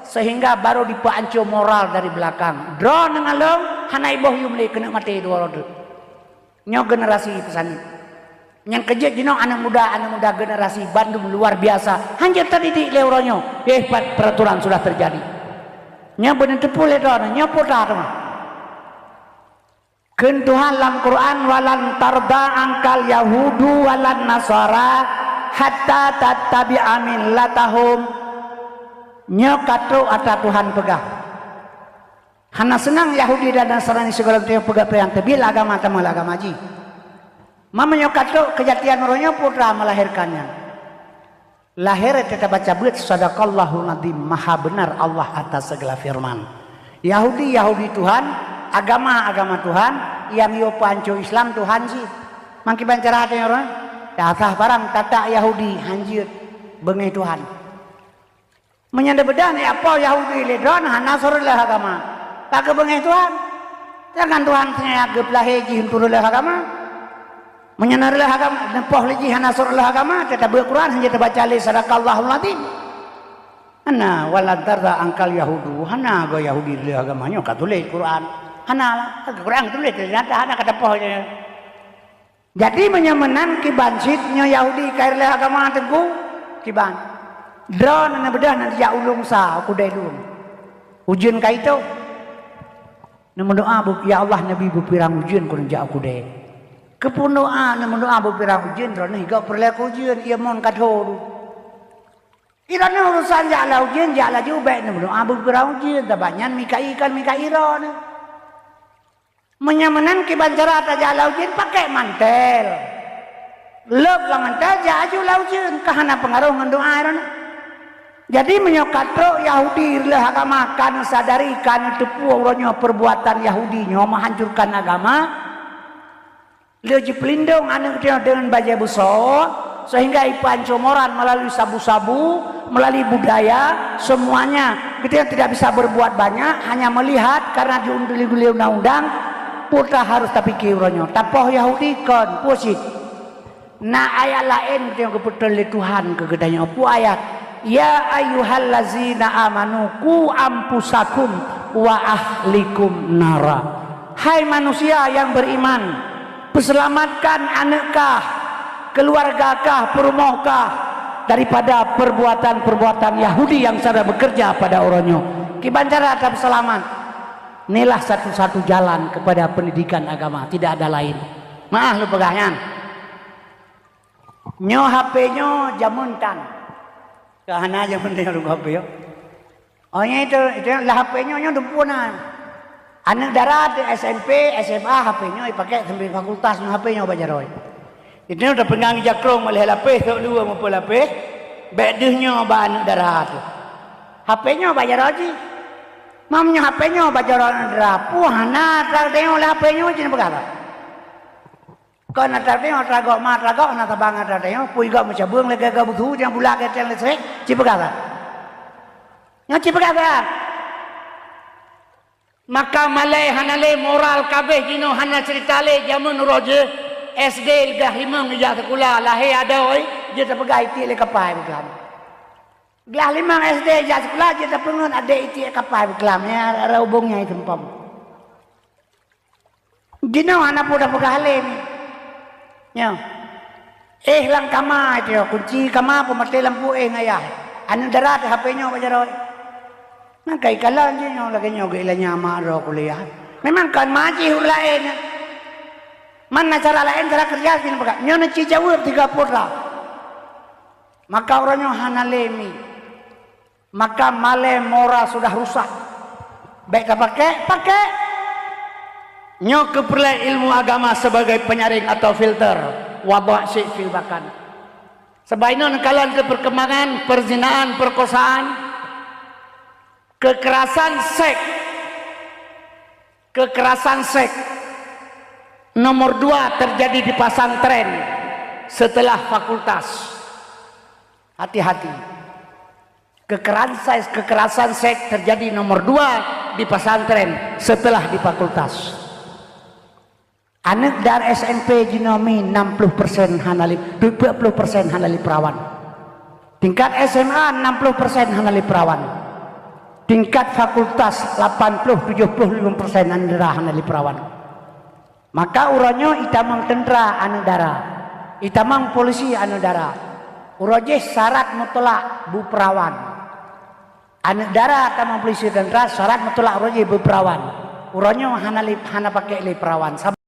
sehingga baru dipancur moral dari belakang drone dengan long hanai boh yumli kena mati dua roda nyo generasi pesan yang kejut jenong anak muda generasi Bandung luar biasa hanya terdidik leuronyo hebat peraturan sudah terjadi nya bener tepul edon nya pota mah keun Tuhan dalam Quran walan tarda angkal yahudu walan nasara hatta tattabi'a millatahum nya katro ata Tuhan pegah hana senang Yahudi dan Nasrani segala tu pegah yang tebil agama tamal agama ji mamanya kato kejatian rohnya putra melahirkannya. Lahir kita baca buat sadaqallahu nadim maha benar Allah atas segala firman. Yahudi Tuhan, agama Tuhan, yang yo panco Islam Tuhan sih. Mangki bancara hati orang. Dasah barang tata Yahudi hanjir bengai Tuhan. Menyanda bedan apa Yahudi ledron hanasor lah agama. Tak bengai Tuhan. Jangan Tuhan saya agep laheji untuk agama. Menyenarlah agama nempoh lagi hanasurlah agama kita berquran hanya terbaca li sadaqallahul azim ana waladara angkal yahudu hana go yahudi le agamanya katulis Quran hana Quran tulis ternyata hana kata poh jadi menyemenan kibansitnya Yahudi kair le agama teguh kiban drone na bedah nanti ya ulung sa aku dailun ujian kaito namun doa ya Allah nabi bupirang ujian kun ja aku dai kepundoa namun doa beberapa ujian drone higa perlaku ujian ia mon kadho irana urusan jala ujian jala juga namun doa beberapa ujian tabanyan mikai ron menyamanan ki bancara ta jala ujian pakai mantel lep lah mantel jaju la ujian kahana pengaruh ngan doa ron jadi menyokatro Yahudi lah agama kan sadari kan tepu uronyo perbuatan Yahudi nyo menghancurkan agama dia pelindung anak dia dengan baju besar sehingga ipanco moran melalui sabu-sabu melalui budaya semuanya kita tidak bisa berbuat banyak hanya melihat karena diunduli undang-undang putra harus tapi kironyo tapoh Yahudi kan pusit na ayat lain kita kebetul Tuhan kegedanya pu ayat ya ayyuhallazina amanu ku ampusakum wa ahlikum nara hai manusia yang beriman selamatkan anak-kah, keluarga-kah, perumah-kah daripada perbuatan-perbuatan Yahudi yang sedang bekerja pada orangnya. Kibancara tetap selamat. Inilah satu-satu jalan kepada pendidikan agama, tidak ada lain. Maaf lu pegahnya. Nyo HP-nyo jamuntan. Kahana jamuntan lu HP yo. Oh itu lah HP-nyo nyo dumpunan. Anak darat SMP, SMA HP-nya dipakai sambil fakultas HP-nya baca roy. Itu udah pengang jakrong malih lapis tok dua maupun lapis. Bedehnya ba anak darat. HP-nya baca roy. Mamnya HP-nya baca roy drapu hana tak tengok HP-nya cina perkara. Kau nak tengok tragok ma tragok nak tabang ada tengok pui gak macam beung lega butuh yang bulak ke teng lesek cina perkara. Nya cina perkara. Maka malai hanale moral kabeh jino hana cerita le jamun roje SD gah limang ja sekolah lahe ada oi je terpegai ti le kapai beklam gah limang SD ja sekolah je terpengun ada iti kapai beklamnya ada hubungnya itu pom jino hana poda pegale ni nya lang kama itu kunci kama pemate lampu ngayah anu darat HP-nya bajaroi nah kay kalan je nyo lagi nyo gila nyama ro kuliah memang kan maji lain Mana cara lain cara kerja gini pakai. Nyonya cijawur 30 lah. Maka orangnya hanalemi. Maka male mora sudah rusak. Baik tak pakai. Nyo keperluan ilmu agama sebagai penyaring atau filter. Wadah syik fil bakan. Sebaiknya kalian ke perkembangan, perzinaan, perkosaan, kekerasan seks. Nomor 2 terjadi di pesantren setelah fakultas. Hati-hati. Kekerasan seks terjadi nomor 2 di pesantren setelah di fakultas. Anak dari SMP jinomi 60% hanali, 20% hanali perawan. Tingkat SMA 60% hanali perawan. Tingkat fakultas 80-75% andara hanali perawan. Maka uranyo itamang tentara anu dara, itamang polisi anu dara. Uroje syarat mutlak bu perawan. Anu dara tamang polisi tentara syarat mutlak uroje bu perawan. Uranyo hana pakai li perawan.